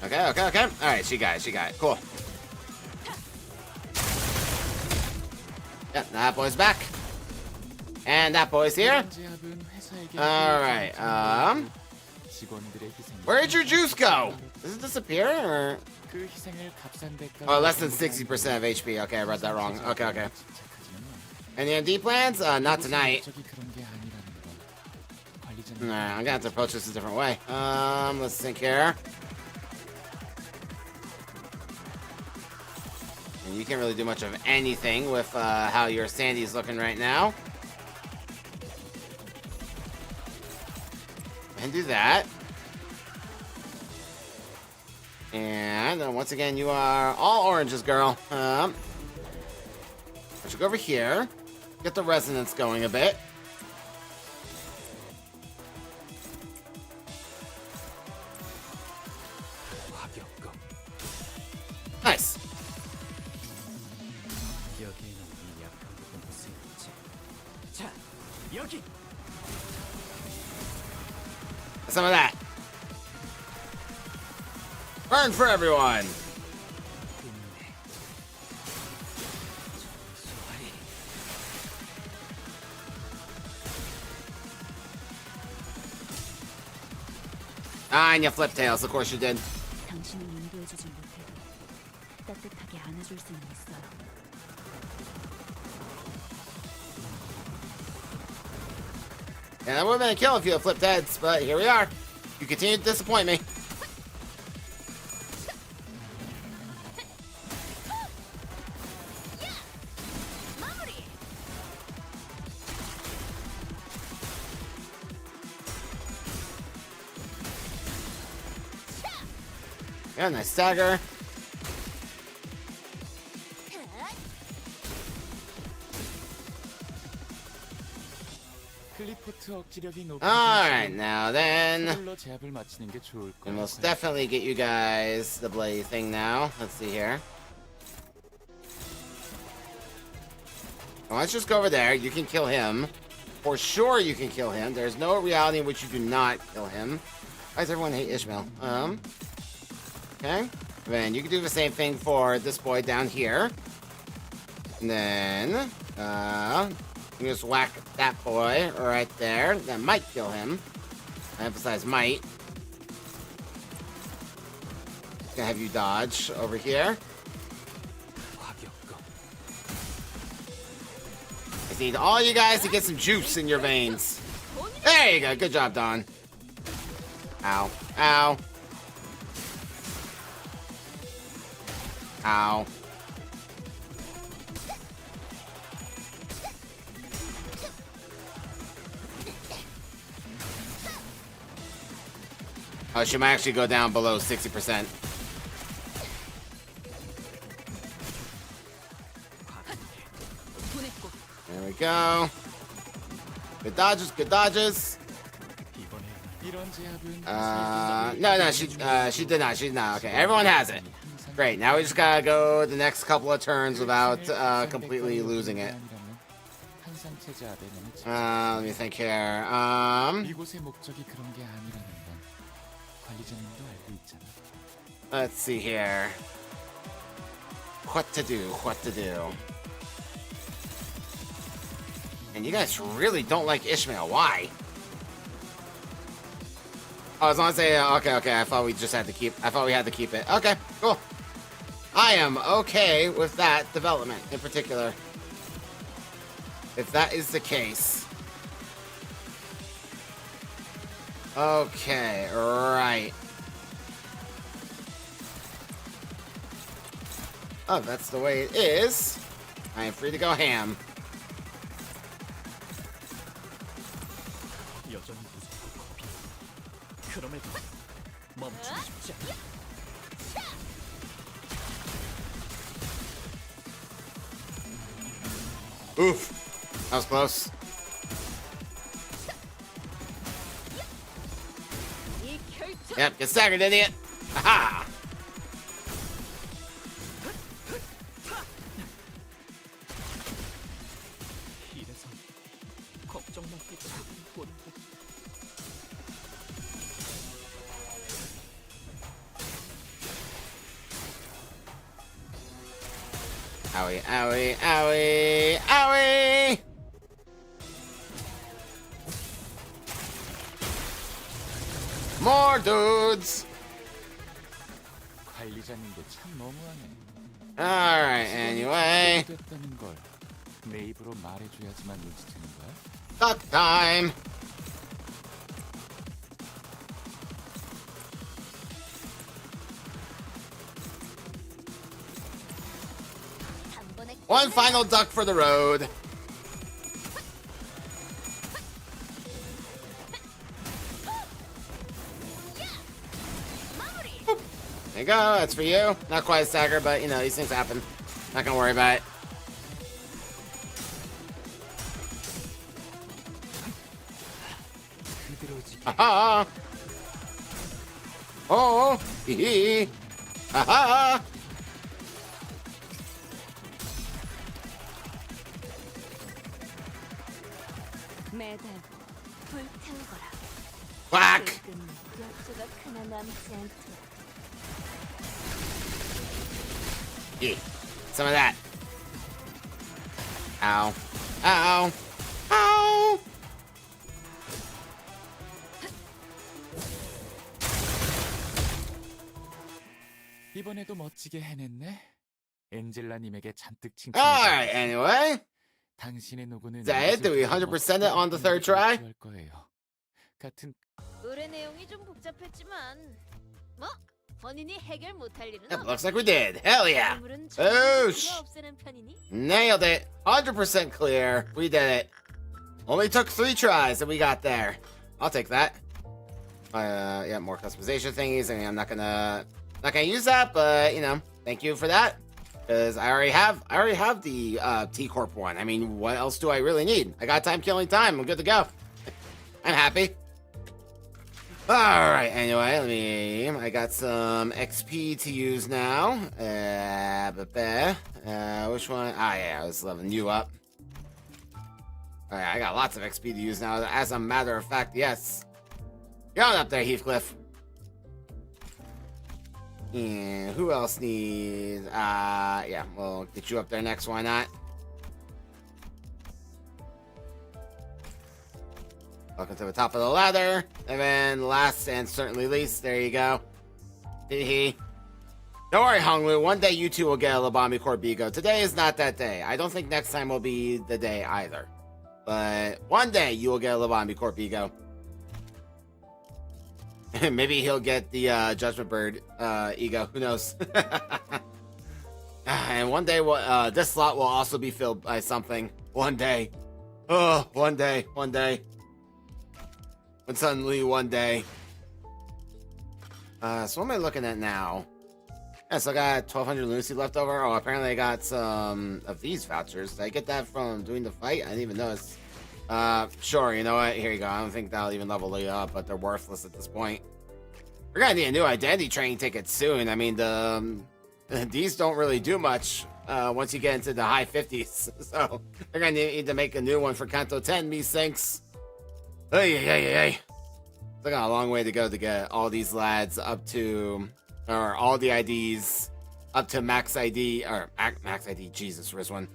Okay. Alright, she got it. Cool. Yep, that boy's back. And that boy's here. 이런 제압은 회사에게 Alright, 직원들의 희생. where'd your juice go? Does it disappear, or? 그 희생을 값싼 대가로 Oh, less than 60% of HP. Okay, I read that wrong. Okay. 집착하지는 마. Any MD plans? Not tonight. 목적이 그런 게 아니라는 건 관리자님. Nah, I'm gonna have to approach this a different way. Let's think here. And you can't really do much of anything with how your Sandy's looking right now. And do that. And once again, you are all oranges, girl. I should go over here. Get the resonance going a bit. 화격검. Nice. 여기에는 이 약한 부분도 쓰였지. 자, 여기. Some of that. Burn for everyone. 소환이. Ah, and you flip tails. Of course you did. 당신을 인도해주지 못해도 따뜻하게 안아줄 수는 있어요. And that would have been a kill if you had flipped heads, but here we are. You continue to disappoint me. Yeah, nice stagger. 클리프 텔레포트 억지력이 높은 Alright, now then. 서둘러 제압을 마치는 게 좋을 We 거야. most definitely get you guys the bloody thing now. Let's see here. Well, let's just go over there. You can kill him. For sure you can kill him. There's no reality in which you do not kill him. Why does everyone hate Ishmael? Okay. Then you can do the same thing for this boy down here. And then, you just whack that boy right there. That might kill him. I emphasize might. Gonna have you dodge over here. I need all you guys to get some juice in your veins. There you go. Good job, Don. Ow. Ow. Ow. Oh, she might actually go down below 60%. There we go. Good dodges, good dodges. 이런 제압은 No, she did not. She did not. Okay, everyone has it. Great. Now we just gotta go the next couple of turns without completely losing it. 한상체 제압에는 Let me think here. 이곳의 목적이 그런 게 아니라는 건 관리자님도 알고 있잖아. Let's see here. What to do? What to do? And you guys really don't like Ishmael. Why? Oh, as long as they okay. I thought we just had to keep. I thought we had to keep it. Okay, cool. I am okay with that development in particular. If that is the case. Okay, right. Oh, that's the way it is. I am free to go ham. 여전히 무섭고 겁이 나. 그럼에도 멈추고 싶지 않아. Oof. That was close. Yep, get staggered, idiot. Aha! 이래서 걱정만 했지. Owie, owie, owie, owie! More dudes! 관리자님도 참 너무하네. Alright, anyway. 됐다는 걸 내 입으로 말해줘야지만 눈치채는 거야? Duck time! One final duck for the road. Boop. There you go, that's for you. Not quite a stagger, but you know, these things happen. Not gonna worry about it. Aha! Oh! Hee hee! Aha! 매달 불태우거라. Whack! 약수가 하나 남지 않도록. Yeah. Some of that. Ow. Ow. Ow! 이번에도 멋지게 해냈네. 엔젤라님에게 잔뜩 Alright, 칭찬해. anyway. 당신의 노고는 Is that it? Do we 100% it on the third try? 할 거예요. 같은 의뢰 내용이 좀 복잡했지만 뭐 본인이 해결 못할 일은 Yep, looks like we did. Hell yeah. 건물은 Oosh. 전부 없애는 편이니? Nailed it. 100% clear. We did it. Only took 3 tries and we got there. I'll take that. Yeah, more customization thingies. I mean, I'm not gonna use that, but you know, thank you for that. Because I already have the T Corp one. I mean, what else do I really need? I got time killing time. I'm good to go. I'm happy. Alright, anyway, I got some XP to use now. Which one? Ah, yeah, I was leveling you up. Alright, I got lots of XP to use now. As a matter of fact, yes. You're on up there, Heathcliff. And who else needs... yeah, we'll get you up there next, why not? Welcome to the top of the ladder. And then last and certainly least, there you go. Hee. Don't worry, Honglu. One day you two will get a Lobomi Corbigo. Today is not that day. I don't think next time will be the day either. But one day you will get a Lobomi Corbigo. Maybe he'll get the Judgment Bird ego. Who knows? And one day this slot will also be filled by something. One day. Oh, one day. One day. And suddenly one day. So what am I looking at now? Yeah, so I got 1,200 lunacy left over. Oh, apparently I got some of these vouchers. Did I get that from doing the fight? I didn't even notice. Sure, you know what? Here you go. I don't think that'll even level you up, but they're worthless at this point. We're gonna need a new identity training ticket soon. I mean, these don't really do much once you get into the high 50s. So they're gonna need to make a new one for Kanto 10, me sinks. Hey. Still got a long way to go to get all these lads up to, or all the IDs up to max ID, or max ID, Jesus, Rizwan.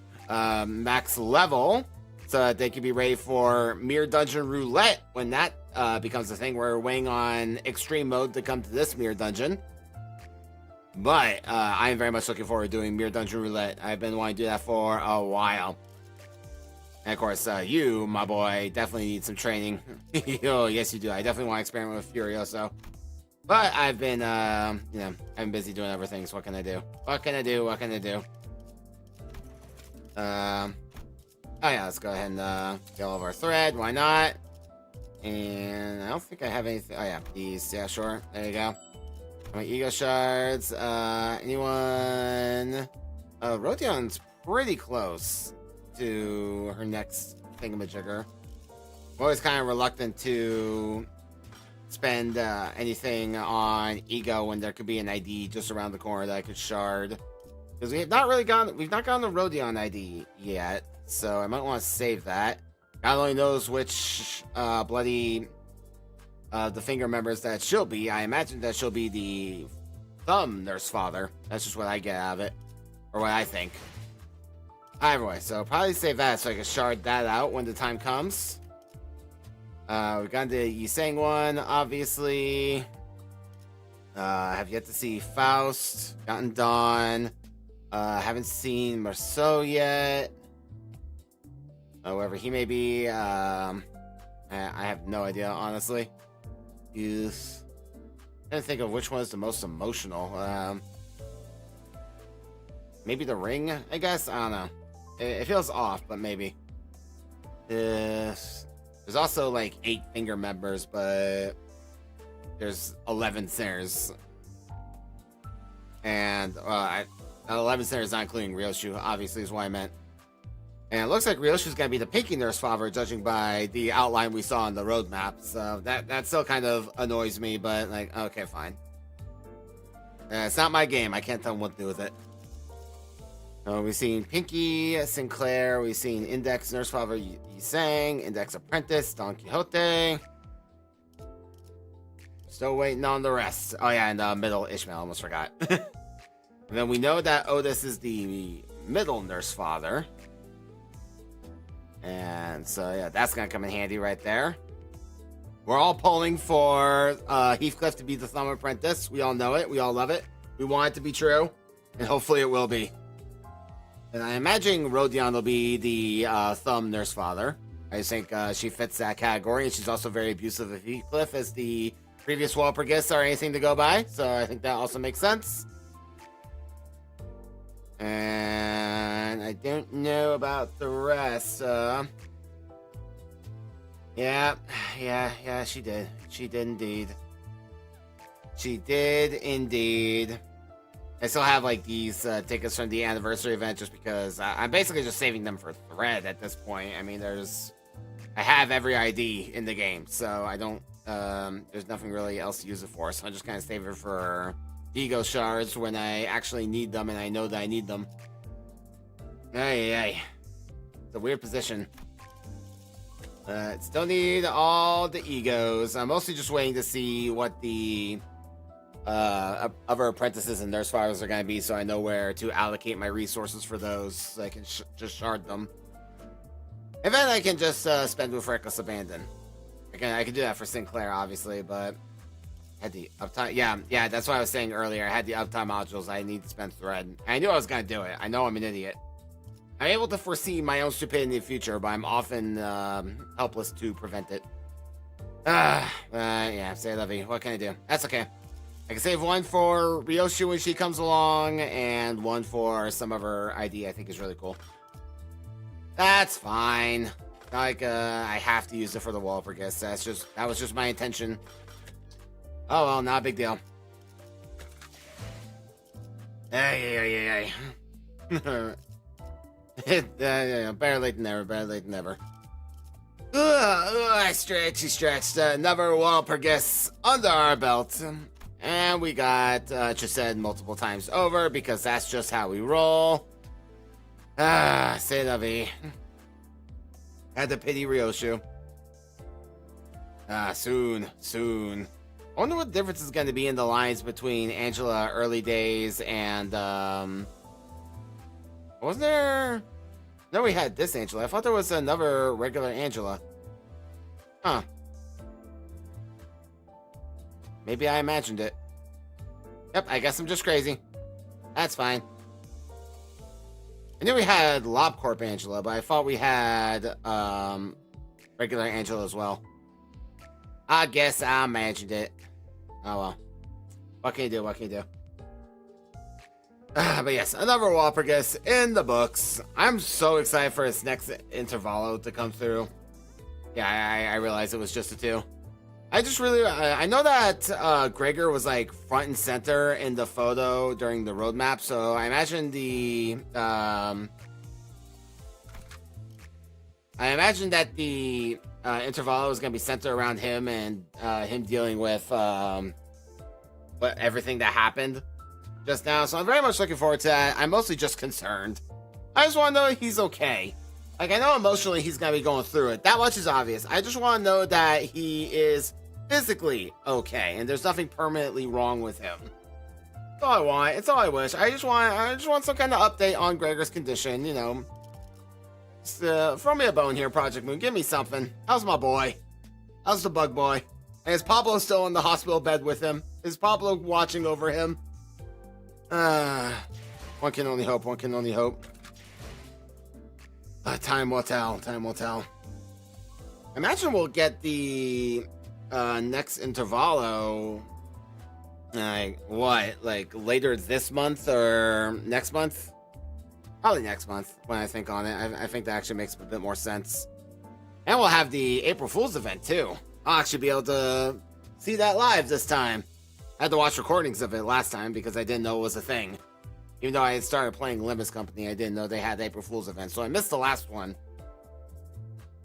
Max level, so that they can be ready for Mirror Dungeon Roulette when that becomes a thing. We're waiting on Extreme Mode to come to this Mirror Dungeon. But I am very much looking forward to doing Mirror Dungeon Roulette. I've been wanting to do that for a while. And of course, you, my boy, definitely need some training. Oh, yes, you do. I definitely want to experiment with Furioso. But I've been, I'm busy doing other things. What can I do? What can I do? Oh, yeah, let's go ahead and get all of our thread. Why not? And I don't think I have anything. Oh, yeah, these. Yeah, sure. There you go. My ego shards. Anyone? Rhodion's pretty close to her next thingamajigger. I'm always kind of reluctant to spend anything on ego when there could be an ID just around the corner that I could shard, because we've not gotten the Rhodion ID yet, so I might want to save that. God only knows which bloody the finger members that she'll be. I imagine that she'll be the thumb nurse father. That's just what I get out of it, or what I think. Either way, so probably save that so I can shard that out when the time comes. We got the Yiseng one, obviously. Have yet to see Faust. Gotten Dawn. Haven't seen Marceau yet. Whoever he may be. I have no idea, honestly. Yes. I'm trying to think of which one is the most emotional. Maybe the ring, I guess? I don't know. It feels off, but maybe. There's also like 8 finger members, but there's 11 snares. And 11 snares not including Ryoshu, obviously, is what I meant. And it looks like Ryoshu's gonna be the pinky nurse father, judging by the outline we saw on the roadmap. So that still kind of annoys me, but like, okay, fine. It's not my game. I can't tell them what to do with it. We've seen Pinky, Sinclair, we've seen Index Nurse Father Yiseng, Index Apprentice, Don Quixote. Still waiting on the rest. Oh yeah, and middle Ishmael, almost forgot. And then we know that Otis is the middle Nurse Father. And so yeah, that's gonna come in handy right there. We're all pulling for Heathcliff to be the Thumb Apprentice. We all know it, we all love it. We want it to be true, and hopefully it will be. And I imagine Rhodion will be the thumb nurse father. I just think she fits that category, and she's also very abusive of Heathcliff as the previous Walpurgis or anything to go by. So I think that also makes sense. And I don't know about the rest. Yeah, she did. She did indeed. She did indeed. I still have like these tickets from the anniversary event just because I'm basically just saving them for thread at this point. I mean, there's I have every ID in the game, so I don't, there's nothing really else to use it for, so I'm just kind of save it for ego shards when I actually need them, and I know that I need them. Hey. It's a weird position. Still need all the egos. I'm mostly just waiting to see what the other apprentices and nurse fathers are going to be, so I know where to allocate my resources for those, so I can just shard them. And then I can just spend with Reckless Abandon. I can do that for Sinclair, obviously, but I had the uptime. Yeah, that's what I was saying earlier. I had the uptime modules. I need to spend Thread. I knew I was going to do it. I know I'm an idiot. I'm able to foresee my own stupidity in the future, but I'm often helpless to prevent it. Yeah, say Levy. What can I do? That's okay. I can save one for Ryoshi when she comes along, and one for some other ID I think is really cool. That's fine. Not like I have to use it for the Walpurgis. That was just my intention. Oh well, not a big deal. Hey. Better late than never. I stretched. Another Walpurgis under our belt. And we got Chesed multiple times over because that's just how we roll. C'est la vie. Had to pity Ryoshu. Soon. I wonder what the difference is going to be in the lines between Angela early days and, wasn't there? No, we had this Angela. I thought there was another regular Angela. Huh. Maybe I imagined it. Yep, I guess I'm just crazy. That's fine. I knew we had LobCorp Angela, but I thought we had regular Angela as well. I guess I imagined it. Oh well. What can you do? But yes, another Walpurgis in the books. I'm so excited for its next Intervallo to come through. Yeah, I realized it was just a 2. I just really, I know that Gregor was like front and center in the photo during the roadmap, so I imagine that the Intervallo is going to be centered around him and him dealing with everything that happened just now. So I'm very much looking forward to that. I'm mostly just concerned. I just want to know he's okay. Like, I know emotionally he's going to be going through it. That much is obvious. I just want to know that he is physically okay and there's nothing permanently wrong with him. That's all I want. It's all I wish. I just want some kind of update on Gregor's condition, you know. Just, throw me a bone here, Project Moon. Give me something. How's my boy? How's the bug boy? And is Pablo still in the hospital bed with him? Is Pablo watching over him? One can only hope. Time will tell. Imagine we'll get the next Intervallo like later this month or next month? Probably next month when I think on it. I think that actually makes a bit more sense. And we'll have the April Fool's event too. I'll actually be able to see that live this time. I had to watch recordings of it last time because I didn't know it was a thing. Even though I had started playing Limbus Company, I didn't know they had the April Fool's event, so I missed the last one.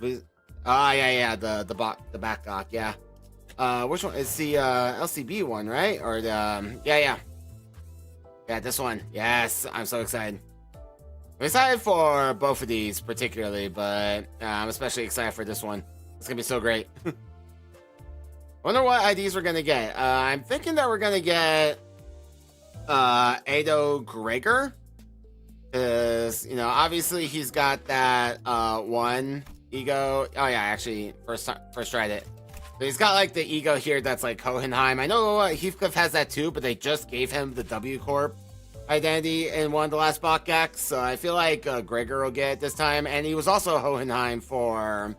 The Backdock, yeah. Which one? It's the LCB one, right? Or the yeah, this one. Yes, I'm so excited. I'm excited for both of these particularly, but I'm especially excited for this one. It's gonna be so great. Wonder what IDs we're gonna get. I'm thinking that we're gonna get Ado Gregor, because obviously he's got that one ego. Oh yeah, actually first tried it. So he's got like the ego here that's like Hohenheim. I know Heathcliff has that too, but they just gave him the W Corp identity in one of the last Botgax, so I feel like Gregor will get it this time. And he was also Hohenheim for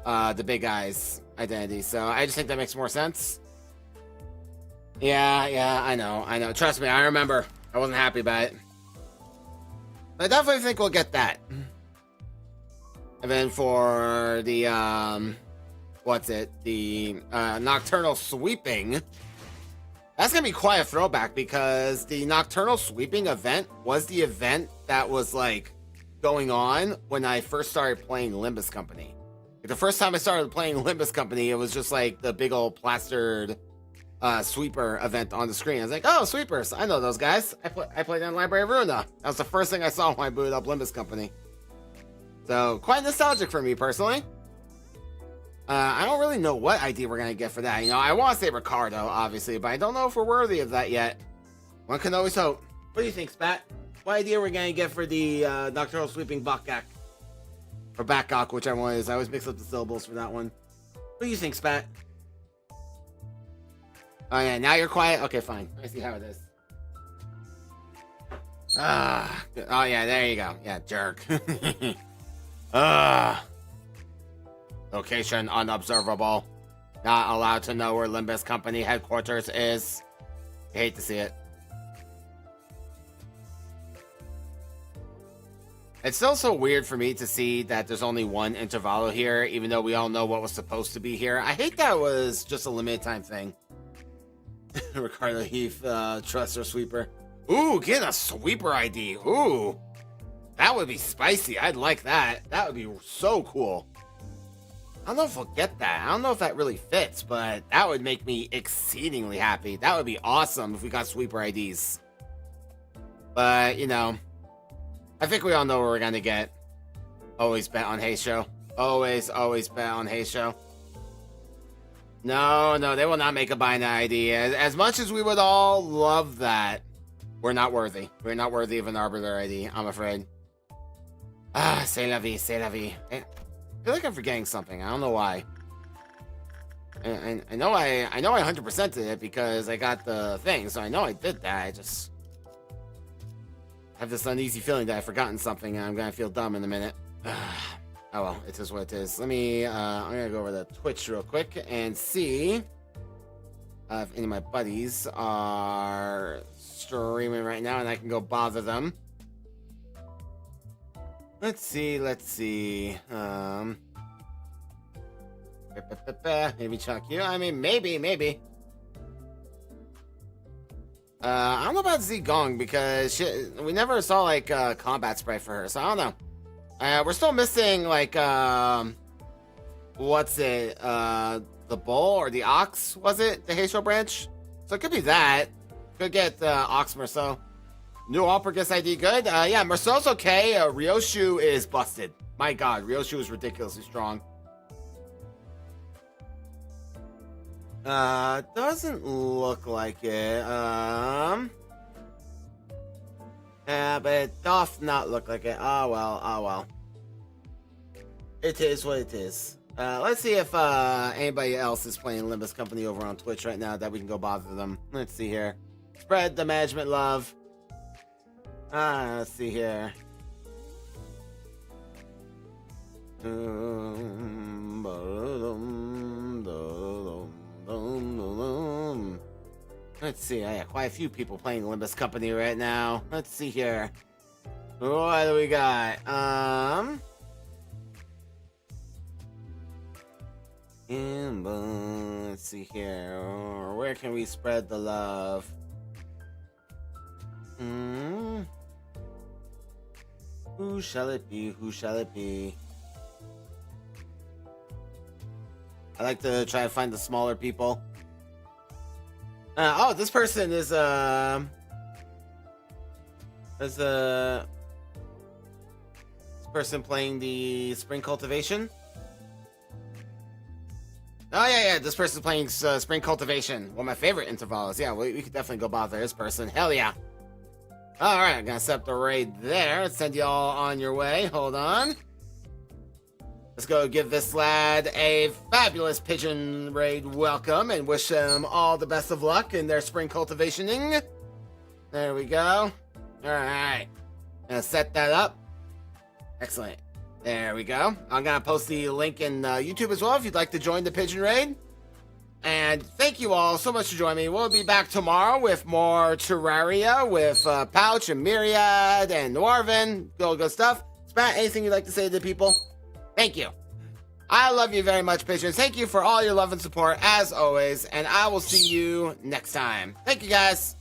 the Big Eyes identity, so I just think that makes more sense. Yeah, I know. Trust me, I remember. I wasn't happy about it. But I definitely think we'll get that. And then for the, the Nocturnal Sweeping, that's going to be quite a throwback because the Nocturnal Sweeping event was the event that was, like, going on when I first started playing Limbus Company. The first time I started playing Limbus Company, it was just like the big old plastered sweeper event on the screen. I was like, oh, sweepers. I know those guys. I played in Library of Ruina. That was the first thing I saw when I booted up Limbus Company. So, quite nostalgic for me, personally. I don't really know what ID we're going to get for that. You know, I want to say Ricardo, obviously, but I don't know if we're worthy of that yet. One can always hope. What do you think, Spat? What ID are we going to get for the Nocturnal Sweeping Bakgak? Or Bakgak, whichever one it is. I always mix up the syllables for that one. What do you think, Spat? Oh, yeah, now you're quiet? Okay, fine. I see how it is. Oh, yeah, there you go. Yeah, jerk. Location unobservable. Not allowed to know where Limbus Company headquarters is. I hate to see it. It's still so weird for me to see that there's only one Intervalo here, even though we all know what was supposed to be here. I hate that it was just a limited time thing. Ricardo Heath, Trusser Sweeper. Ooh, get a Sweeper ID. Ooh. That would be spicy. I'd like that. That would be so cool. I don't know if we'll get that. I don't know if that really fits, but that would make me exceedingly happy. That would be awesome if we got Sweeper IDs. But, you know, I think we all know what we're going to get. Always bet on Hayes Show. Always bet on Hayes Show. No, they will not make a binary ID. As much as we would all love that, we're not worthy. We're not worthy of an Arbiter ID, I'm afraid. C'est la vie, c'est la vie. I feel like I'm forgetting something. I don't know why. I know I 100%ed it because I got the thing, so I know I did that. I just have this uneasy feeling that I've forgotten something, and I'm gonna feel dumb in a minute. Oh well, it is what it is. Let me, I'm gonna go over to Twitch real quick and see if any of my buddies are streaming right now, and I can go bother them. Let's see. Maybe Chuck you. I mean, maybe. I don't know about Z Gong because we never saw like combat spray for her, so I don't know. We're still missing like what's it? The bull or the ox? Was it the Heisho branch? So it could be that. Could get Ox Merceau. New Walpurgis ID good? Yeah, Merceau's okay. Ryoshu is busted. My god, Ryoshu is ridiculously strong. Doesn't look like it. Yeah, but it doth not look like it. Oh well. It is what it is. Let's see if anybody else is playing Limbus Company over on Twitch right now that we can go bother them. Let's see here. Spread the management love. Let's see here. Let's see. I got quite a few people playing Limbus Company right now. Let's see here. What do we got? Let's see here. Where can we spread the love? Who shall it be? I like to try to find the smaller people. Oh, this person is this person playing the Spring Cultivation. Oh yeah, this person's playing Spring Cultivation. One of my favorite intervals. Yeah, we could definitely go bother this person. Hell yeah. Alright, I'm gonna set up the raid there. Let's send y'all on your way. Hold on. Let's go give this lad a fabulous pigeon raid welcome and wish them all the best of luck in their spring cultivationing. There we go. Alright. Gonna set that up. Excellent. There we go. I'm gonna post the link in YouTube as well if you'd like to join the pigeon raid. And thank you all so much for joining me. We'll be back tomorrow with more Terraria with Pouch and Myriad and Noirvin. Good stuff. Spat, anything you'd like to say to the people? Thank you. I love you very much, pigeons. Thank you for all your love and support, as always. And I will see you next time. Thank you, guys.